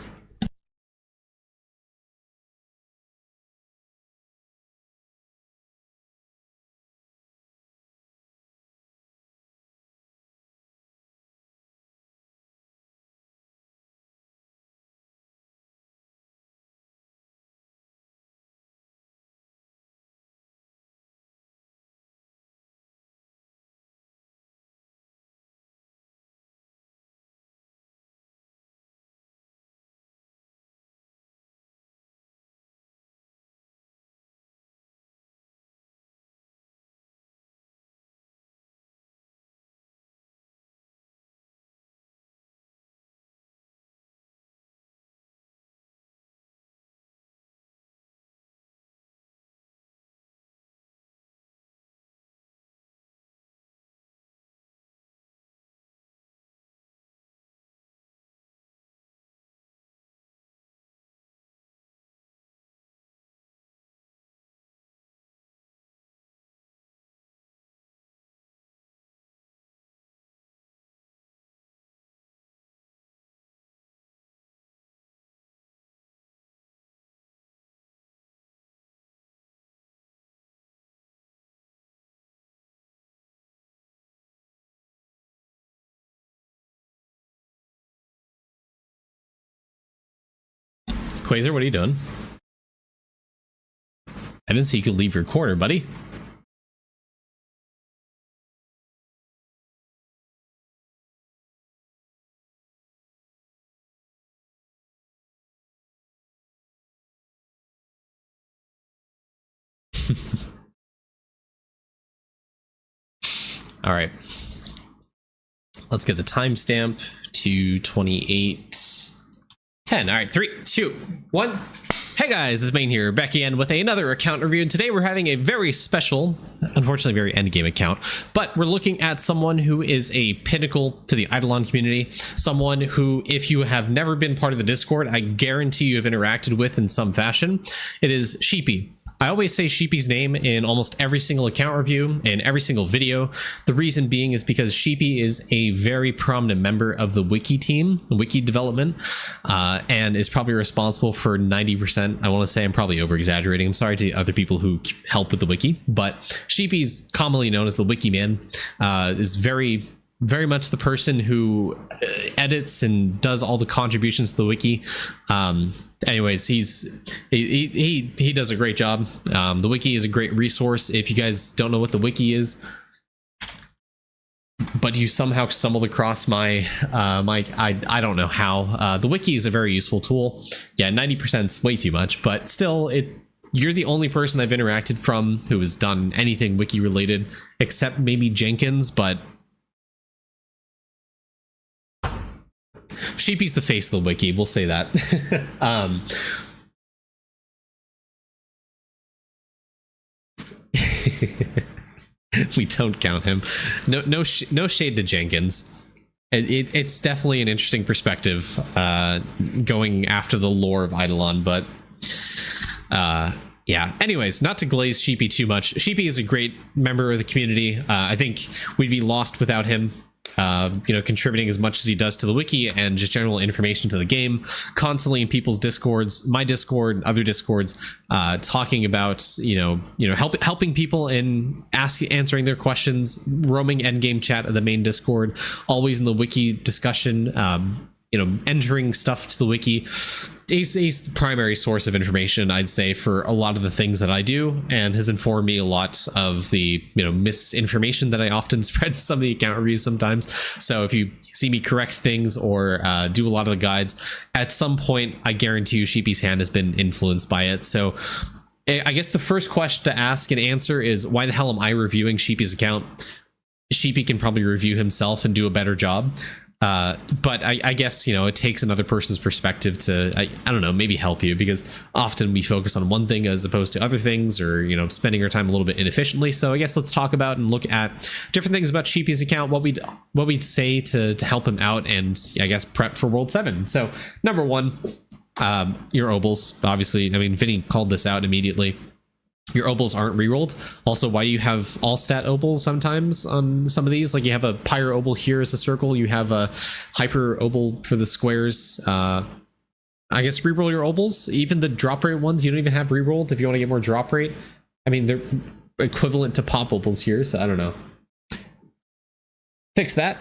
Quasar, what are you doing? I didn't see you could leave your corner, buddy. All right. Let's get the timestamp to 28:10. All right, 3, 2, 1. Hey guys, it's Main here, back again with another account review, and today we're having a very special, unfortunately very endgame account, but we're looking at someone who is a pinnacle to the Idleon community, someone who, if you have never been part of the Discord, I guarantee you have interacted with in some fashion. It is Sheepy. I always say Sheepy's name in almost every single account review and every single video. The reason being is because Sheepy is a very prominent member of the wiki team, wiki development, and is probably responsible for 90%. I want to say I'm probably over exaggerating. I'm sorry to the other people who help with the wiki, but Sheepy's commonly known as the wiki man, is very much the person who edits and does all the contributions to the wiki. Anyways, he does a great job. The wiki is a great resource. If you guys don't know what the wiki is, but you somehow stumbled across I don't know how. The wiki is a very useful tool. Yeah, 90% is way too much, but still, you're the only person I've interacted from who has done anything wiki related, except maybe Jenkins, but Sheepy's the face of the wiki, we'll say that. We don't count him. No shade to Jenkins. It's definitely an interesting perspective, going after the lore of Idleon, but yeah. Anyways, not to glaze Sheepy too much. Sheepy is a great member of the community. I think we'd be lost without him. contributing as much as he does to the wiki and just general information to the game, constantly in people's discords, my discord, other discords, talking about helping people in answering their questions, roaming endgame chat at the main discord, always in the wiki discussion, entering stuff to the wiki. He's the primary source of information, I'd say, for a lot of the things that I do, and has informed me a lot of the misinformation that I often spread in some of the account reviews sometimes. So if you see me correct things or do a lot of the guides, at some point I guarantee you Sheepy's hand has been influenced by it. So I guess the first question to ask and answer is, why the hell am I reviewing Sheepy's account? Sheepy can probably review himself and do a better job. But I guess, it takes another person's perspective to, I don't know, maybe help you, because often we focus on one thing as opposed to other things, or, spending our time a little bit inefficiently. So I guess let's talk about and look at different things about Sheepy's account, what we'd say to help him out and, I guess, prep for World 7. So number one, your obols. Obviously, Vinny called this out immediately. Your obols aren't rerolled. Also, why do you have all stat obols sometimes on some of these? Like, you have a pyre obol here as a circle, you have a hyper obol for the squares. I guess reroll your obols. Even the drop rate ones, you don't even have rerolled if you want to get more drop rate. They're equivalent to pop obols here, so I don't know. Fix that.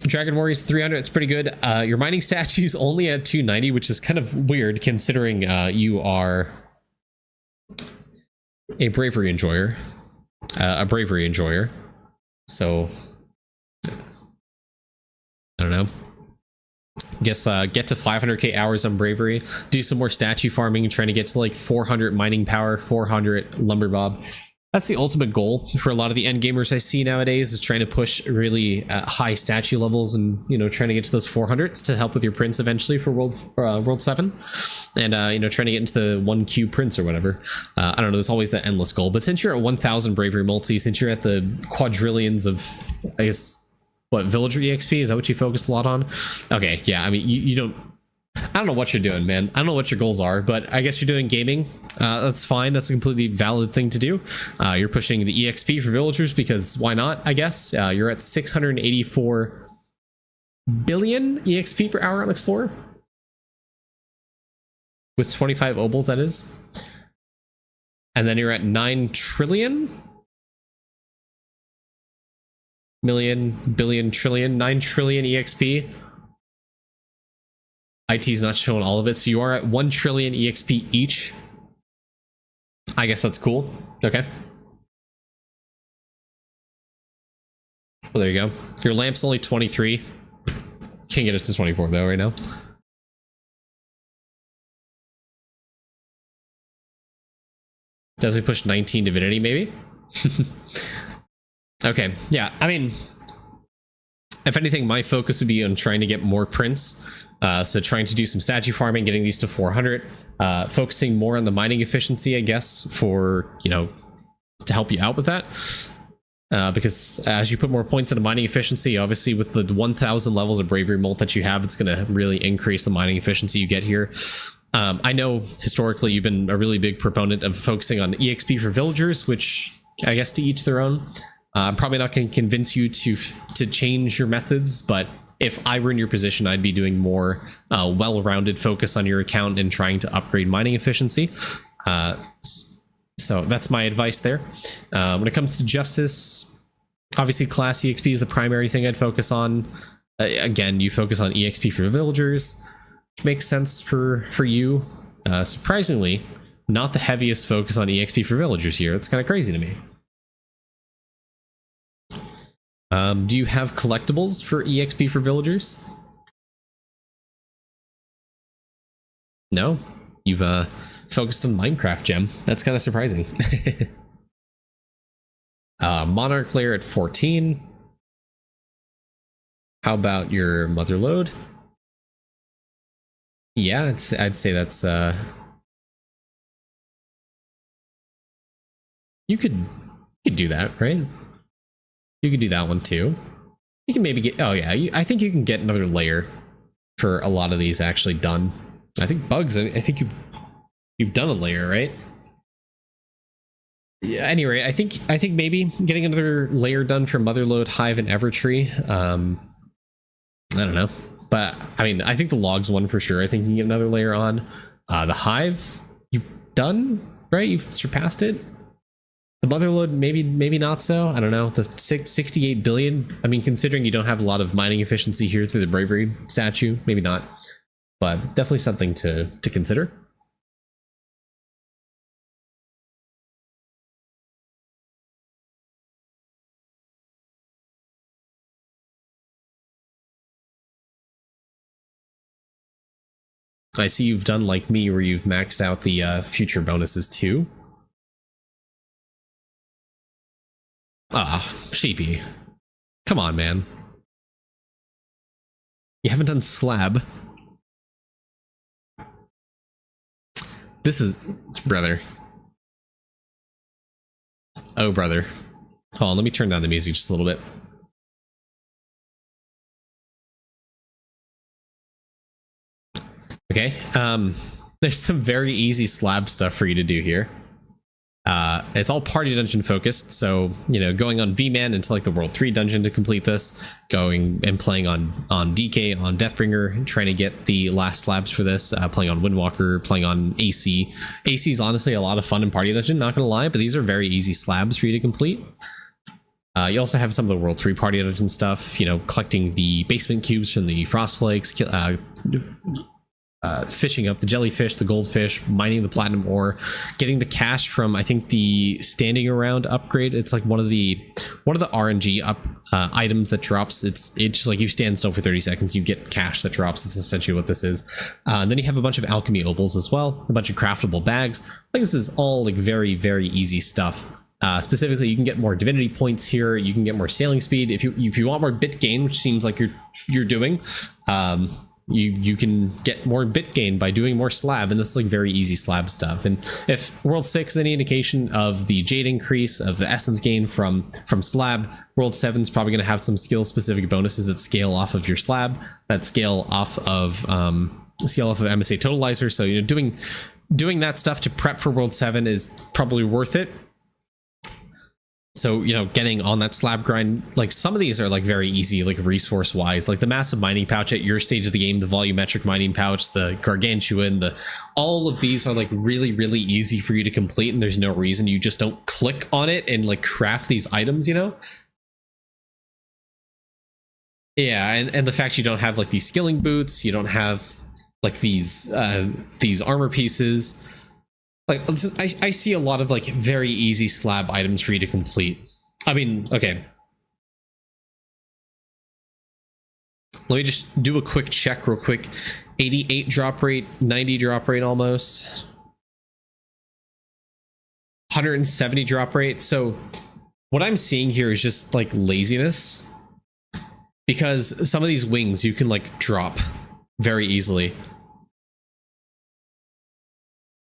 Dragon Warriors 300, it's pretty good. Your mining statue's only at 290, which is kind of weird considering you are a bravery enjoyer, so I don't know. Guess get to 500k hours on bravery, do some more statue farming, trying to get to like 400 mining power, 400 lumber bob. That's the ultimate goal for a lot of the end gamers I see nowadays, is trying to push really high statue levels and, trying to get to those 400s to help with your prints eventually for World 7. And, trying to get into the 1Q prints or whatever. I don't know, there's always that endless goal. But since you're at 1000 bravery multi, since you're at the quadrillions of, I guess, what, villager EXP? Is that what you focus a lot on? Okay, yeah, you don't... I don't know what you're doing, man. I don't know what your goals are, but I guess you're doing gaming. That's fine. That's a completely valid thing to do. You're pushing the EXP for villagers because why not, I guess. You're at 684 billion EXP per hour on Explorer. With 25 obols, that is. And then you're at 9 trillion? Million, billion, trillion, 9 trillion EXP. IT's not showing all of it, so you are at 1 trillion EXP each. I guess that's cool. Okay. Well, there you go. Your lamp's only 23. Can't get it to 24 though right now. Does we push 19 divinity maybe? Okay, yeah, if anything, my focus would be on trying to get more prints. So trying to do some statue farming, getting these to 400, focusing more on the mining efficiency, I guess, for, to help you out with that. Because as you put more points into mining efficiency, obviously with the 1000 levels of bravery molt that you have, it's going to really increase the mining efficiency you get here. I know historically you've been a really big proponent of focusing on EXP for villagers, which I guess to each their own. I'm probably not going to convince you to change your methods, but if I were in your position, I'd be doing more well-rounded focus on your account and trying to upgrade mining efficiency. So that's my advice there. When it comes to justice, obviously class EXP is the primary thing I'd focus on. Again, you focus on EXP for villagers, which makes sense for you. Surprisingly, not the heaviest focus on EXP for villagers here. It's kind of crazy to me. Do you have collectibles for EXP for villagers? No? You've focused on Minecraft gem. That's kind of surprising. Monarch layer at 14. How about your mother load? Yeah, I'd say that's you could do that, right? You could do that one too. You can maybe get, oh yeah, I think you can get another layer for a lot of these actually done. I think bugs, I think you've done a layer, right? Yeah, anyway, I think maybe getting another layer done for Motherlode, Hive, and Evertree. I don't know, but I mean, I think the logs one for sure. I think you can get another layer on. The Hive, you done, right? You've surpassed it. The Motherlode, maybe not so. I don't know. The 68 billion. I mean, considering you don't have a lot of mining efficiency here through the Bravery statue, maybe not, but definitely something to consider. I see you've done like me, where you've maxed out the future bonuses too. Ah, Sheepy. Come on, man. You haven't done Slab. This is... brother. Oh, brother. Hold on, let me turn down the music just a little bit. Okay, there's some very easy slab stuff for you to do here. It's all party dungeon focused, so you know, going on V-Man into like the World 3 dungeon to complete this, going and playing on DK, on Deathbringer, trying to get the last slabs for this, playing on Windwalker, playing on AC. AC is honestly a lot of fun in party dungeon, not gonna lie, but these are very easy slabs for you to complete. You also have some of the World 3 party dungeon stuff, you know, collecting the basement cubes from the Frost Flakes, fishing up the jellyfish, the goldfish, mining the platinum ore, getting the cash from, I think, the standing around upgrade. It's like one of the RNG up items that drops. It's just like you stand still for 30 seconds, you get cash that drops. That's essentially what this is. And then you have a bunch of alchemy opals as well, a bunch of craftable bags. Like, this is all like very, very easy stuff. Specifically, you can get more divinity points here. You can get more sailing speed if you want more bit gain, which seems like you're doing. You can get more bit gain by doing more slab, and this is like very easy slab stuff. And if World 6 is any indication of the Jade increase, of the essence gain from slab, World 7 is probably going to have some skill specific bonuses that scale off of your slab, that scale off of MSA Totalizer. So you know, doing that stuff to prep for World 7 is probably worth it. So, you know, getting on that slab grind, like some of these are like very easy, like resource wise, like the massive mining pouch at your stage of the game, the volumetric mining pouch, the gargantuan, all of these are like really, really easy for you to complete. And there's no reason you just don't click on it and like craft these items, you know? Yeah. And the fact you don't have like these skilling boots, you don't have like these armor pieces. Like, I see a lot of like very easy slab items for you to complete. I mean, okay. Let me just do a quick check real quick. 88 drop rate, 90 drop rate almost. 170 drop rate. So what I'm seeing here is just like laziness. Because some of these wings you can like drop very easily.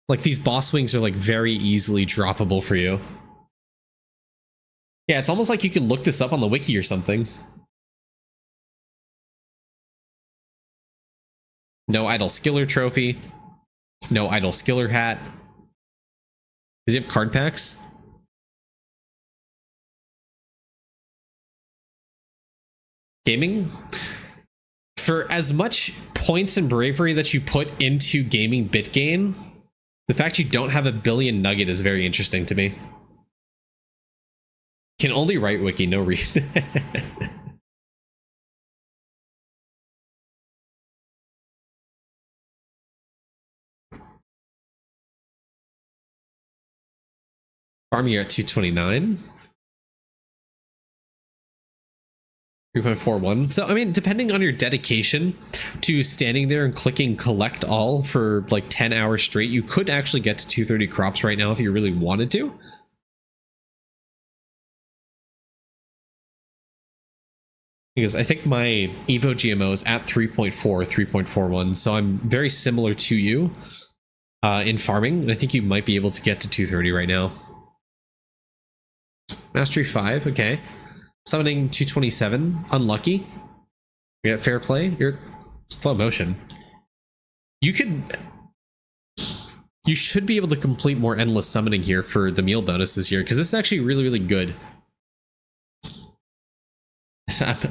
Like, these boss wings are like very easily droppable for you. Yeah, it's almost like you could look this up on the wiki or something. No idle skiller trophy. No idle skiller hat. Does he have card packs? Gaming? For as much points and bravery that you put into gaming bit gain, the fact you don't have a billion nugget is very interesting to me. Can only write wiki, no read. Farm, you're at 229. 3.41. So, I mean, depending on your dedication to standing there and clicking collect all for like 10 hours straight, you could actually get to 230 crops right now if you really wanted to. Because I think my Evo GMO is at 3.4, 3.41. So I'm very similar to you in farming. And I think you might be able to get to 230 right now. Mastery 5, okay. Summoning 227, unlucky. You got fair play. You're slow motion. You could You should be able to complete more endless summoning here for the meal bonuses here, because this is actually really, really good.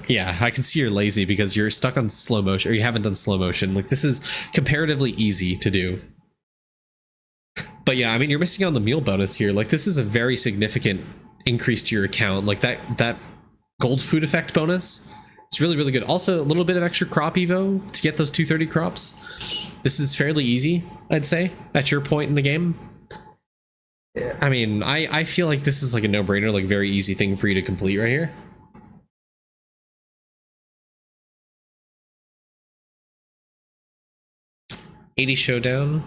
Yeah, I can see you're lazy because you're stuck on slow motion, or you haven't done slow motion. Like, this is comparatively easy to do. But yeah, I mean, you're missing out on the meal bonus here. Like, this is a very significant increase to your account. Like, that gold food effect bonus, it's really, really good. Also, a little bit of extra crop evo to get those 230 crops. This is fairly easy, I'd say, at your point in the game. I mean, I feel like this is like a no-brainer, like very easy thing for you to complete right here. $80 showdown.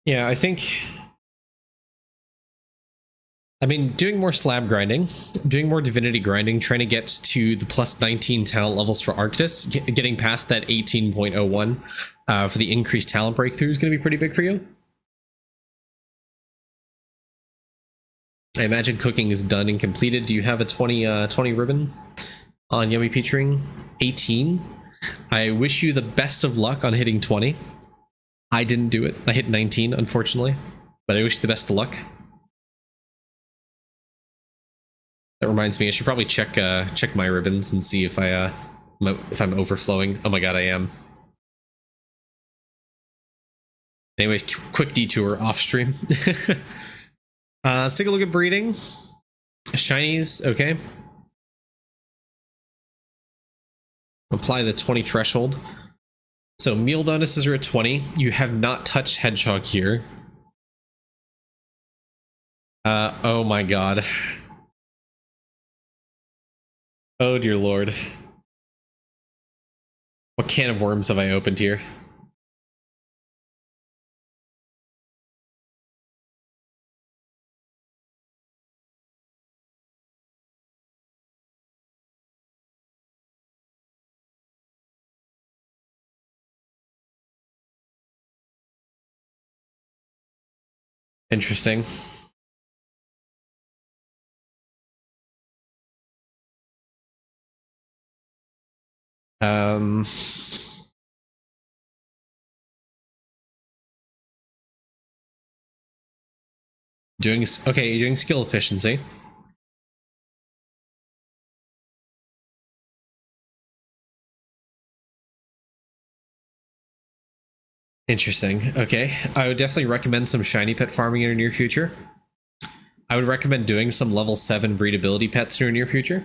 Yeah, I mean, doing more slab grinding, doing more divinity grinding, trying to get to the plus 19 talent levels for Arctis, getting past that 18.01 for the increased talent breakthrough is going to be pretty big for you. I imagine cooking is done and completed. Do you have a 20 ribbon on Yummy Peach Ring? 18. I wish you the best of luck on hitting 20. I didn't do it. I hit 19, unfortunately, but I wish you the best of luck. That reminds me, I should probably check my ribbons and see if I'm overflowing. Oh my god, I am. Anyways, quick detour off stream. Let's take a look at breeding. Shinies, okay. Apply the 20 threshold. So meal bonuses are at 20. You have not touched Hedgehog here. Oh my god. Oh dear lord. What can of worms have I opened here? Interesting. Okay, you're doing skill efficiency. Interesting. Okay, I would definitely recommend some shiny pet farming in your near future. I would recommend doing some level 7 breedability pets in your near future.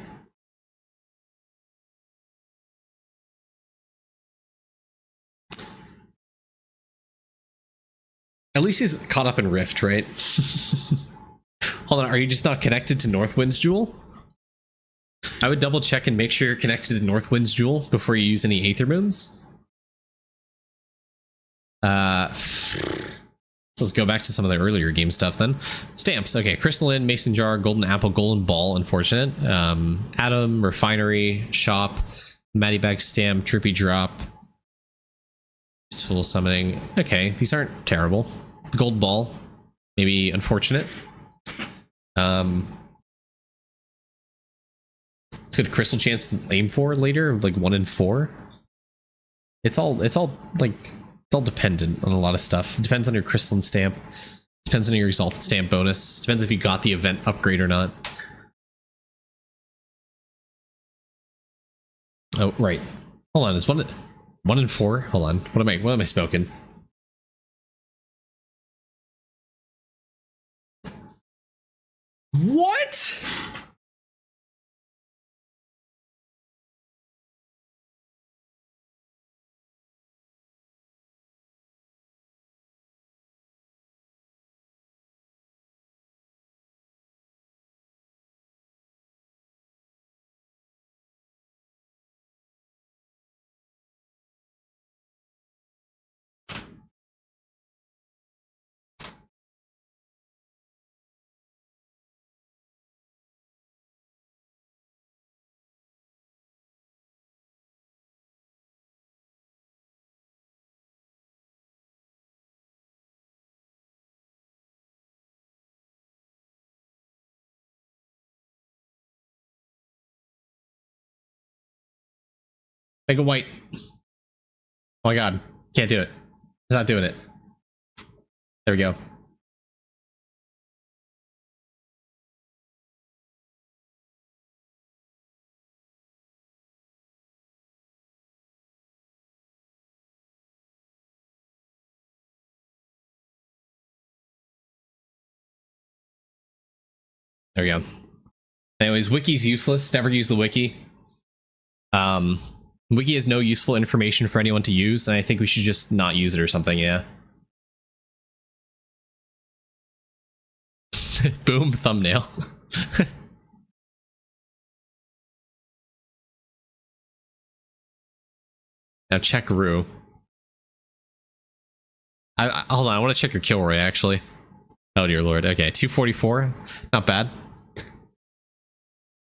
At least he's caught up in Rift, right? Hold on, are you just not connected to Northwind's Jewel? I would double check and make sure you're connected to Northwind's Jewel before you use any Aether Moons. So let's go back to some of the earlier game stuff then. Stamps, okay, Crystalline, Mason Jar, Golden Apple, Golden Ball, unfortunate. Atom, Refinery, Shop, Matty Bag Stamp, Trippy Drop, Tool Summoning. Okay, these aren't terrible. Gold Ball, maybe unfortunate. It's a good crystal chance to aim for later, like 1 in 4. It's all dependent on a lot of stuff. It depends on your crystalline stamp. Depends on your exalted stamp bonus. Depends if you got the event upgrade or not. Oh, right. Hold on, is 1 in 4? Hold on. What am I smoking? What? Make it white. Oh my god. Can't do it. It's not doing it. There we go. There we go. Anyways, wiki's useless. Never use the wiki. Wiki has no useful information for anyone to use, and I think we should just not use it or something, yeah. Boom, thumbnail. Now check Rue. Hold on, I want to check your kill rate, actually. Oh dear lord. Okay, 244. Not bad.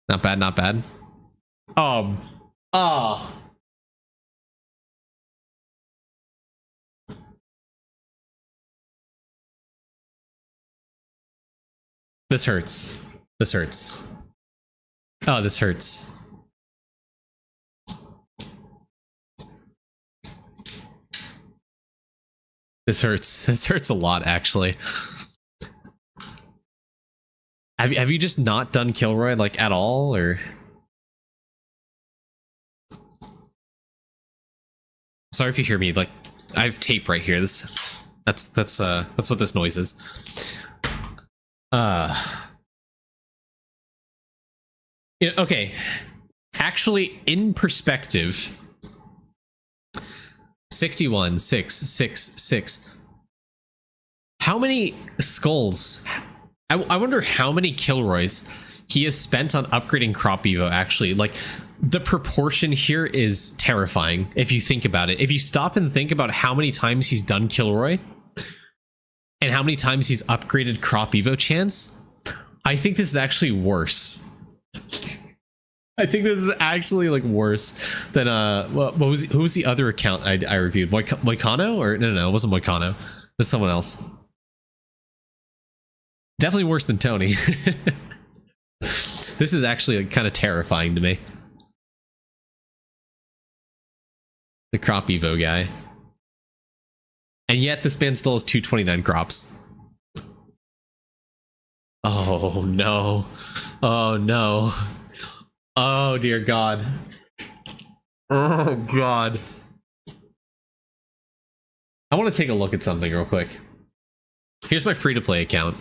Not bad, not bad. Oh. This hurts. This hurts. Oh, this hurts. This hurts. This hurts a lot, actually. Have you just not done Kilroy, like, at all, or? Sorry if you hear me, like, I have tape right here. That's what this noise is. Okay. Actually, in perspective, 61, 6, 6, 6. How many skulls? I wonder how many Kilroys he has spent on upgrading Crop Evo, actually. Like, the proportion here is terrifying, if you think about it. If you stop and think about how many times he's done Kilroy, and how many times he's upgraded Crop Evo chance, I think this is actually worse. I think this is actually, like, worse than, who was the other account I reviewed? Moicano? Or, no, it wasn't Moicano. There's someone else. Definitely worse than Tony. This is actually, like, kind of terrifying to me. The Crop Evo guy. And yet this man still has 229 crops. Oh no. Oh no. Oh dear god. Oh god. I want to take a look at something real quick. Here's my free-to-play account.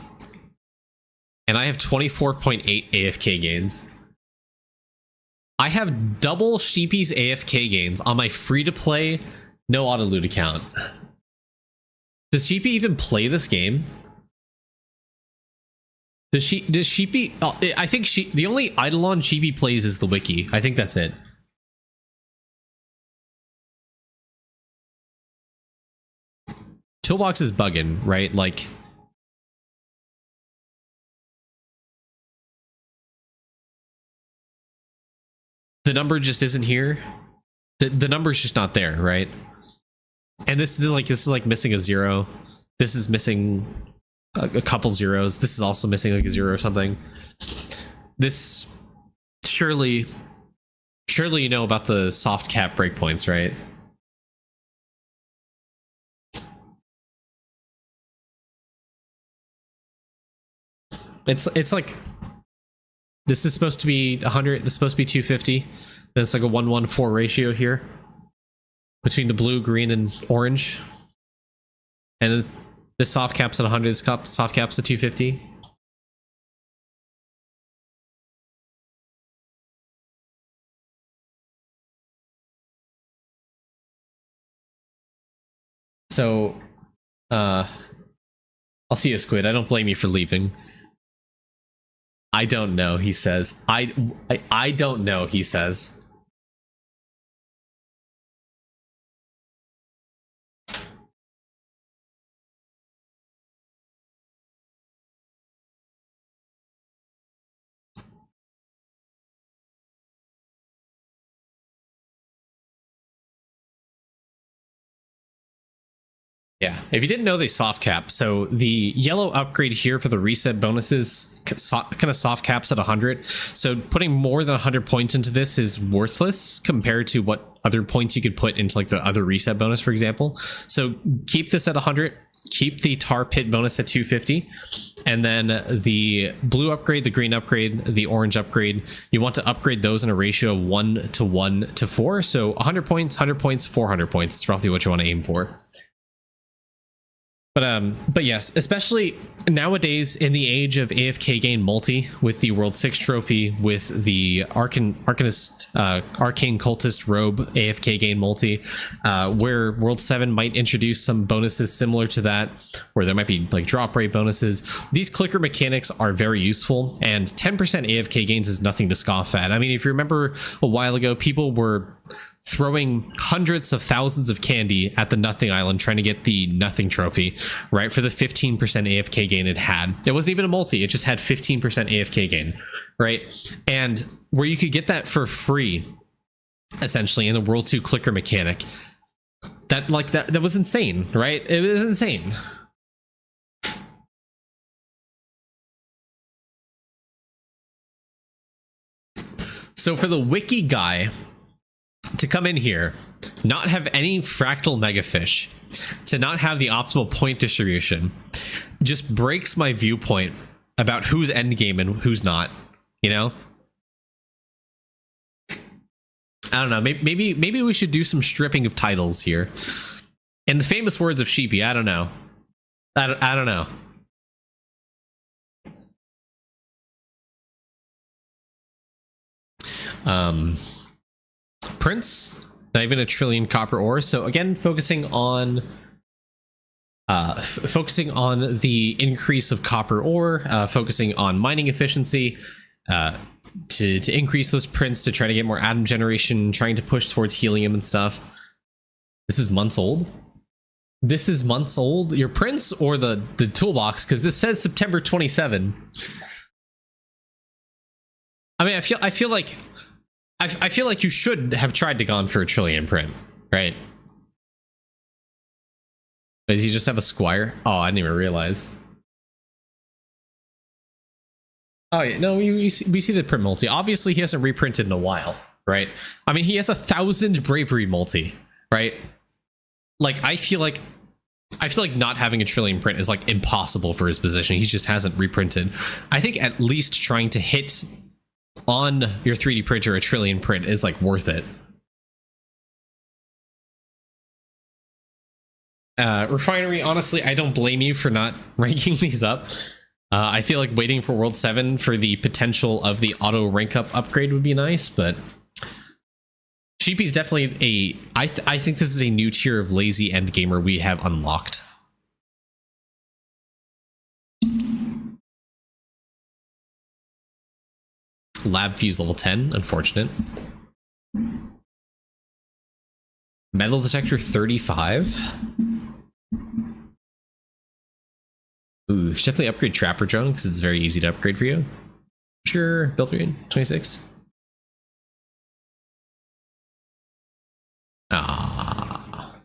And I have 24.8 AFK gains. I have double Sheepy's AFK gains on my free-to-play no auto loot account. Does Sheepy even play this game? Does Sheepy? Oh, I think the only Idleon Sheepy plays is the wiki. I think that's it. Toolbox is bugging, right? Like, the number just isn't here. The number's just not there, right? And this is like missing a 0. This is missing a couple zeros. This is also missing like a 0 or something. This surely you know about the soft cap breakpoints, right? It's like, this is supposed to be 100. This is supposed to be 250. Then it's like a 1-1-4 ratio here between the blue, green, and orange. And then this soft cap's at 100. This soft cap's at 250. So, I'll see you, Squid. I don't blame you for leaving. I don't know, he says. I don't know, he says. Yeah, if you didn't know, they soft cap. So the yellow upgrade here for the reset bonuses kind of soft caps at 100. So putting more than 100 points into this is worthless compared to what other points you could put into like the other reset bonus, for example. So keep this at 100. Keep the tar pit bonus at 250, and then the blue upgrade, the green upgrade, the orange upgrade, you want to upgrade those in a ratio of 1 to 1 to 4. So 100 points, 100 points, 400 points. It's roughly what you want to aim for. But yes, especially nowadays in the age of AFK gain multi with the World 6 trophy, with the Arcane Cultist robe AFK gain multi, where World 7 might introduce some bonuses similar to that, where there might be like drop rate bonuses. These clicker mechanics are very useful, and 10% AFK gains is nothing to scoff at. I mean, if you remember a while ago, people were throwing hundreds of thousands of candy at the Nothing Island trying to get the Nothing trophy, right? For the 15% AFK gain it had. It wasn't even a multi, it just had 15% AFK gain, right? And where you could get that for free, essentially, in the World 2 clicker mechanic. That was insane, right? It was insane. So for the wiki guy to come in here, not have any fractal megafish, to not have the optimal point distribution, just breaks my viewpoint about who's endgame and who's not, you know? I don't know, maybe we should do some stripping of titles here. In the famous words of Sheepy, I don't know. I don't know. Prince, not even a trillion copper ores. So again, focusing on the increase of copper ore, focusing on mining efficiency, to increase those prints, to try to get more atom generation, trying to push towards helium and stuff. This is months old. This is months old. Your prints or the toolbox, because this says September 27. I mean, I feel like you should have tried to gone for a trillion print, right? Does he just have a squire? Oh, I didn't even realize. Oh yeah, no, we see the print multi. Obviously, he hasn't reprinted in a while, right? I mean, he has 1,000 bravery multi, right? Like, I feel like not having a trillion print is like impossible for his position. He just hasn't reprinted. I think at least trying to hit on your 3D printer a trillion print is like worth it. Refinery, honestly, I don't blame you for not ranking these up. I feel like waiting for World 7 for the potential of the auto rank up upgrade would be nice, but Sheepy's definitely I think this is a new tier of lazy end gamer we have unlocked. Lab fuse level 10, unfortunate. Metal detector 35. Ooh, should definitely upgrade Trapper Drone because it's very easy to upgrade for you. Sure, build rate 26. Ah,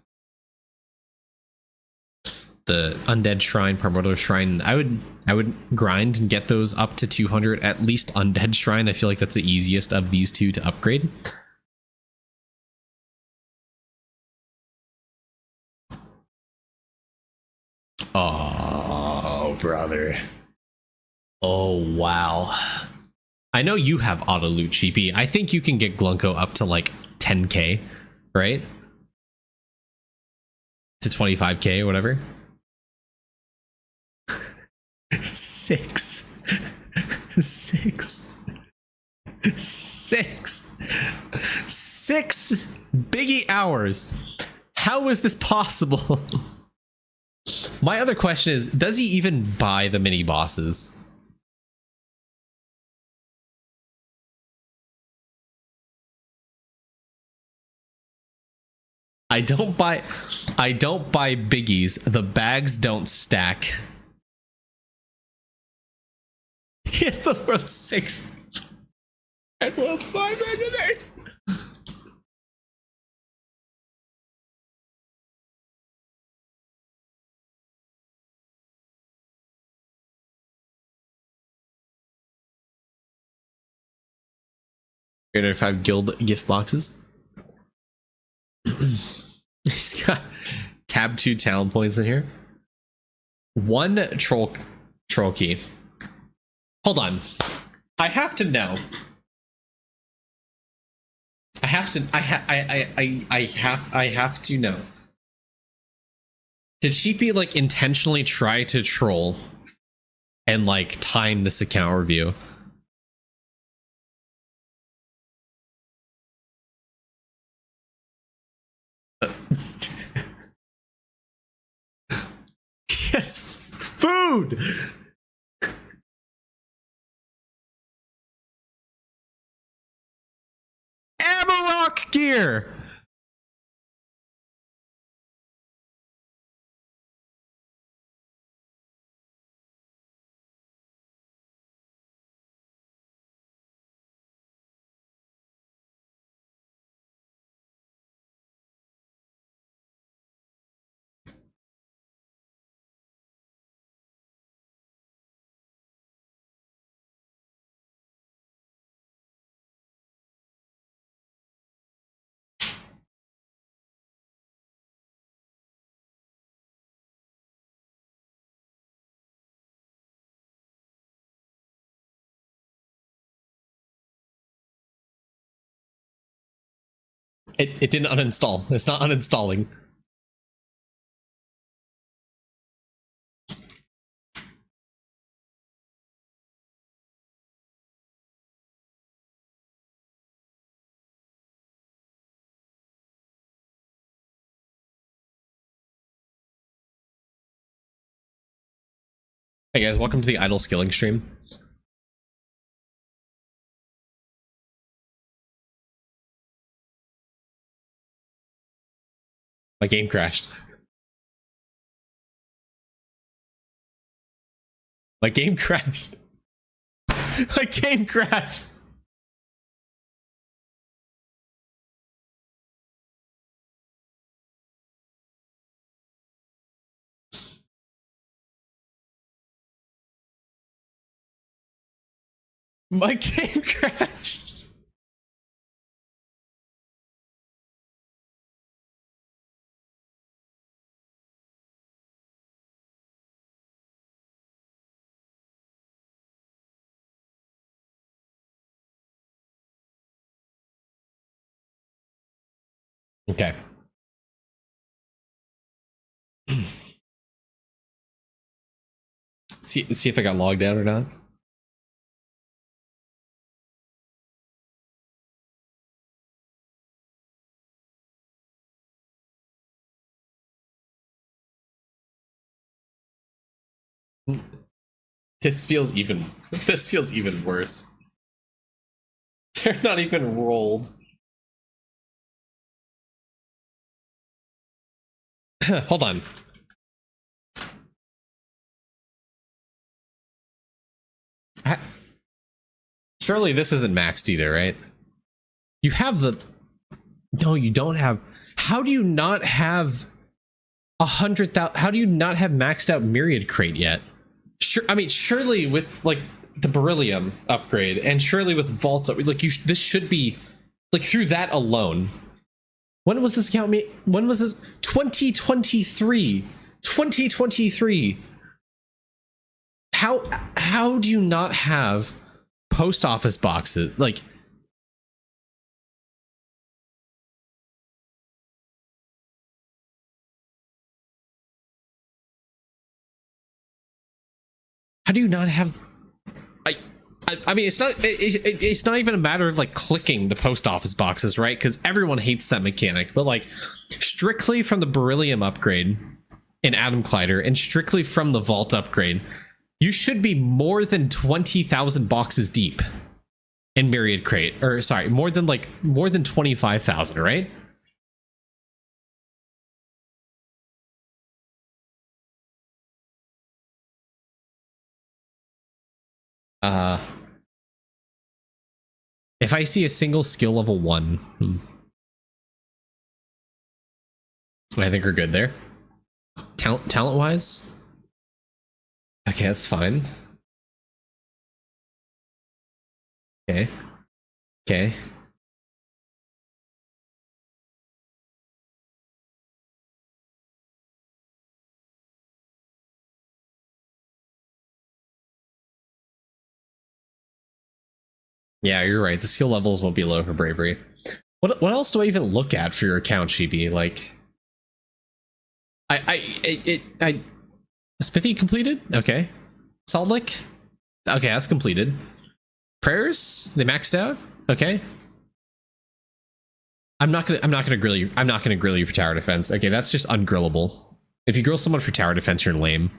the Undead Shrine, Primordial Shrine. I would grind and get those up to 200. At least Undead Shrine. I feel like that's the easiest of these two to upgrade. Oh, brother. Oh, wow. I know you have auto loot, Sheepy. I think you can get Glunko up to like 10k, right? To 25k or whatever. 6 biggie hours. How is this possible? My other question is, does he even buy the mini bosses? I don't buy biggies. The bags don't stack. He has the World 6 and World 508. 305 guild gift boxes. He's got tab 2 talent points in here. 1 troll key. Hold on. I have to know. I have to know. Did Sheepy like intentionally try to troll and like time this account review? Yes, food. Amarok gear. It didn't uninstall. It's not uninstalling. Hey guys, welcome to the idle skilling stream. My game crashed. My game crashed. My game crashed. My game crashed. Okay. See if I got logged out or not. This feels even worse. They're not even rolled. Hold on. Surely this isn't maxed either, right? You have the... No, you don't have... How do you not have 100,000? How do you not have maxed out Myriad Crate yet? Sure, I mean, surely with like the Beryllium upgrade and surely with Vault upgrade, like this should be like through that alone. When was this account made? When was this? 2023. 2023. How do you not have post office boxes? Like, how do you not have? I mean, it's not even a matter of like clicking the post office boxes, right? Because everyone hates that mechanic. But like, strictly from the Beryllium upgrade in Atom Collider and strictly from the Vault upgrade, you should be more than 20,000 boxes deep in Myriad Crate, or sorry, more than 25,000, right? If I see a single skill level 1, I think we're good there. Talent wise, okay, that's fine. Okay. Yeah, you're right. The skill levels won't be low for bravery. What else do I even look at for your account, Chibi? Like, I Smithy completed? Okay. Salt Lick? Okay, that's completed. Prayers? They maxed out? Okay. I'm not gonna grill you. I'm not gonna grill you for tower defense. Okay, that's just ungrillable. If you grill someone for tower defense, you're lame.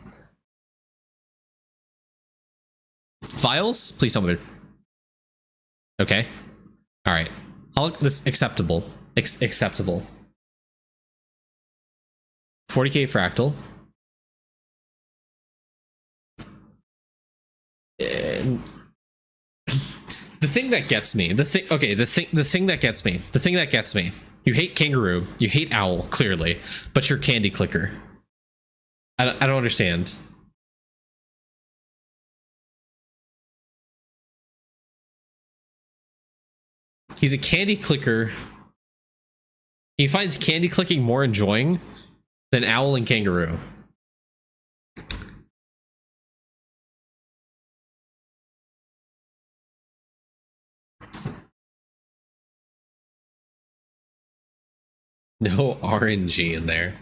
Files? Please tell me they're okay. Alright. This acceptable. Acceptable. 40k fractal. And the thing that gets me, the thing that gets me. You hate kangaroo, you hate owl, clearly, but you're candy clicker. I don't understand. He's a candy clicker. He finds candy clicking more enjoying than owl and kangaroo. No RNG in there.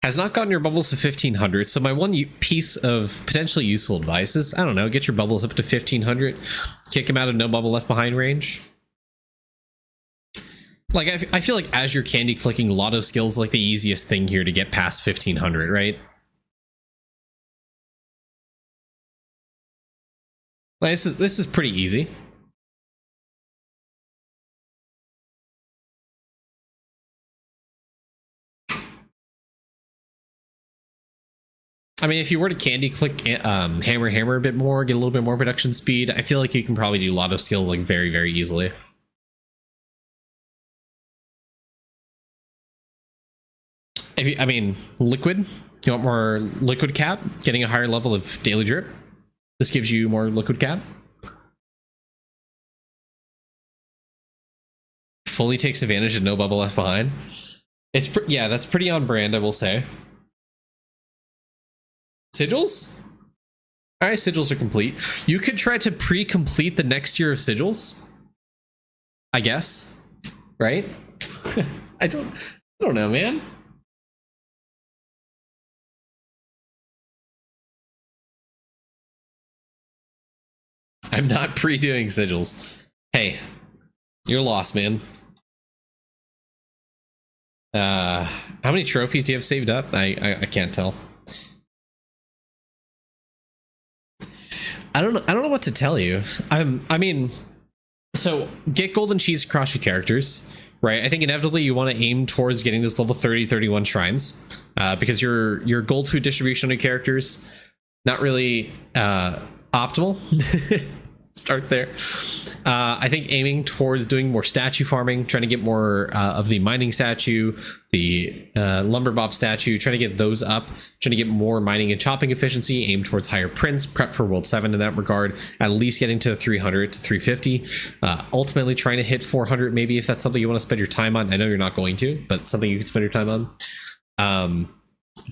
Has not gotten your bubbles to 1500, so my one piece of potentially useful advice is, I don't know, get your bubbles up to 1500, kick him out of no bubble left behind range. Like, I feel like as you're candy clicking, a lot of skills like the easiest thing here to get past 1500, right? Like, this is pretty easy. I mean, if you were to candy click hammer a bit more, get a little bit more production speed, I feel like you can probably do a lot of skills like very, very easily. If you, I mean, liquid, you want more liquid cap, getting a higher level of daily drip. This gives you more liquid cap. Fully takes advantage of no bubble left behind. It's yeah, that's pretty on brand, I will say. Sigils? Alright, sigils are complete. You could try to pre-complete the next tier of sigils, I guess. Right? I don't know, man. I'm not pre-doing sigils. Hey, you're lost, man. How many trophies do you have saved up? I can't tell. I don't know what to tell you. I mean, so get golden cheese across your characters, right? I think inevitably you want to aim towards getting those level 30, 31 shrines, because your gold food distribution on your characters not really optimal. Start there. I think aiming towards doing more statue farming, trying to get more of the mining statue, the lumber bob statue, trying to get those up, trying to get more mining and chopping efficiency, aim towards higher prints, prep for World 7 in that regard, at least getting to 300 to 350, ultimately trying to hit 400 maybe if that's something you want to spend your time on. I know you're not going to, but something you can spend your time on.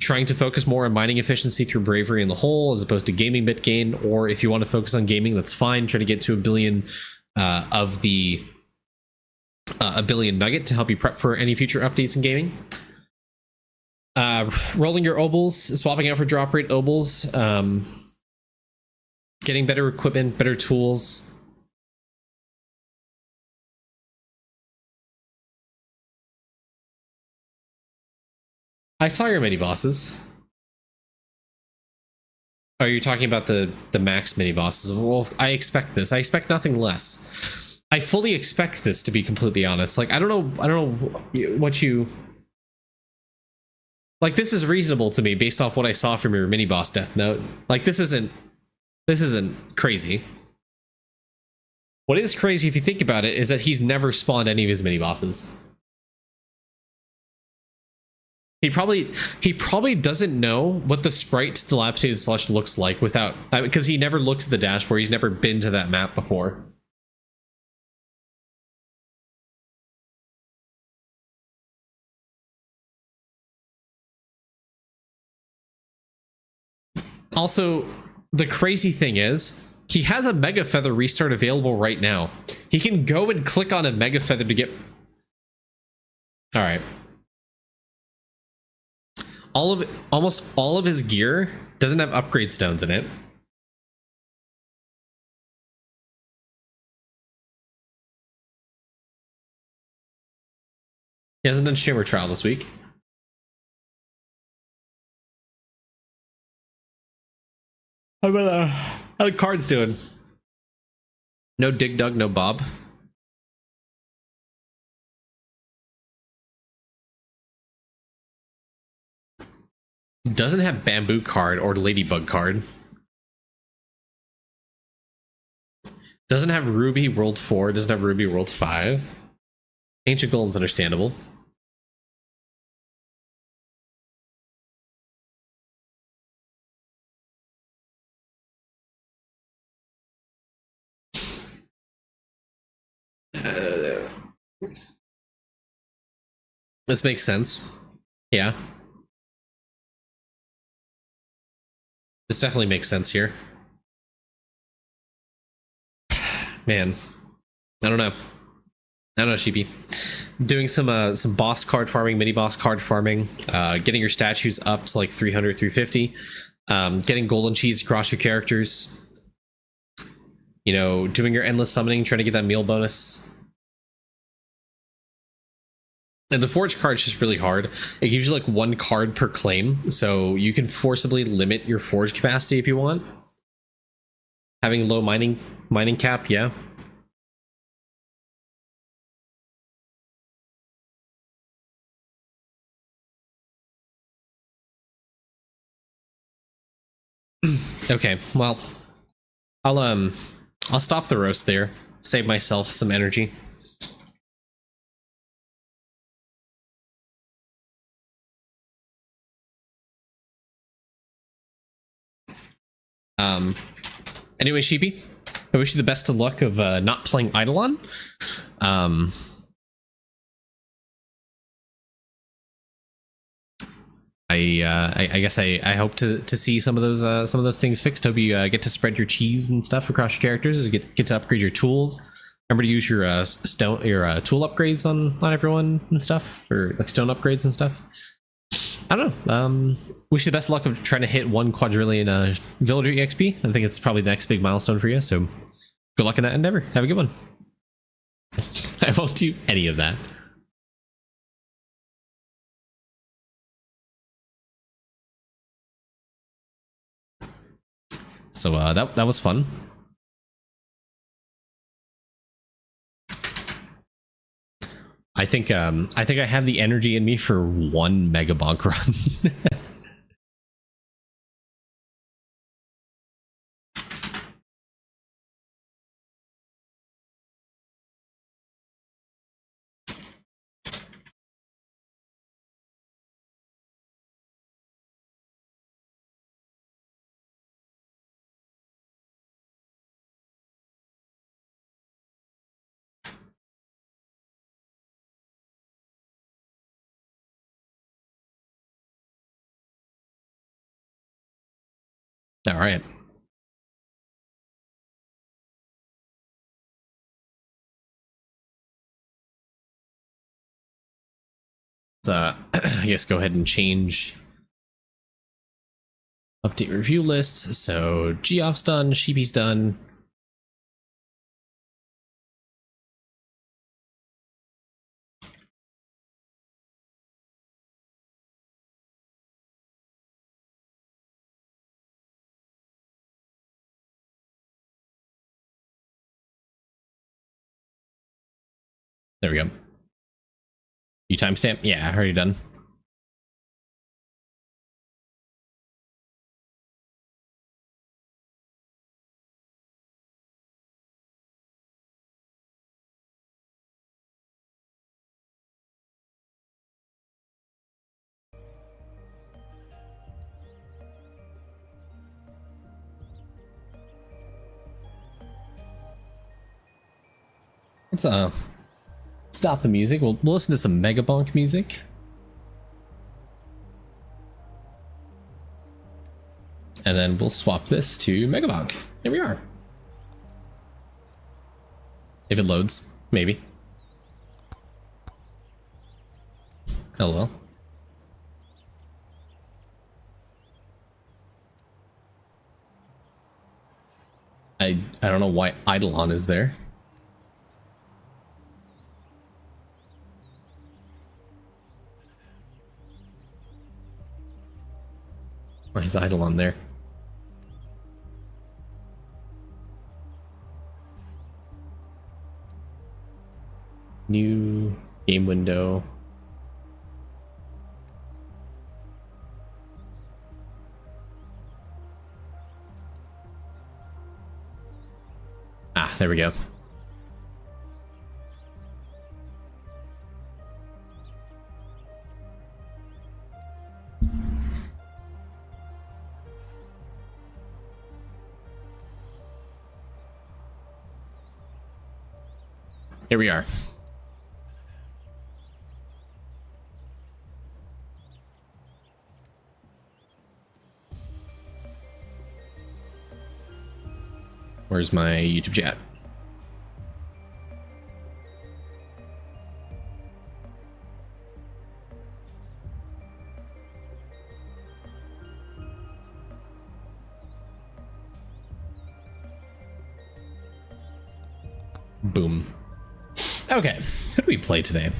Trying to focus more on mining efficiency through bravery in the whole as opposed to gaming bit gain, or if you want to focus on gaming, that's fine. Try to get to 1 billion of the 1 billion nugget to help you prep for any future updates in gaming. Rolling your obols, swapping out for drop rate obols, getting better equipment, better tools. I saw your mini bosses. Are you talking about the max mini bosses? Well, I expect this. I expect nothing less. I fully expect this, to be completely honest. Like, I don't know what you like. This is reasonable to me based off what I saw from your mini boss death note. Like, this isn't crazy. What is crazy, if you think about it, is that he's never spawned any of his mini bosses. He probably doesn't know what the sprite to Dilapidated Slush looks like without, because he never looks at the dashboard. He's never been to that map before. Also, the crazy thing is, He has a Mega Feather restart available right now. He can go and click on a Mega Feather to get... Alright. Almost all of his gear doesn't have upgrade stones in it. He hasn't done Shimmer Trial this week. How the cards doing? No Dig Dug, no Bob. Doesn't have Bamboo card or Ladybug card. Doesn't have Ruby World 4, doesn't have Ruby World 5. Ancient Golem's understandable. This makes sense. Yeah. This definitely makes sense here. Man. I don't know. I don't know, Sheepy. Doing some boss card farming, mini boss card farming, getting your statues up to like 300, 350, getting golden cheese across your characters, you know, doing your endless summoning, trying to get that meal bonus. And the forge card is just really hard. It gives you like one card per claim, so you can forcibly limit your forge capacity if you want. Having low mining cap, yeah. Okay, well, I'll stop the roast there. Save myself some energy. Anyway, Sheepy, I wish you the best of luck of not playing Idleon. I guess I hope to see some of those things fixed. Hope you get to spread your cheese and stuff across your characters. Get to upgrade your tools. Remember to use your tool upgrades on everyone and stuff, or like stone upgrades and stuff. I don't know. Wish you the best of luck of trying to hit 1 quadrillion villager EXP. I think it's probably the next big milestone for you. So good luck in that endeavor. Have a good one. I won't do any of that. So that was fun. I think I have the energy in me for 1 Megabonk run. All right. I guess go ahead and change update review list. So Geoff's done, Sheepy's done. There we go. You timestamp? Yeah, already done. Let's stop the music. We'll listen to some Megabonk music. And then we'll swap this to Megabonk. There we are. If it loads, maybe. LOL. I don't know why Idleon is there. Why is Idleon there? New game window. Ah, there we go. Here we are. Where's my YouTube chat? Boom. Okay, who do we play today?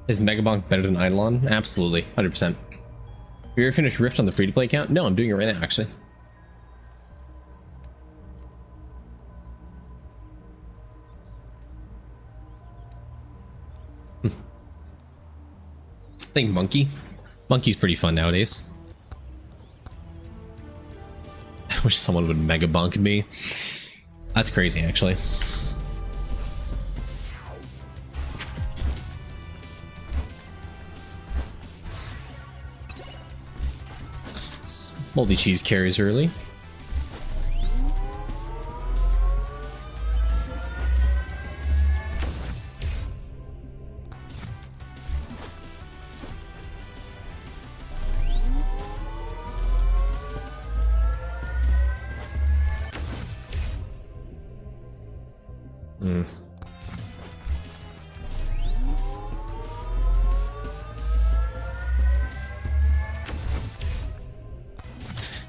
Is Megabonk better than Idleon? Absolutely, 100%. Have you ever finished Rift on the free-to-play account? No, I'm doing it right now, actually. I think Monkey's pretty fun nowadays. I wish someone would Megabonk me. That's crazy, actually. Moldy cheese carries early.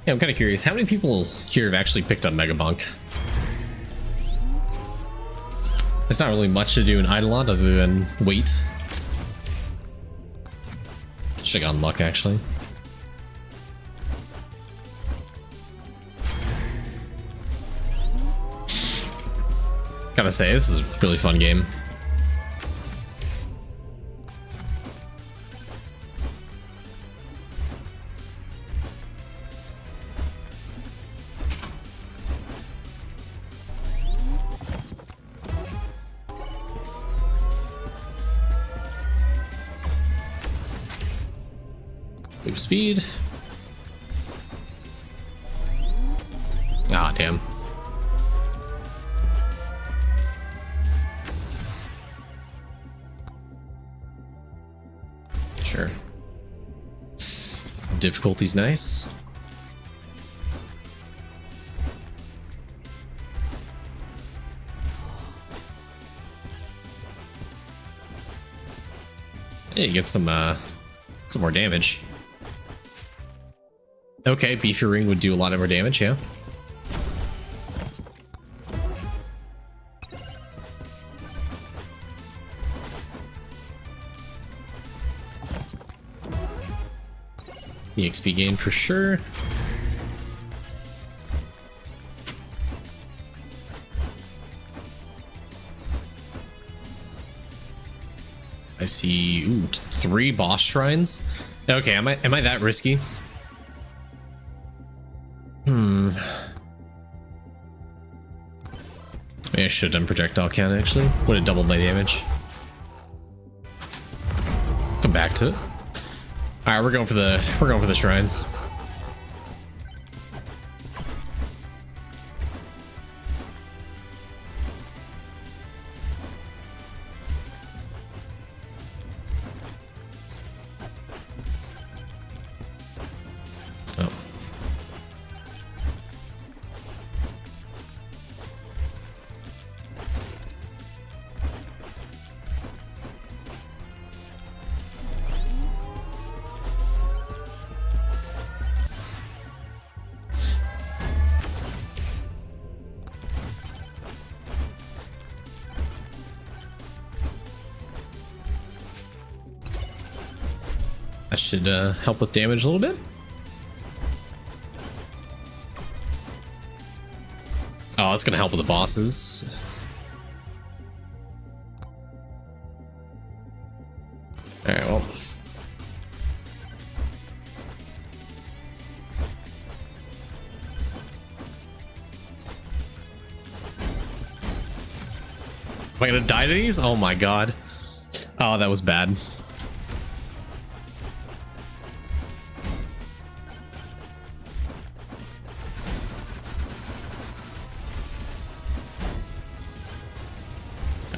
Yeah, I'm kind of curious. How many people here have actually picked up Megabonk? There's not really much to do in Idleon other than wait. Should've gotten luck, actually. Gotta say, this is a really fun game. Move speed. Ah, damn. Sure. Difficulty's nice. Yeah, you get some more damage. Okay, Beefy Ring would do a lot more damage, yeah. The XP gain for sure. I see, ooh, 3 boss shrines. Okay, am I that risky? Maybe I should have done projectile count actually. Would have doubled my damage. Come back to it. Alright, we're going for the shrines. That should help with damage a little bit. Oh, that's gonna help with the bosses. Alright, well. Am I gonna die to these? Oh my god. Oh, that was bad.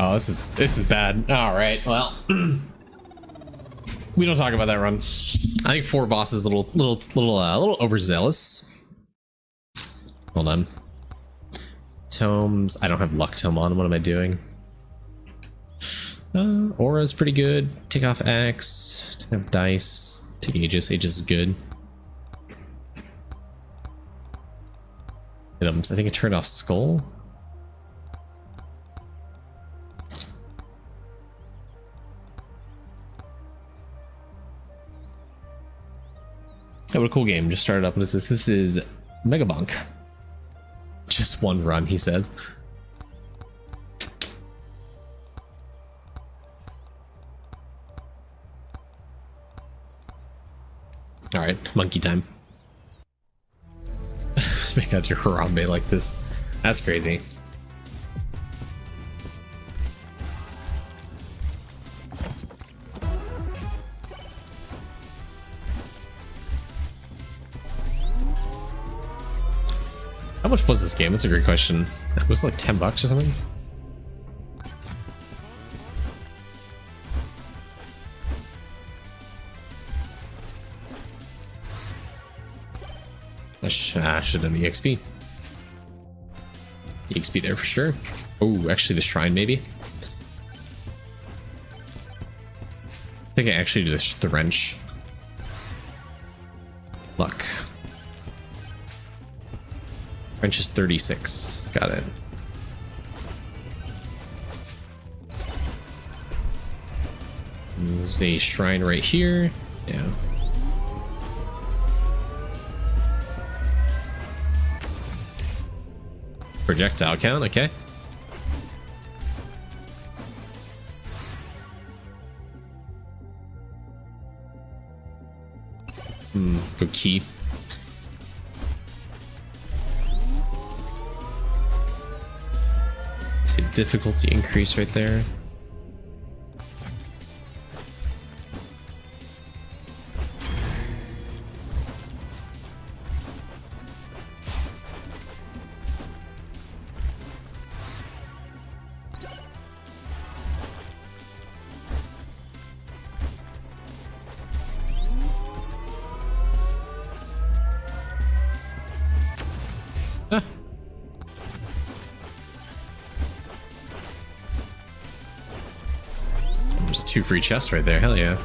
Oh, this is bad. All right, well, we don't talk about that run. I think 4 bosses a little overzealous. Hold on. Tomes. I don't have luck tome on. What am I doing? Aura's pretty good. Take off axe. Take off dice. Take Aegis. Aegis is good. Items. I think I turned off skull. Oh, what a cool game. Just started up. What is this? This is Megabonk. Just one run, he says. Alright, monkey time. Just make out your Harambe like this. That's crazy. How much was this game? That's a great question. It was like $10 or something. That should have been the EXP. EXP there for sure. Oh, actually the shrine maybe. I think I actually do the wrench. Luck. Wrench is 36. Got it. There's a shrine right here. Yeah. Projectile count, okay. Good key. See difficulty increase right there. There's 2 free chests right there. Hell yeah.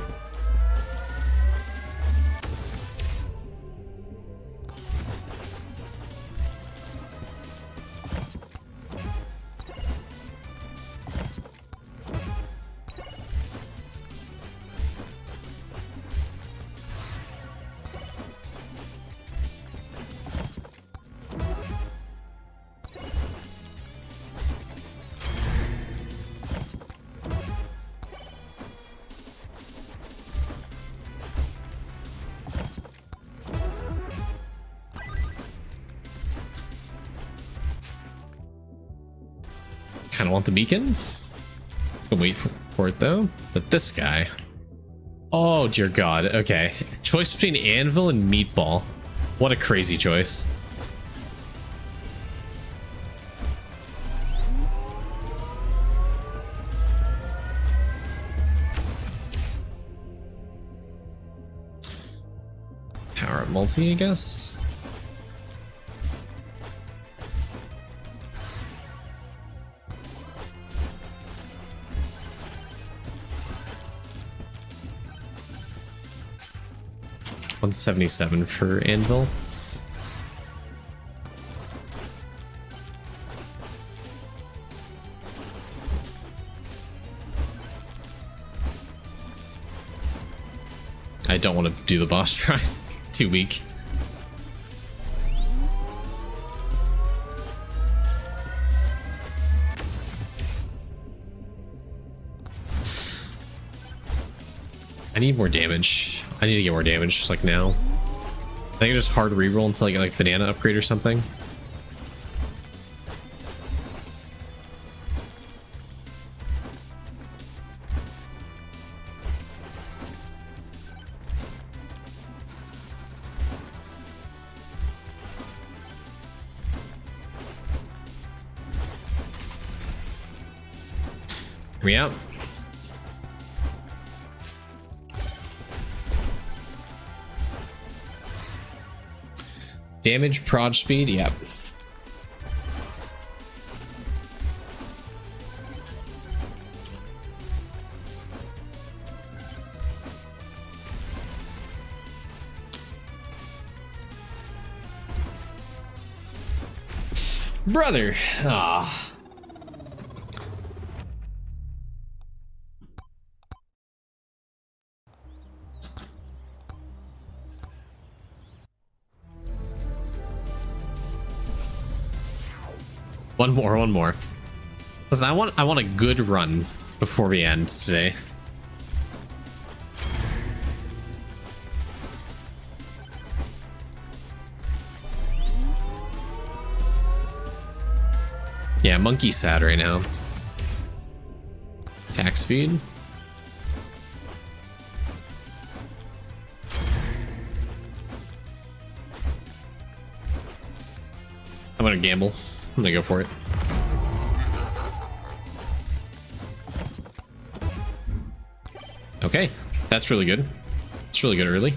Kind of want the beacon. Can wait for it though. But this guy. Oh dear God. Okay. Choice between anvil and meatball. What a crazy choice. Power up multi, I guess. $177 for anvil. I don't want to do the boss try. Too weak. I need more damage. I need to get more damage, just like now. I think I just hard reroll until I get like banana upgrade or something. Hear me out. Damage, prod speed, yep. Brother, ah. One more. Listen, I want a good run before we end today. Yeah, monkey sad right now. Attack speed. I'm gonna gamble. I'm gonna go for it. Okay, that's really good. It's really good early.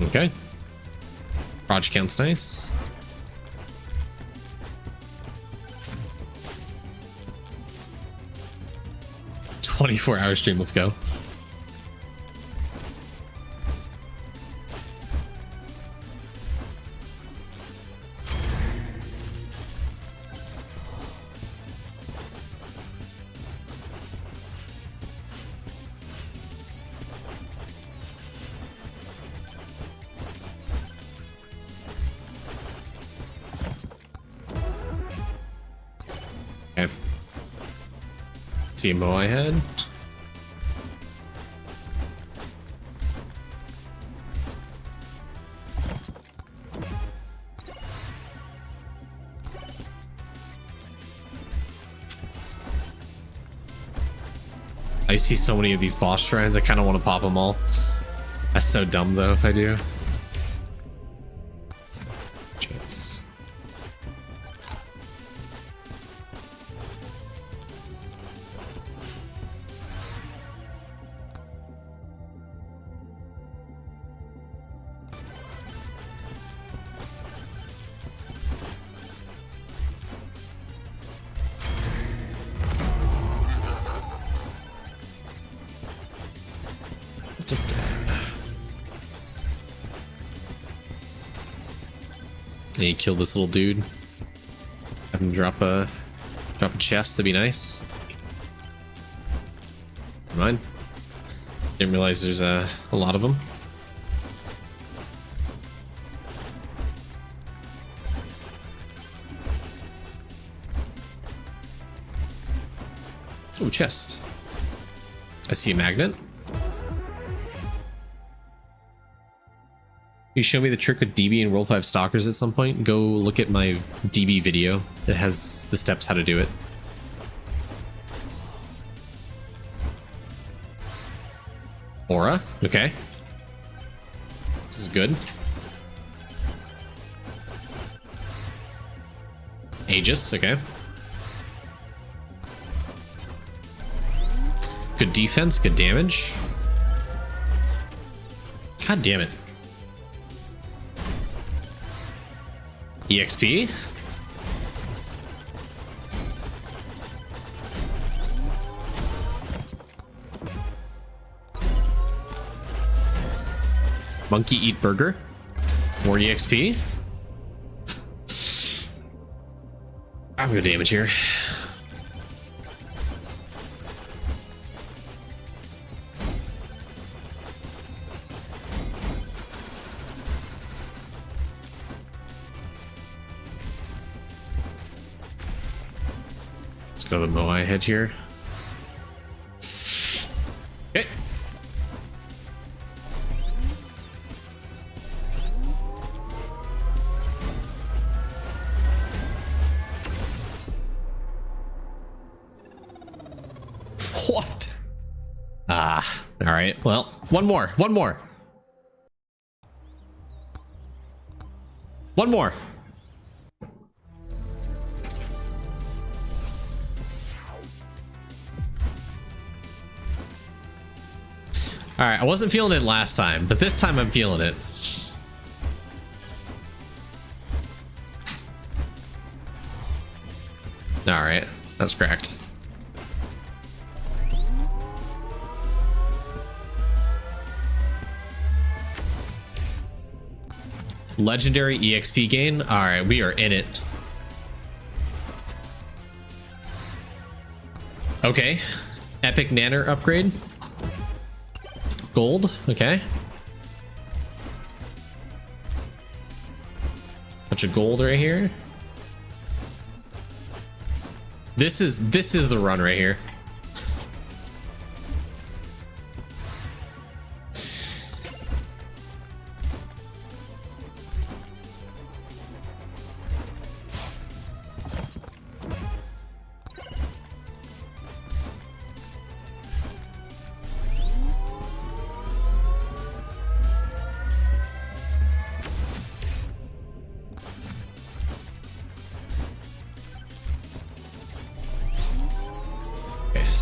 Okay. Proj count's nice. "24-hour stream, let's go." Okay. CMO I had. I see so many of these boss shrines, I kind of want to pop them all. That's so dumb though if I do. Chance. And you kill this little dude. Have him drop a chest, that'd be nice. Never mind. Didn't realize there's a lot of them. Oh, chest. I see a magnet. You show me the trick with DB and Roll 5 Stalkers at some point? Go look at my DB video. It has the steps how to do it. Aura, okay. This is good. Aegis, okay. Good defense, good damage. God damn it. EXP? Monkey eat burger? More EXP? I have good damage here. go the Moai head here. Okay. What? Ah, all right. Well, one more. One more. One more. All right, I wasn't feeling it last time, but this time I'm feeling it. All right, that's cracked. Legendary EXP gain. All right, we are in it. Okay, epic nanner upgrade. Gold. Okay. Bunch of gold right here. This is the run right here.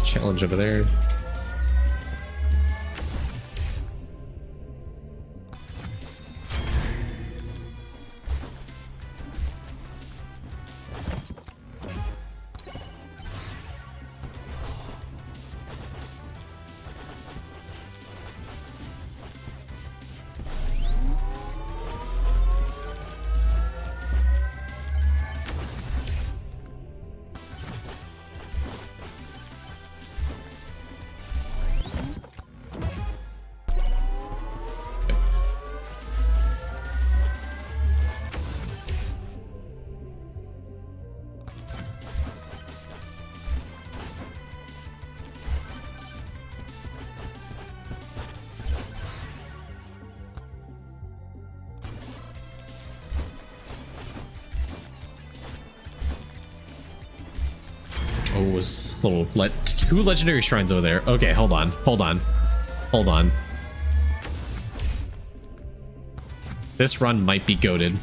Challenge over there. Oh, it was a little two legendary shrines over there. Okay, hold on. This run might be goated.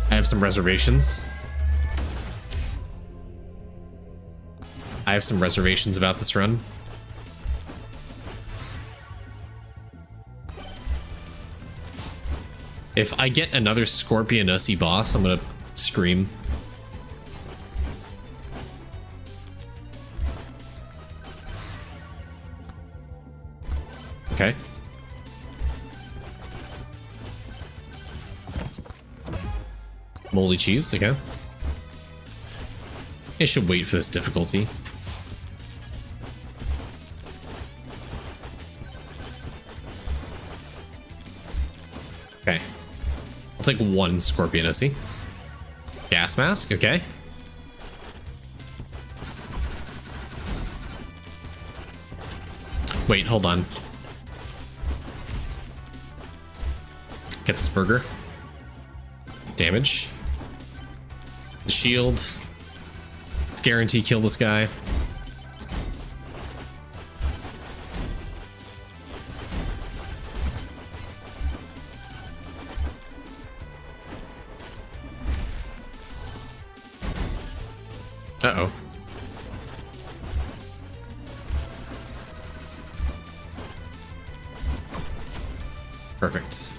I have some reservations. I have some reservations about this run. If I get another Scorpion Ussy boss, I'm gonna scream. Okay. Moldy cheese, okay. I should wait for this difficulty. Okay. I'll take one Scorpion Ussy. Gas mask, okay. Wait, hold on. Get this burger. Damage. The shield. Let's guarantee kill this guy. Uh-oh. Perfect.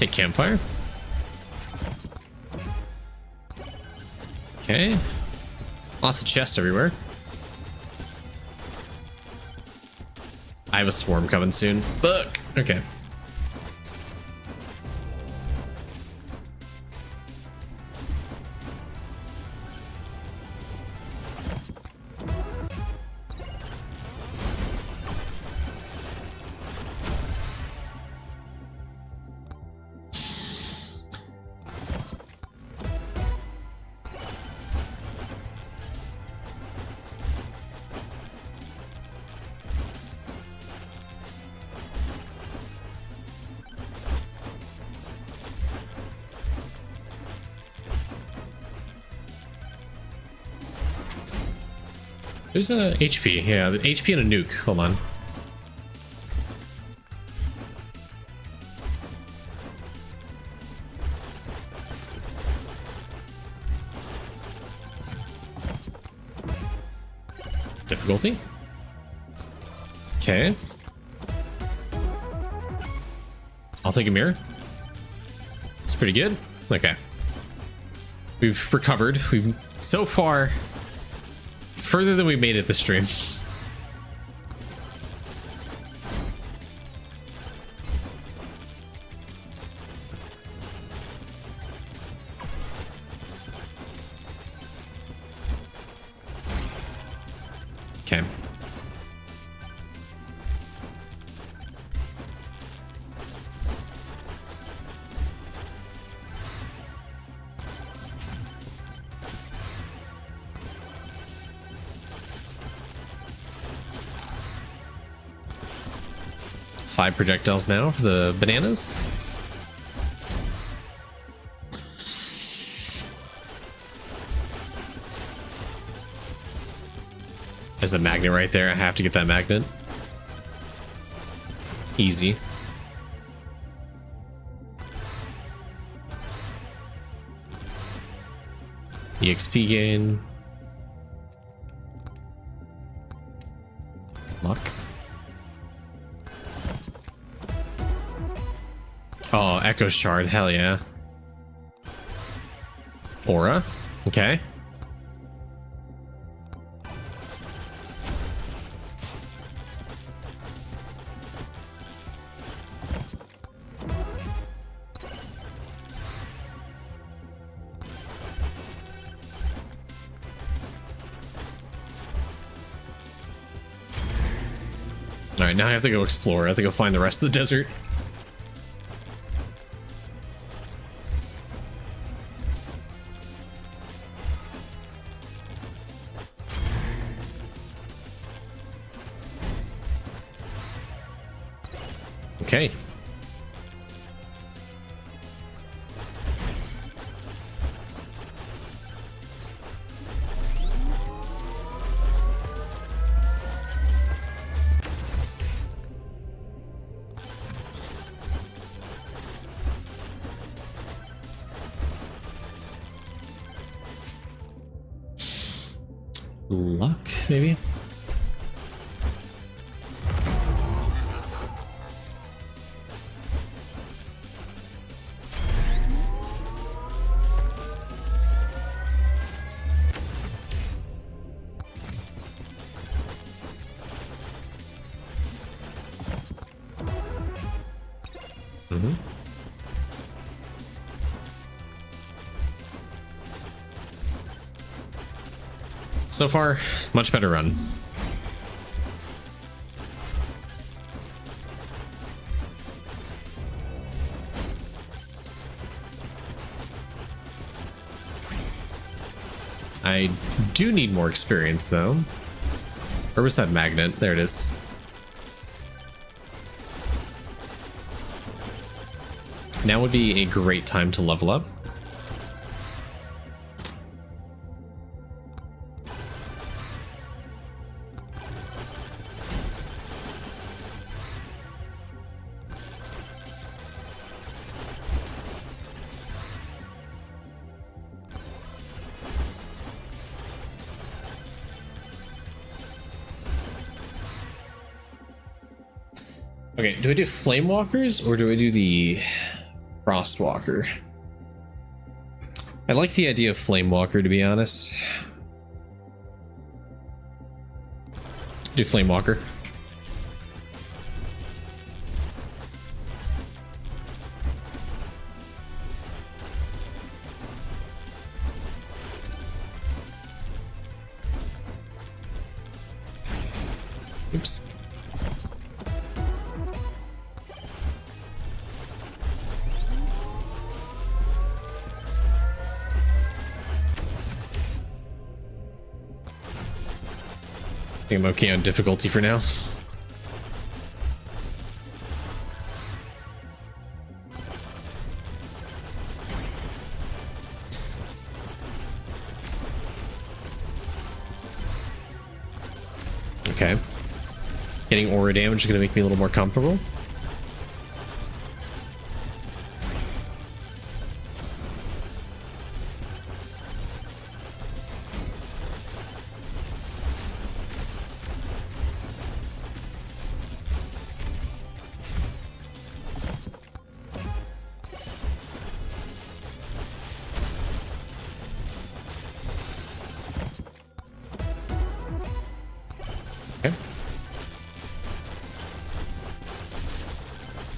Take campfire. Okay. Lots of chests everywhere. I have a swarm coming soon. Fuck. Okay. There's a HP. Yeah, the HP and a nuke. Hold on. Difficulty. Okay. I'll take a mirror. It's pretty good. Okay. We've recovered. We've so far further than we made it this stream. Okay. Five projectiles now for the bananas. There's a magnet right there. I have to get that magnet. Easy. EXP gain. Luck. Oh, Echo Shard, hell yeah. Aura, okay. All right, now I have to go explore. I have to go find the rest of the desert. Okay. Luck, maybe? So far, much better run. I do need more experience, though. Where was that magnet? There it is. Now would be a great time to level up. Okay, do I do flame walkers or do I do the Frostwalker. I like the idea of Flamewalker, to be honest. Do Flamewalker. Oops. I think I'm okay on difficulty for now. Okay. Getting aura damage is going to make me a little more comfortable.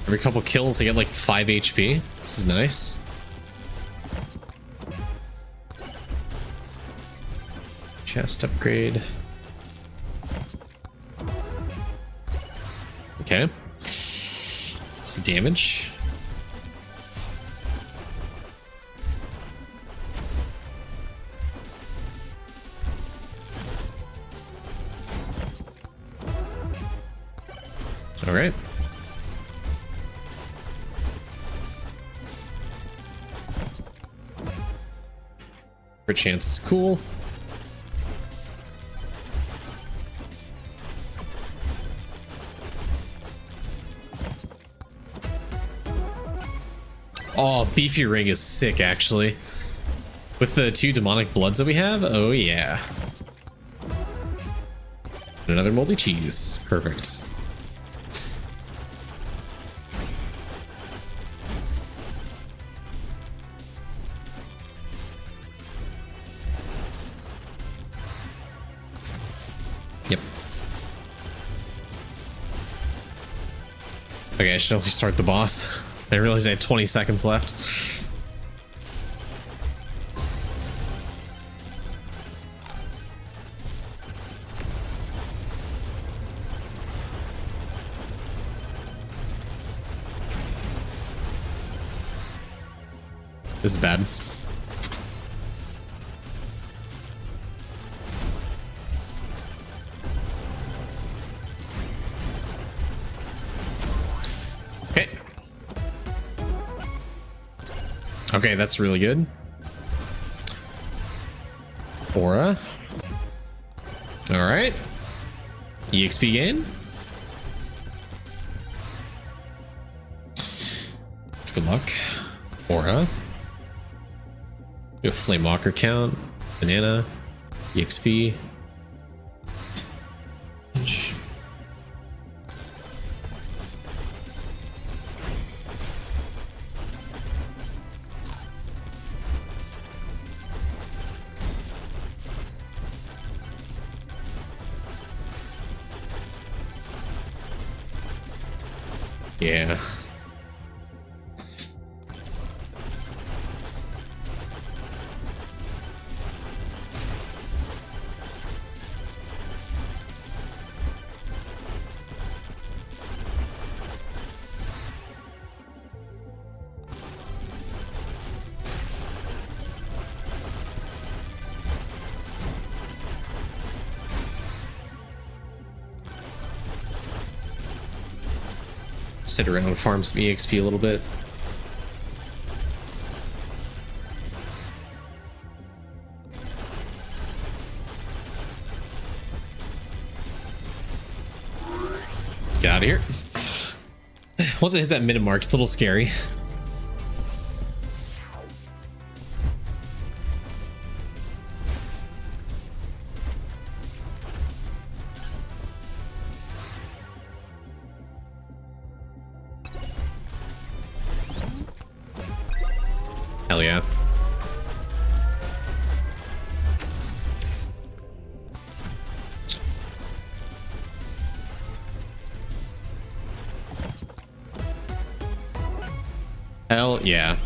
Every couple kills, I get like 5 HP. This is nice. Chest upgrade. Okay. Some damage. All right. For chance, cool. Oh, Beefy Ring is sick, actually. With the 2 demonic bloods that we have, oh yeah. Another moldy cheese, perfect. Yep. Okay, I should only start the boss. I realized I had 20 seconds left. This is bad. Okay. Okay, that's really good. Aura. All right. EXP gain. That's good luck. Aura. We have Flamewalker count. Banana. EXP. Yeah. Sit around and farm some EXP a little bit. Let's get out of here. Once it hits that minute mark, it's a little scary. hell yeah. Hell yeah.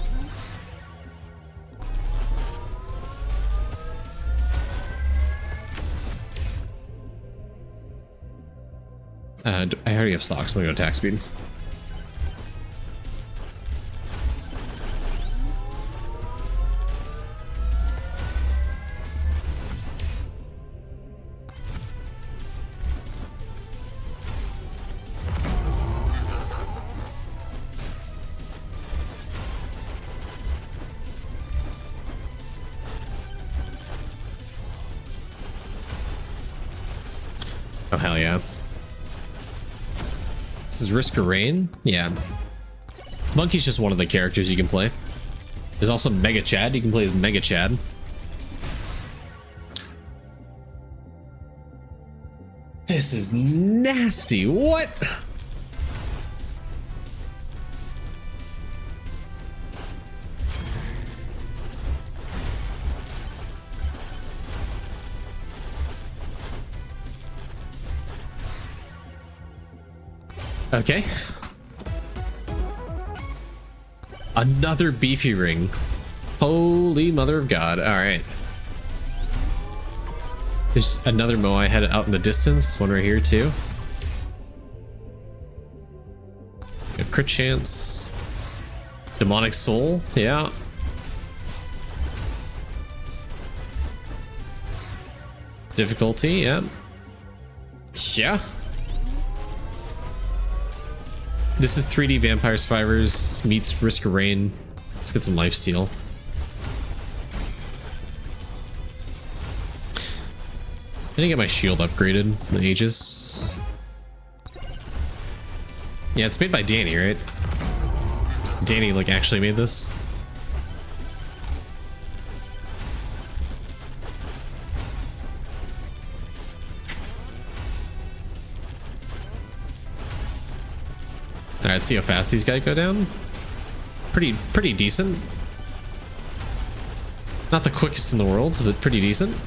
I already have socks. I'm gonna go attack speed. Oh, hell yeah. This is Risk of Rain? Yeah. Monkey's just one of the characters you can play. There's also Mega Chad. You can play as Mega Chad. This is nasty. What? Okay. Another beefy ring. Holy mother of God. All right. There's another Moai head out in the distance. One right here too. A crit chance. Demonic soul. Yeah. Difficulty. Yeah. Yeah. This is 3D Vampire Survivors meets Risk of Rain. Let's get some lifesteal. I didn't get my shield upgraded in ages. Yeah, it's made by Danny, right? Danny, like, actually made this. Alright, see how fast these guys go down. Pretty decent. Not the quickest in the world, but pretty decent.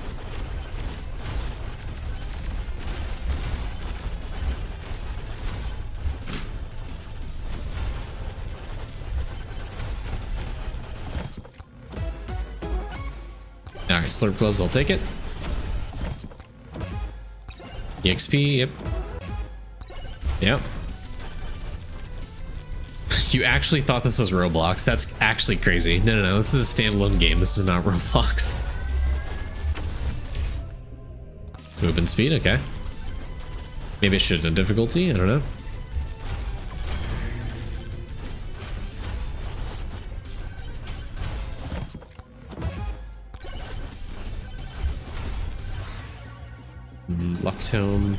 Alright, slurp gloves, I'll take it. EXP, yep. Yep. You actually thought this was Roblox? That's actually crazy. No, this is a standalone game. This is not Roblox. Movement speed, okay. Maybe I should have done difficulty, I don't know. Luck tome.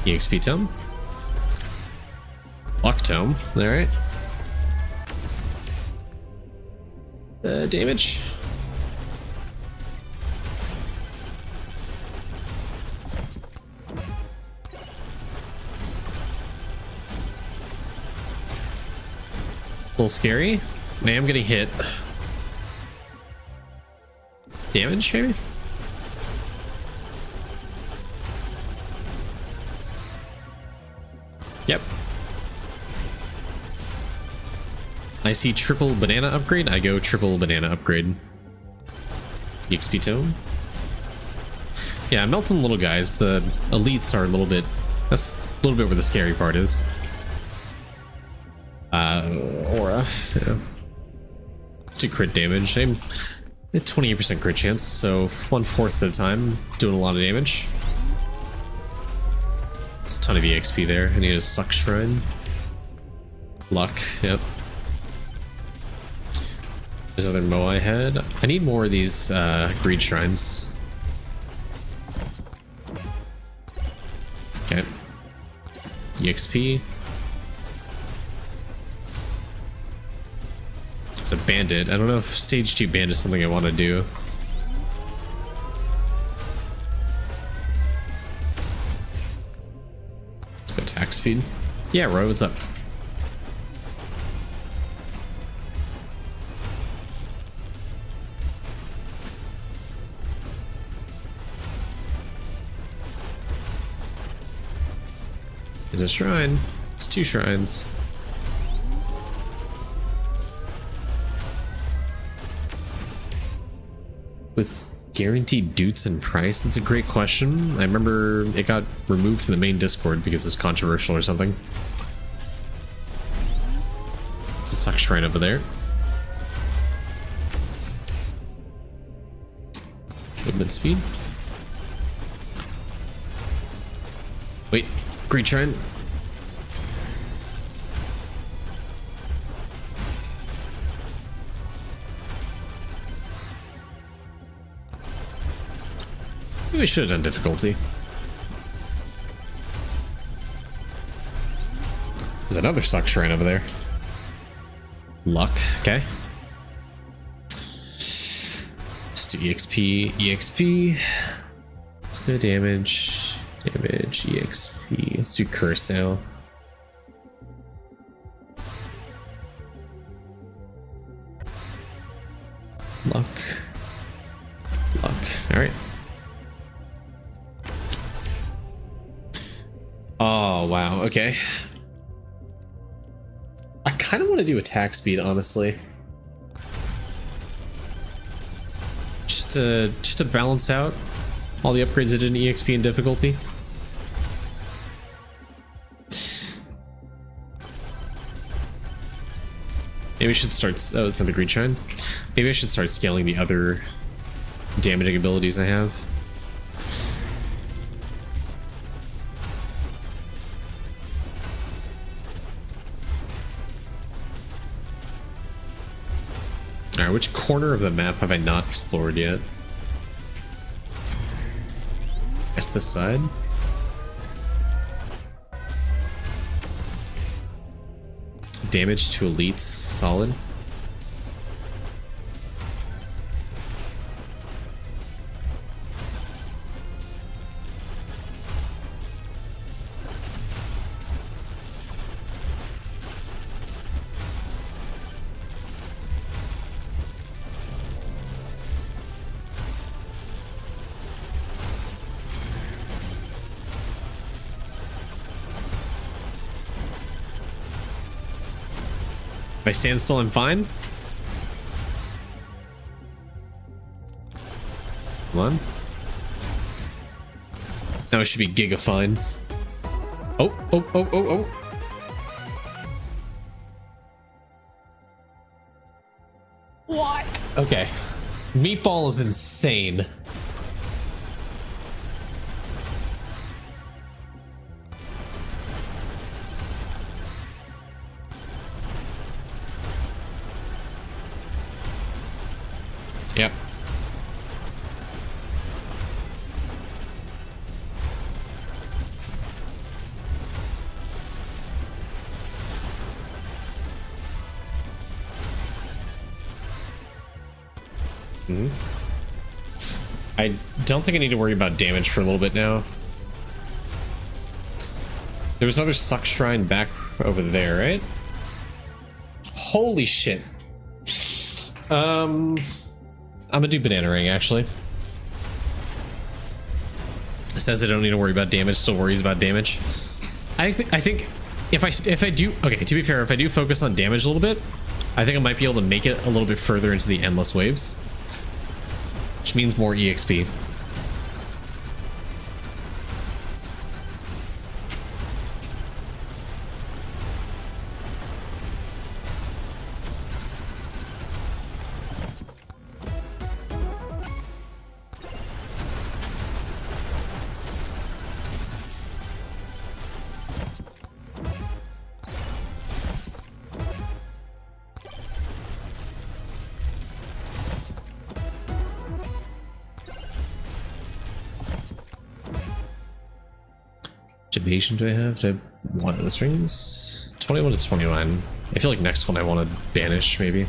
EXP tome. Luck tome. Alright. Damage. A little scary. I am getting hit. Damage, maybe? Yep. I see triple banana upgrade. I go triple banana upgrade. EXP tome. Yeah, melting little guys. The elites are a little bit. That's a little bit where the scary part is. Aura. Yeah. Let's do crit damage. I'm at 28% crit chance, so 1/4 of the time doing a lot of damage. It's a ton of EXP there. I need a suck shrine. Luck, yep. There's another Moai head. I need more of these greed shrines. Okay. EXP. It's a bandit. I don't know if stage 2 bandit is something I want to do. max speed. Yeah, Roy, what's up? There's a shrine. It's 2 shrines. With guaranteed dutes and price, that's a great question. I remember it got removed from the main Discord because it's controversial or something. It's a suck shrine over there. Movement speed. Wait, great shrine. Maybe we should have done difficulty. There's another suck shrine over there. Luck, okay. Let's do EXP, EXP. Let's go damage, damage, EXP. Let's do curse now. Luck. Luck, alright. Oh, wow, okay. I kind of want to do attack speed, honestly. Just to balance out all the upgrades that did in EXP and difficulty. Maybe I should start... Oh, it's not the green shine. Maybe I should start scaling the other damaging abilities I have. Alright, which corner of the map have I not explored yet? Guess this side? Damage to elites, solid. If I stand still, I'm fine. Come on. Now it should be giga fine. Oh, oh, oh, oh, oh. What? Okay. Meatball is insane. Yep. I don't think I need to worry about damage for a little bit now. There was another suck shrine back over there, right? Holy shit. I'm gonna do banana ring, actually. It says I don't need to worry about damage, still worries about damage. I think if I do, okay, to be fair, if I do focus on damage a little bit, I think I might be able to make it a little bit further into the endless waves, which means more EXP. Evasion do I have? Do I have one of the strings? 21 to 29. I feel like next one I want to banish, maybe.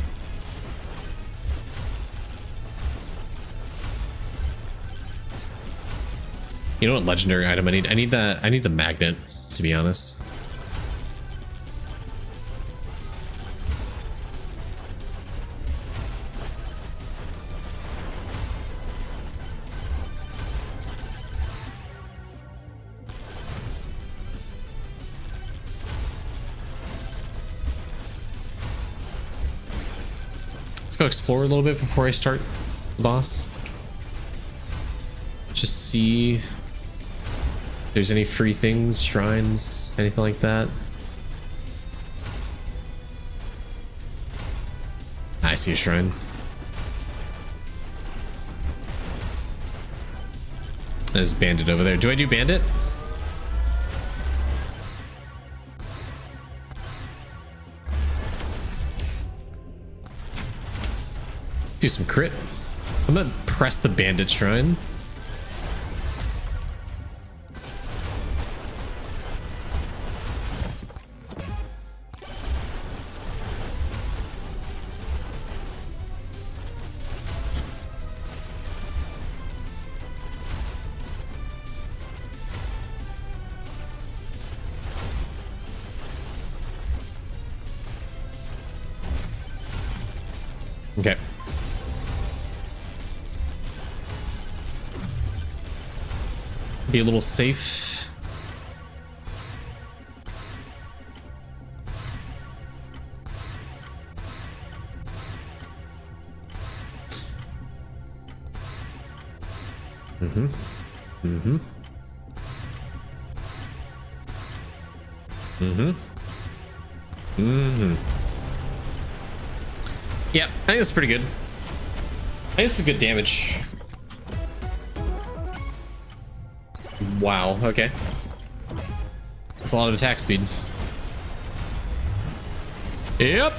You know what legendary item I need? I need the magnet, to be honest. Let's go explore a little bit before I start the boss. Just see if there's any free things, shrines, anything like that. I see a shrine. There's bandit over there. Do I do bandit? Do some crit. I'm gonna press the bandit shrine. Okay. Be a little safe. Mm-hmm. Mm-hmm. Mm-hmm. Mm-hmm. Yeah, I think that's pretty good. I think this is good damage. Wow, okay. That's a lot of attack speed. Yep.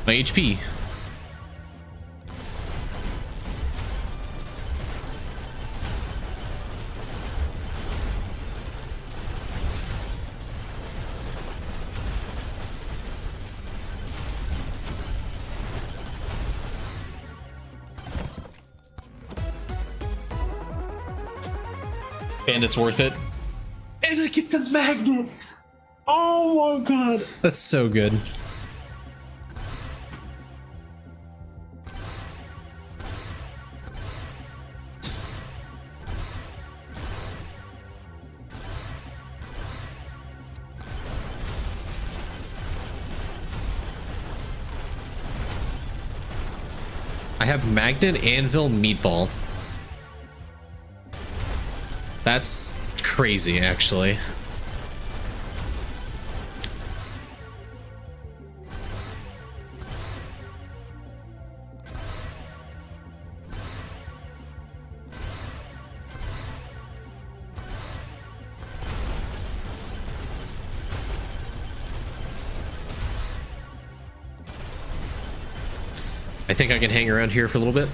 My HP. And it's worth it. And I get the magnet. Oh my god. That's so good. I have magnet, anvil, meatball. That's crazy, actually. I think I can hang around here for a little bit.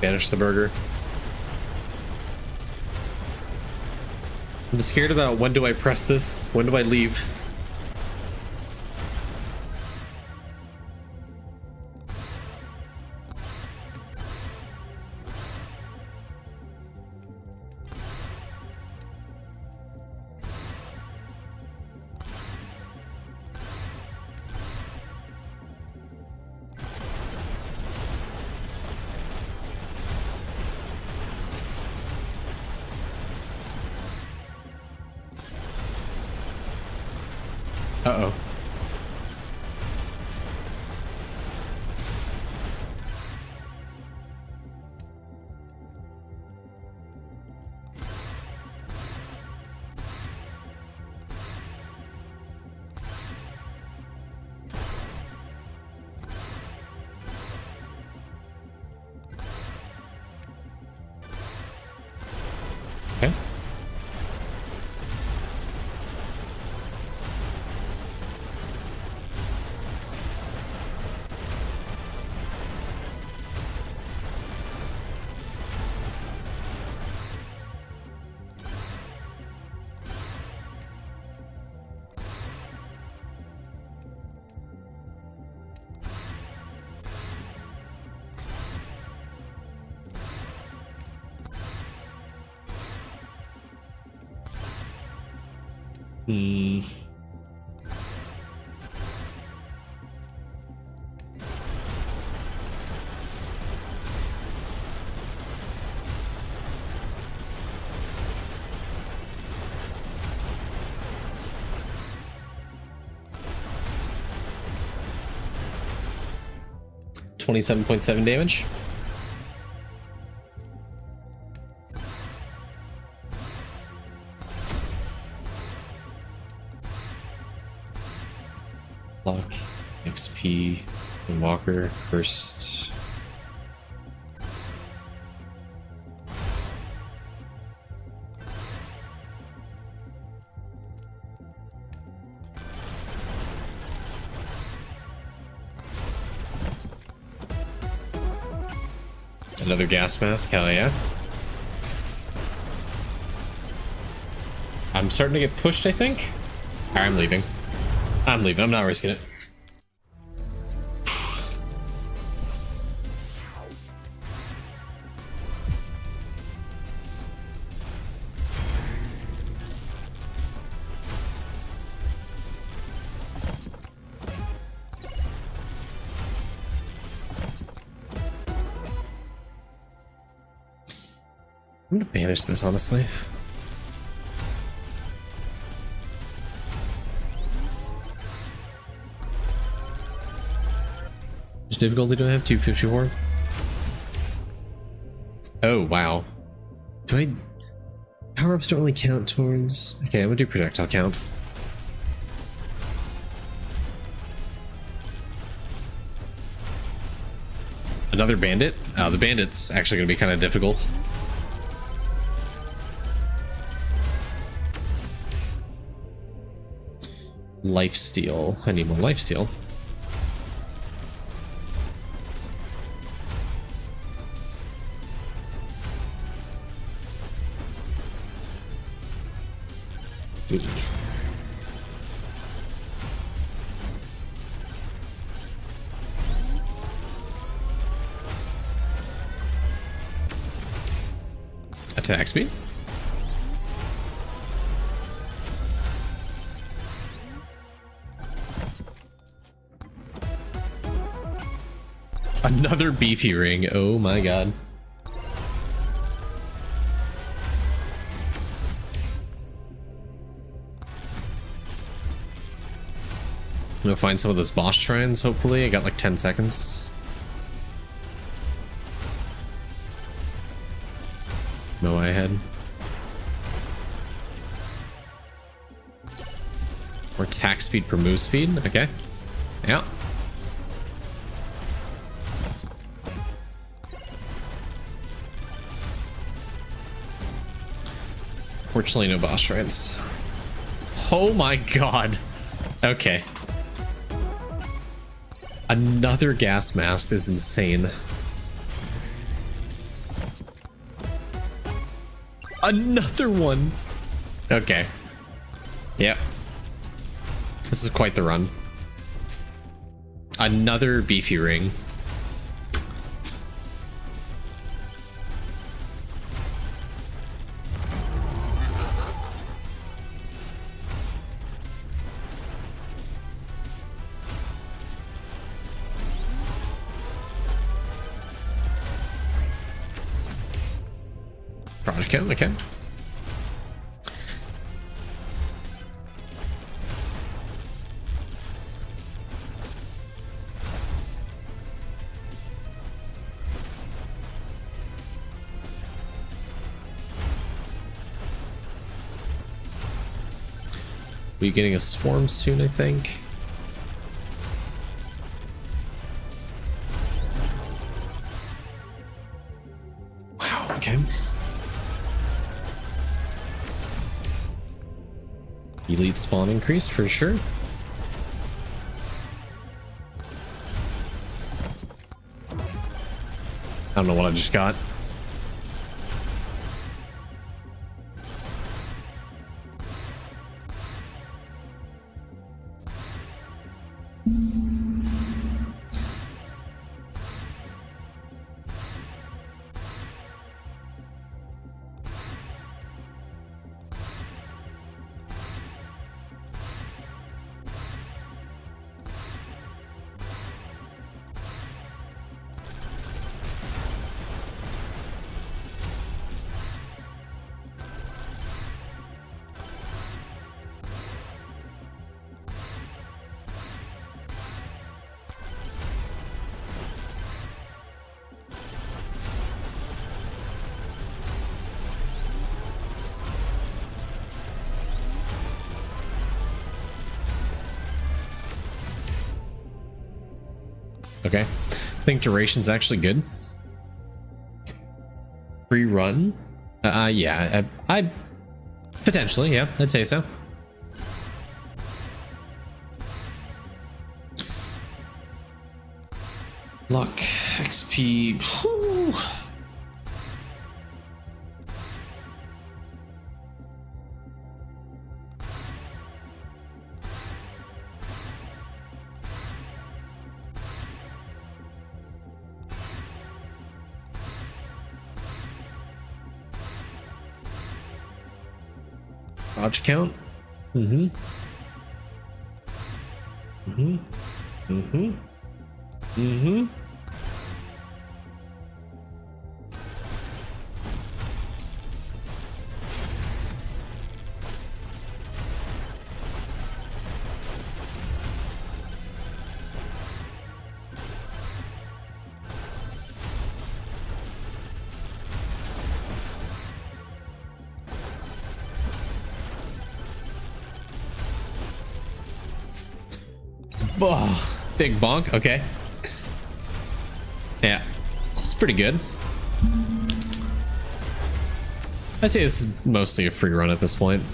Banish the burger. I'm scared about when do I press this? When do I leave? Uh-oh. Hmm. $27.7 damage. Lock, XP, and Walker first. Another gas mask, hell yeah. I'm starting to get pushed, I think. Alright, I'm leaving. I'm leaving, I'm not risking it. I'm gonna banish this, honestly. Which difficulty do I have? 254? Oh, wow. Do I... Power-ups don't really count towards... Okay, I'm gonna do projectile count. Another bandit? The bandit's actually gonna be kind of difficult. Lifesteal. I need more lifesteal. Attack speed. Another beefy ring. Oh my god. I'm gonna find some of those boss shrines, hopefully. I got like 10 seconds. No, I had. Or attack speed per move speed. Okay. Yeah. Fortunately, no boss shrines. Oh my god. Okay. Another gas mask is insane. Another one. Okay. Yep. This is quite the run. Another beefy ring. Project count, okay. We're getting a swarm soon, I think. Wow, okay. Elite spawn increase for sure. I don't know what I just got. Okay. I think duration's actually good. Free run? Yeah. I potentially, yeah, I'd say so. Luck, XP. Whew. Dodge count. Mm-hmm. Mm-hmm. Mm-hmm. Mm-hmm. Oh, big bonk. Okay. Yeah, it's pretty good. I'd say this is mostly a free run at this point.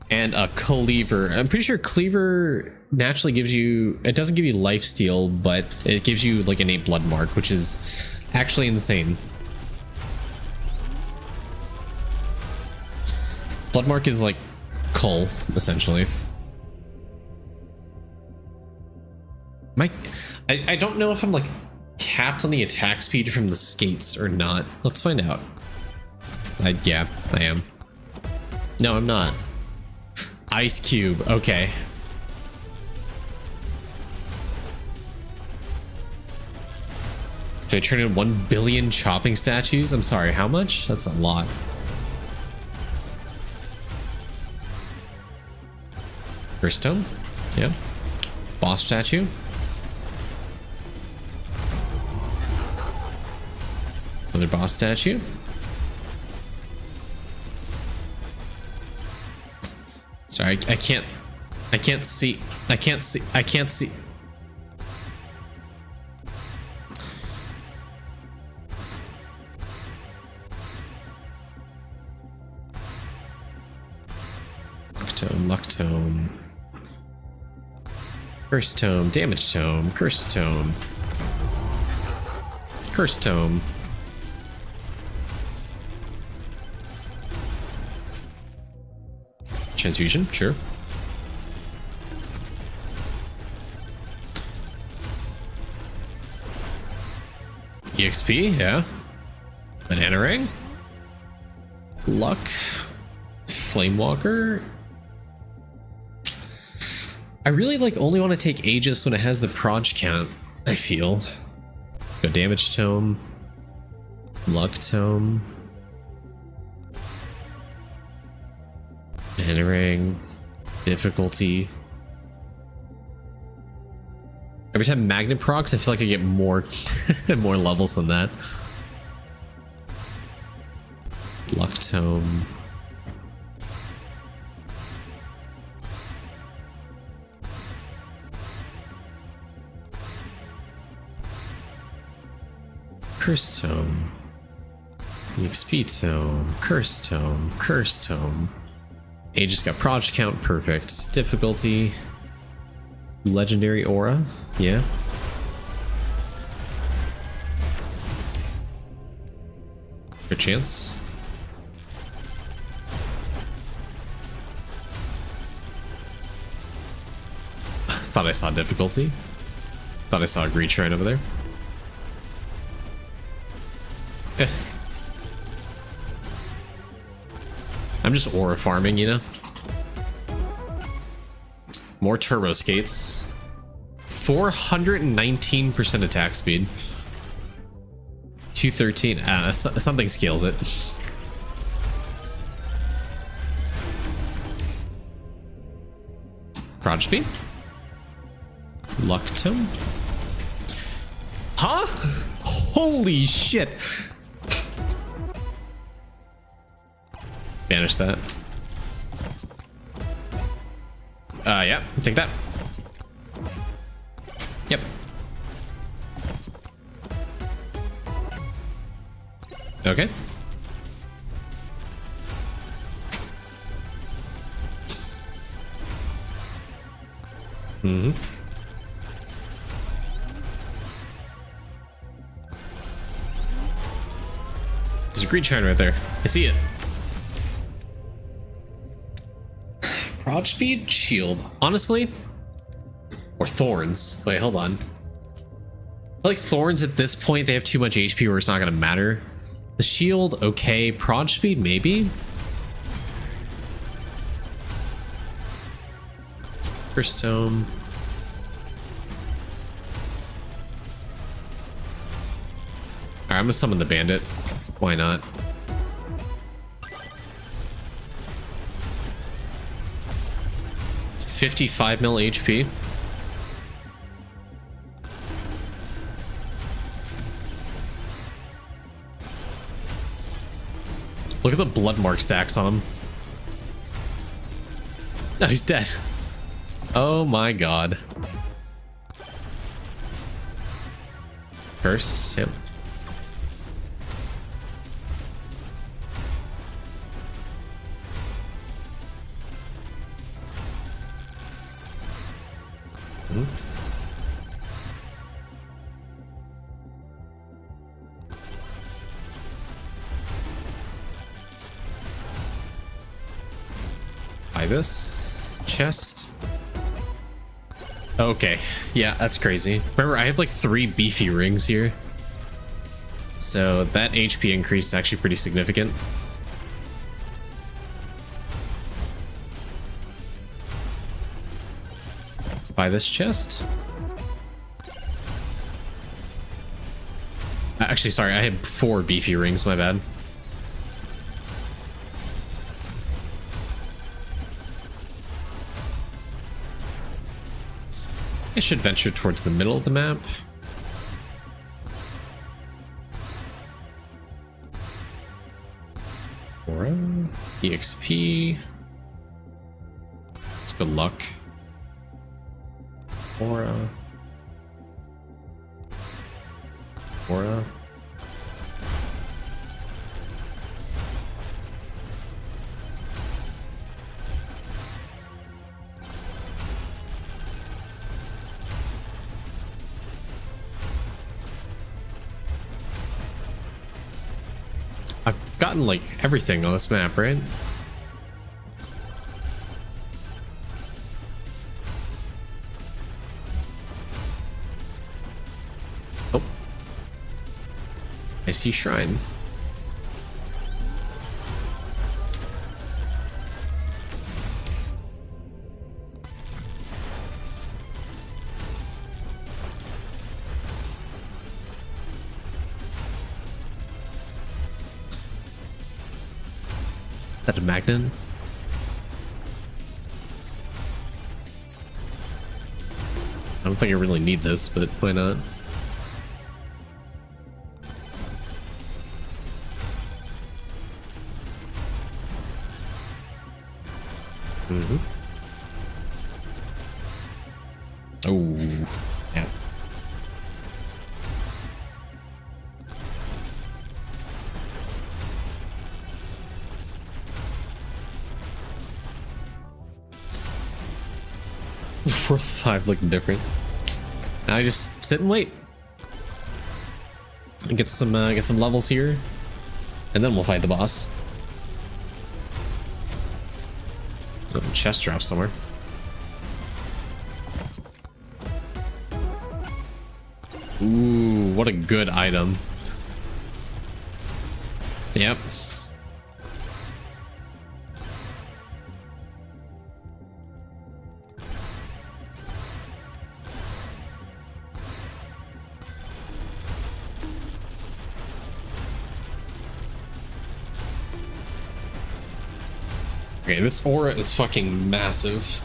And a cleaver. I'm pretty sure cleaver naturally gives you, it doesn't give you lifesteal, but it gives you like innate blood mark, which is actually insane. Blood mark is like cull, essentially. I don't know if I'm like capped on the attack speed from the skates or not. Let's find out. Yeah, I am. No, I'm not. Ice cube, okay. Should I turn in 1 billion chopping statues? I'm sorry, how much? That's a lot. First tome? Yeah. Boss statue. Another boss statue. Sorry, I can't see. I can't see. Luck tome. Curse tome, damage tome, curse tome. Curse tome. Transfusion, sure. EXP, yeah. Banana ring. Luck. Flamewalker. I really like only want to take Aegis when it has the proj count, I feel. Go damage tome. Luck tome. Banana ring. Difficulty. Every time magnet procs, I feel like I get more more levels than that. Luck tome. Curse tome. EXP tome. Curse tome. Curse tome. Aegis got proj count, perfect. Difficulty. Legendary aura, yeah. Good chance. Thought I saw difficulty. Thought I saw a greed shrine over there. Eh. I'm just aura farming, you know? More turbo skates. 419% attack speed. 213. Something scales it. Proj speed. Luck tome. Huh? Holy shit. Banish that. Yeah, take that. Yep. Okay. Mm-hmm. There's a green shine right there. I see it. Prod speed, shield. Honestly, or thorns. Wait, hold on. I like thorns at this point. They have too much HP where it's not gonna matter. The shield, okay. Prod speed, maybe. First tome. Alright, I'm gonna summon the bandit. Why not? $55 mil HP. Look at the blood mark stacks on him. Oh, he's dead. Oh my god. Curse, yep. Buy this chest. Okay, yeah, that's crazy. Remember, I have like 3 beefy rings here, so that HP increase is actually pretty significant. Buy this chest. Actually, sorry, I had 4 beefy rings, my bad. I should venture towards the middle of the map. Aura, EXP. Let's go luck. Aura. Aura. I've gotten like everything on this map, right? Oh. I see shrine. Is that a magnet? I don't think I really need this, but why not? Mm-hmm. Oh, yeah. Fourth 5 looking different. Now I just sit and wait and get some levels here, and then we'll fight the boss. So chest drop somewhere. Ooh, what a good item. Yep. Okay, this aura is fucking massive.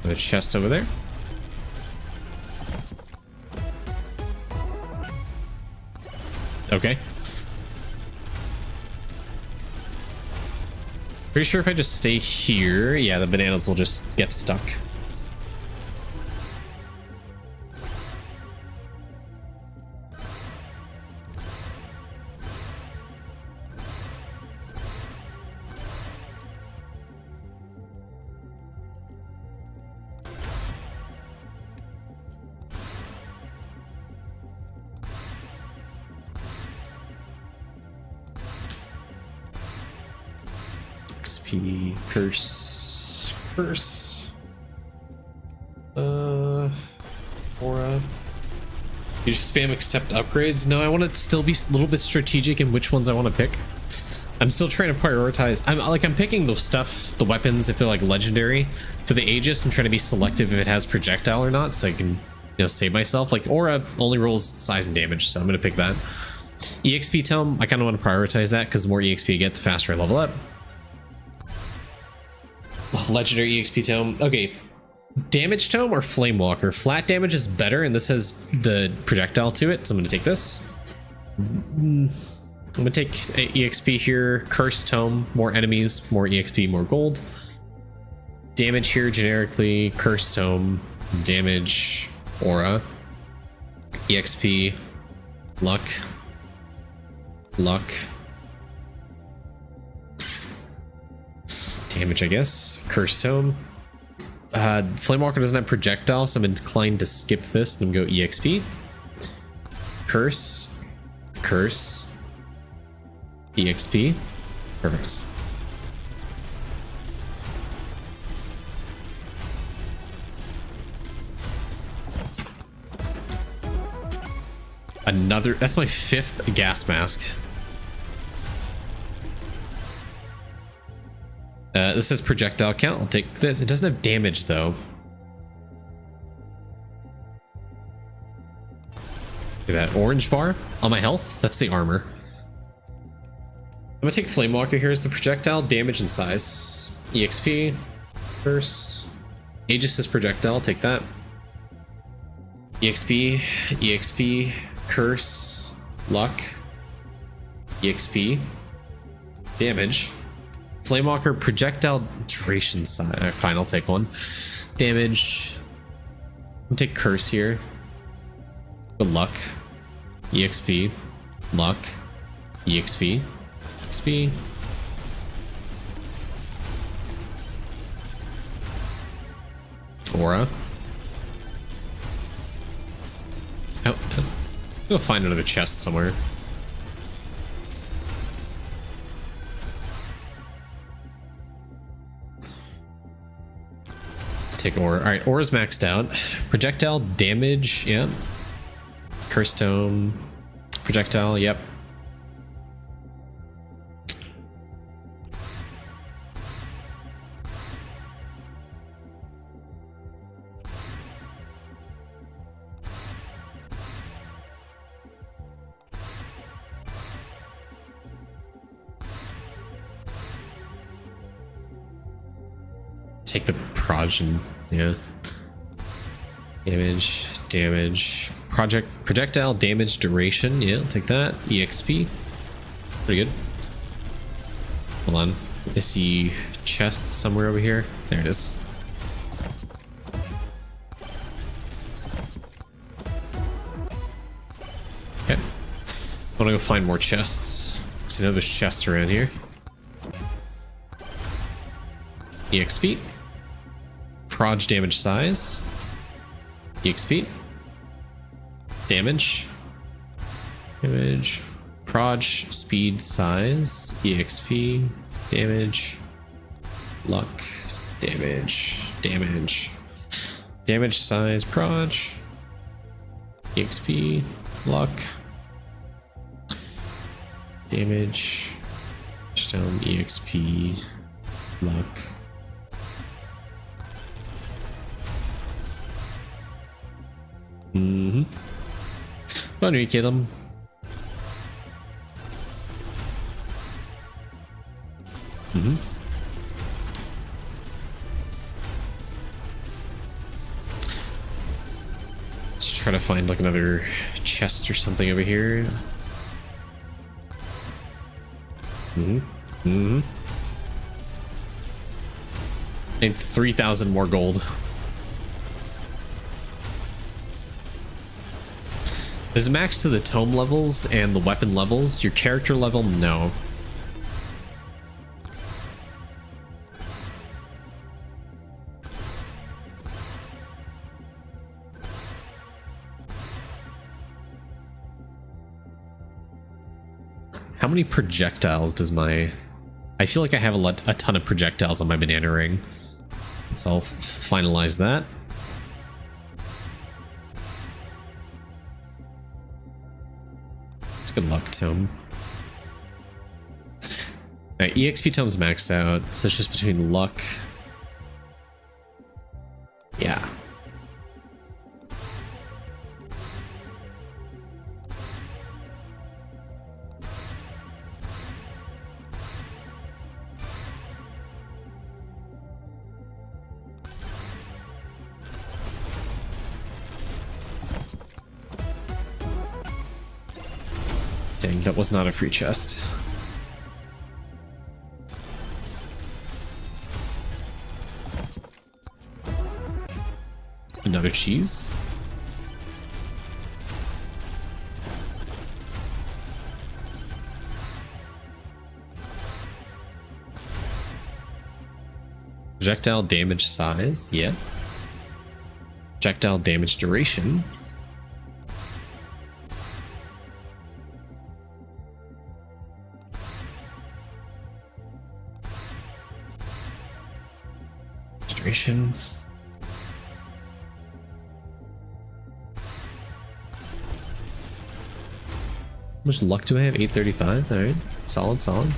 A chest over there. Okay. Pretty sure if I just stay here, yeah, the bananas will just get stuck. XP, curse. Aura. You just spam accept upgrades? No, I want to still be a little bit strategic in which ones I want to pick. I'm still trying to prioritize. I'm picking the stuff, the weapons, if they're like legendary. For the Aegis, I'm trying to be selective if it has projectile or not, so I can, save myself. Like Aura only rolls size and damage, so I'm gonna pick that. EXP Tome, I kind of want to prioritize that because the more EXP you get, the faster I level up. Legendary EXP Tome. Okay, damage tome or flame walker. Flat damage is better, and this has the projectile to it, so I'm going to take this. I'm going to take EXP here. Curse tome, more enemies, more EXP, more gold. Damage here generically. Curse tome, damage, aura, EXP, luck. Damage, I guess. Curse tome. Flamewalker doesn't have projectile, so I'm inclined to skip this and go EXP. Curse. EXP. Perfect. Another. That's my 5th gas mask. This says projectile count. I'll take this. It doesn't have damage though. Look at that orange bar on my health. That's the armor. I'm gonna take Flamewalker here as the projectile, damage and size. EXP, curse. Aegis is projectile. I'll take that. EXP, curse, luck, EXP, damage. Flamewalker projectile duration size. Fine, I'll take one. Damage. I'll take curse here. Good luck. EXP. Luck. EXP. XP. Aura. Oh, go find another chest somewhere. Take aura. All right, aura's maxed out. Projectile damage, yeah. Curse tome. Projectile, yep. Take the Progen, yeah. Damage. Projectile damage duration, yeah, I'll take that. EXP. Pretty good. Hold on. I see chest somewhere over here. There it is. Okay. I want to go find more chests. Because I know there's chests around here. EXP. Proj damage size. EXP. Damage. Proj speed size. EXP. Damage. Luck. Damage size. Proj. EXP. Luck. Damage. Stone. EXP. Luck. Go and kill them. Let's try to find like another chest or something over here. Need 3,000 more gold. There's a max to the tome levels and the weapon levels. Your character level, no. How many projectiles does my... I feel like I have a ton of projectiles on my banana ring. So I'll finalize that. It's good luck tome. Alright, EXP tome's maxed out, so it's just between luck. Yeah. Dang, that was not a free chest. Another cheese? Projectile damage size, yeah. Projectile damage duration. Duration. How much luck do I have? 835. All right, solid, solid.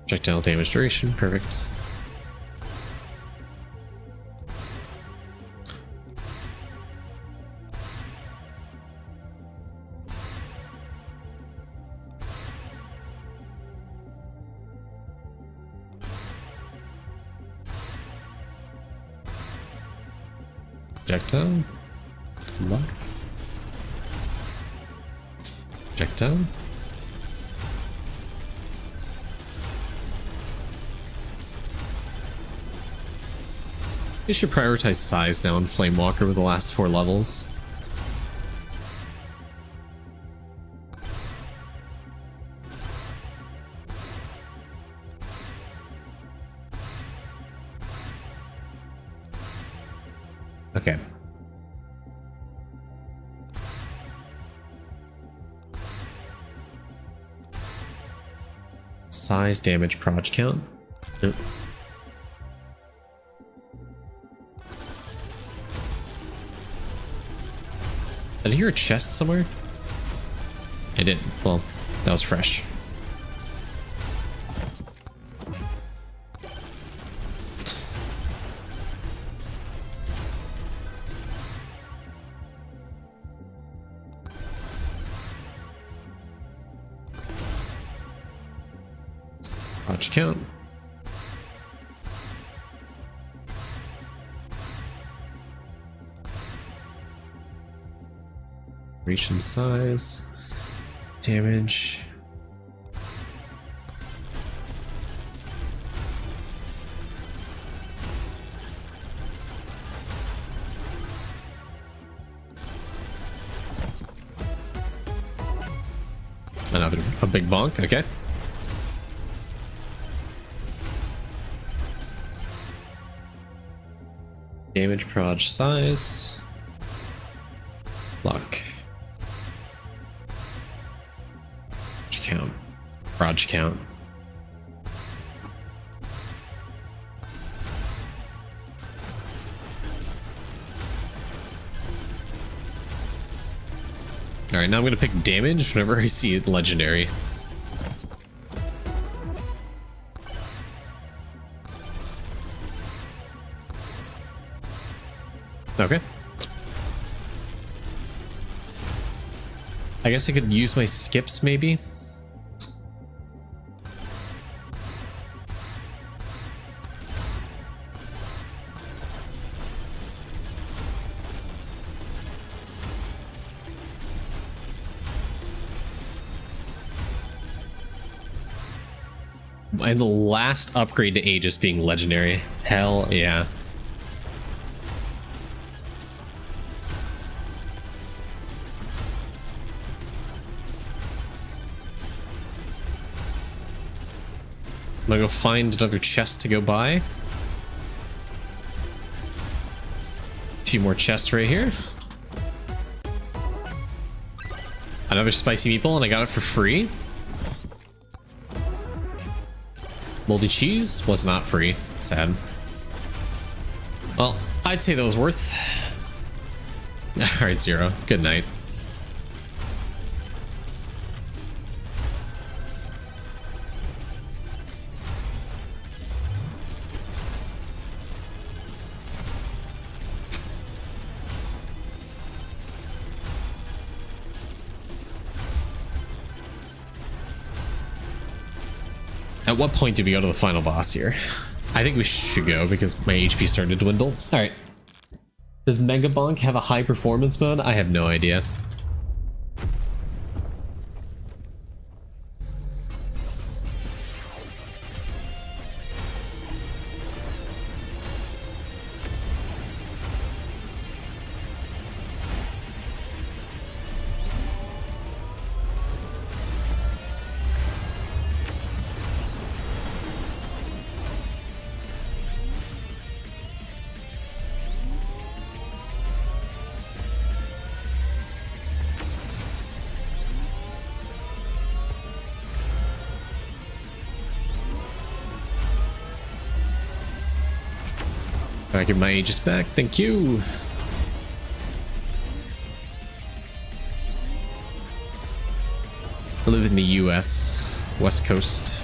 Projectile damage duration, perfect. Projectile, luck, projectile. You should prioritize size now in Flamewalker with the last 4 levels. Okay. Size, damage, proj count. Nope. Did I hear a chest somewhere? I didn't. Well, that was fresh. Watch count. Reach and size. Damage. A big bonk, okay. Damage, proj, size, luck, count, proj count. All right, now I'm gonna pick damage whenever I see it legendary. Okay. I guess I could use my skips maybe. And the last upgrade to Aegis being legendary. Hell yeah. I'm gonna go find another chest to go buy. A few more chests right here. Another spicy meatball, and I got it for free. Moldy cheese was not free. Sad. Well, I'd say that was worth. Alright, Zero. Good night. At what point do we go to the final boss here? I think we should go because my HP started to dwindle. Alright. Does Megabonk have a high performance mode? I have no idea. I give my Aegis back. Thank you. I live in the US, West Coast.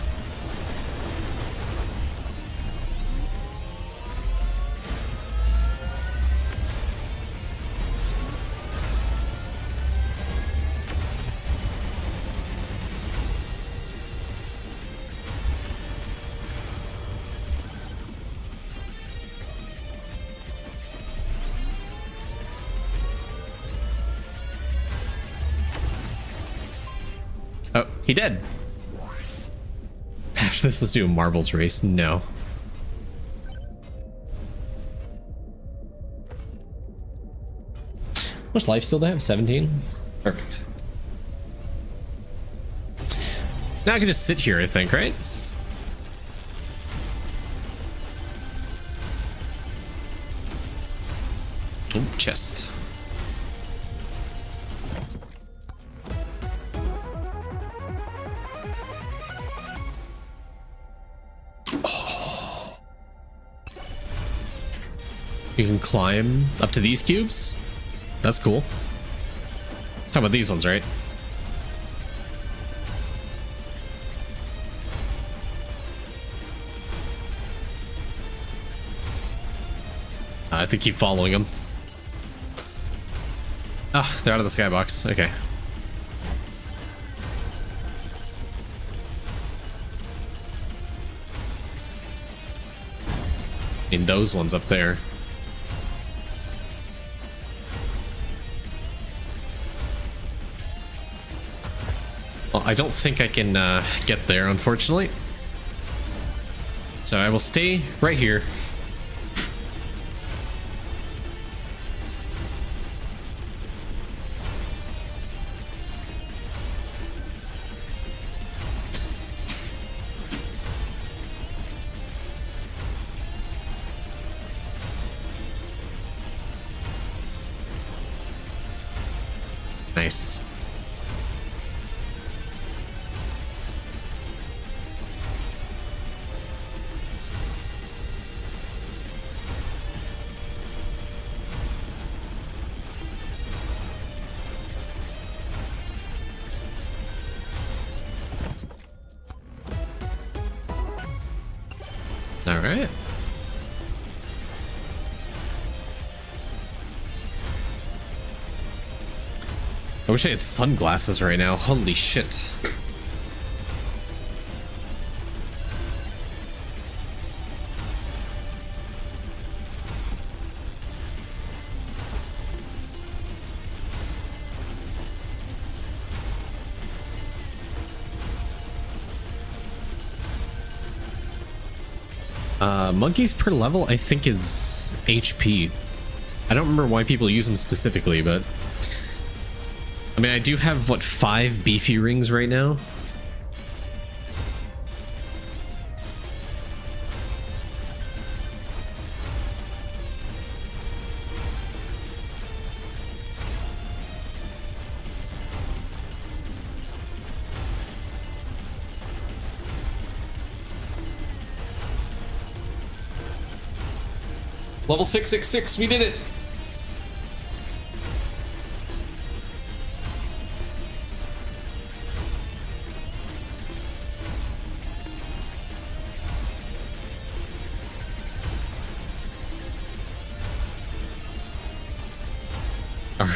Oh, he did. After this, let's do a marbles race. No. How much life still do I have? 17? Perfect. Now I can just sit here, I think, right? Oh, chest. You can climb up to these cubes. That's cool. How about these ones, right? I have to keep following them. Ah, they're out of the skybox. Okay. I mean, those ones up there. Well, I don't think I can get there, unfortunately. So I will stay right here. Nice. All right. I wish I had sunglasses right now. Holy shit. Monkeys per level, I think, is HP. I don't remember why people use them specifically, but I mean, I do have, what, 5 beefy rings right now? Level 666, we did it! Are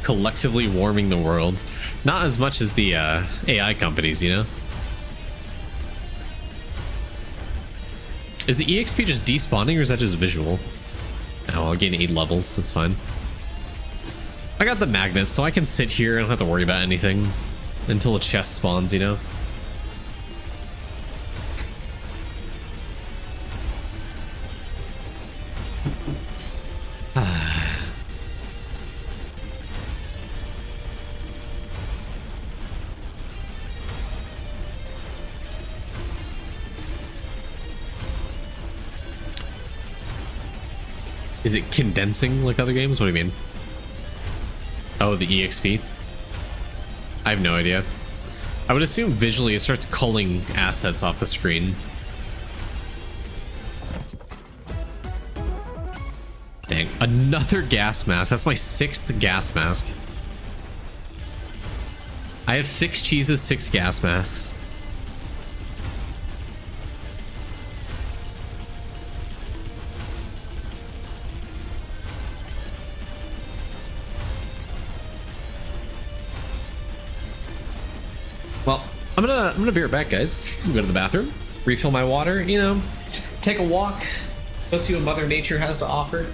collectively warming the world. Not as much as the AI companies, you know? Is the EXP just despawning or is that just visual? Oh, I'll gain 8 levels, that's fine. I got the magnets, so I can sit here and don't have to worry about anything until a chest spawns, you know? Is it condensing like other games? What do you mean? Oh, the EXP? I have no idea. I would assume visually it starts culling assets off the screen. Dang, another gas mask. That's my 6th gas mask. I have 6 cheeses, 6 gas masks. Well, I'm gonna be right back, guys. I'm gonna go to the bathroom, refill my water, you know, take a walk, go see what Mother Nature has to offer.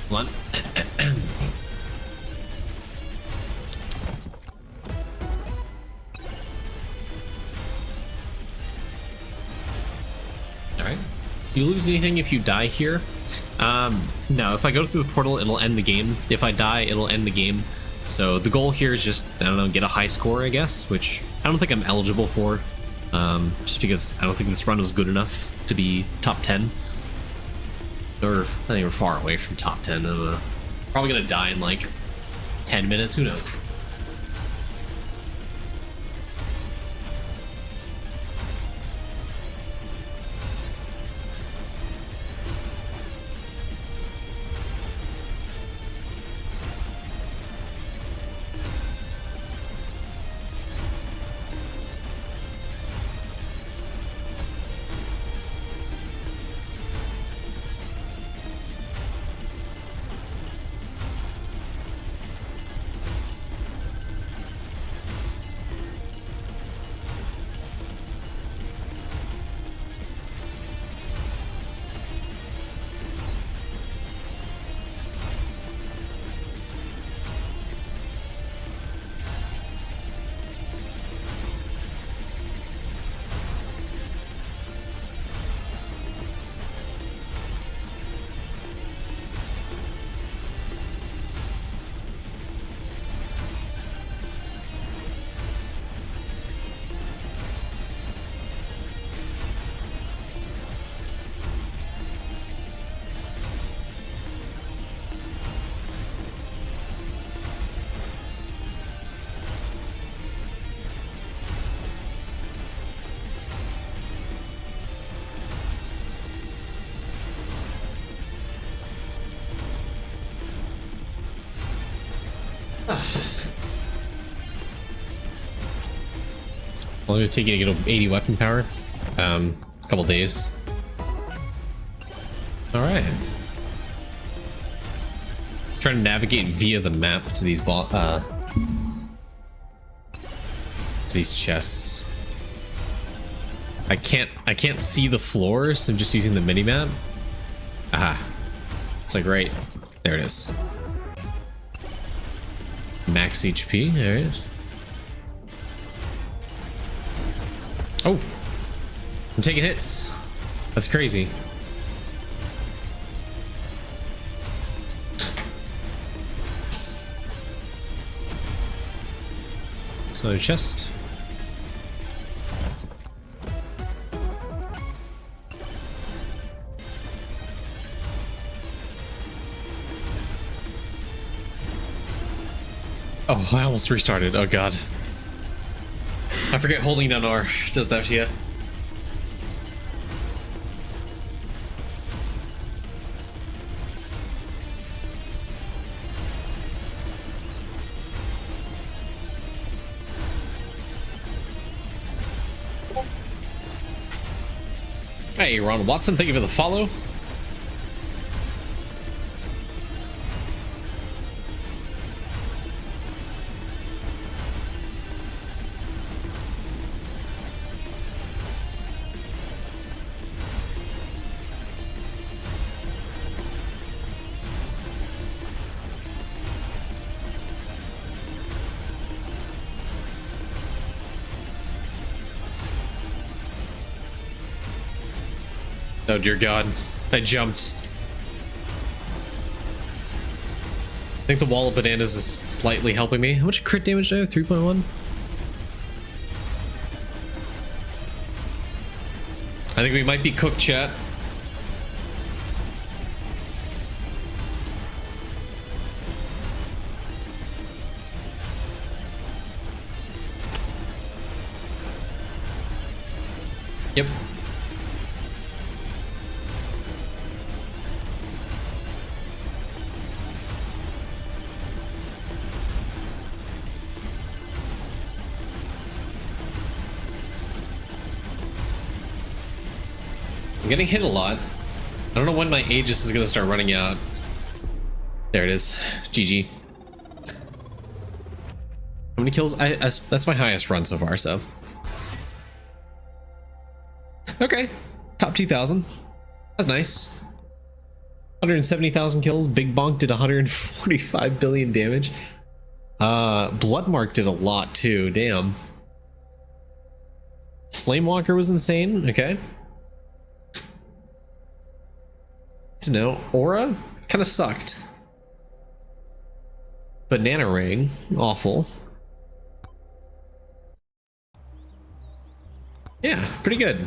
Hold on. Alright. You lose anything if you die here? No, if I go through the portal, it'll end the game. If I die, it'll end the game. So the goal here is just, I don't know, get a high score, I guess, which I don't think I'm eligible for. Just because I don't think this run was good enough to be top 10. Or, I think we're far away from top 10. I'm probably gonna die in like 10 minutes, who knows? How long did it take you to get 80 weapon power? A couple days. Alright. Trying to navigate via the map to these chests. I can't see the floor, so I'm just using the mini map. Aha. It's like right there it is. Max HP, alright. Oh! I'm taking hits. That's crazy. It's another chest. Oh, I almost restarted. Oh god. I forget holding down R does that to you. Hey, Ron Watson, thank you for the follow. Oh dear god, I jumped. I think the wall of bananas is slightly helping me. How much crit damage do I have? 3.1? I think we might be cooked, chat. Yep. I'm getting hit a lot. I don't know when my Aegis is gonna start running out. There it is. GG. How many kills? That's my highest run so far, so. Okay. Top 2,000. That's nice. 170,000 kills. Big Bonk did 145 billion damage. Bloodmark did a lot too. Damn. Flamewalker was insane. Okay. To know. Aura kind of sucked. Banana Ring, awful. Yeah, pretty good.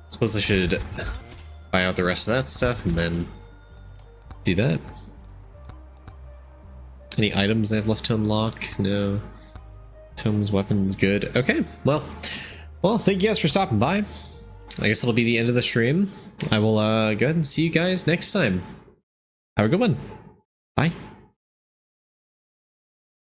Suppose I should buy out the rest of that stuff and then do that. Any items I have left to unlock? No. Tomes, weapons, good. Okay, well, thank you guys for stopping by. I guess it'll be the end of the stream. I will go ahead and see you guys next time. Have a good one. Bye.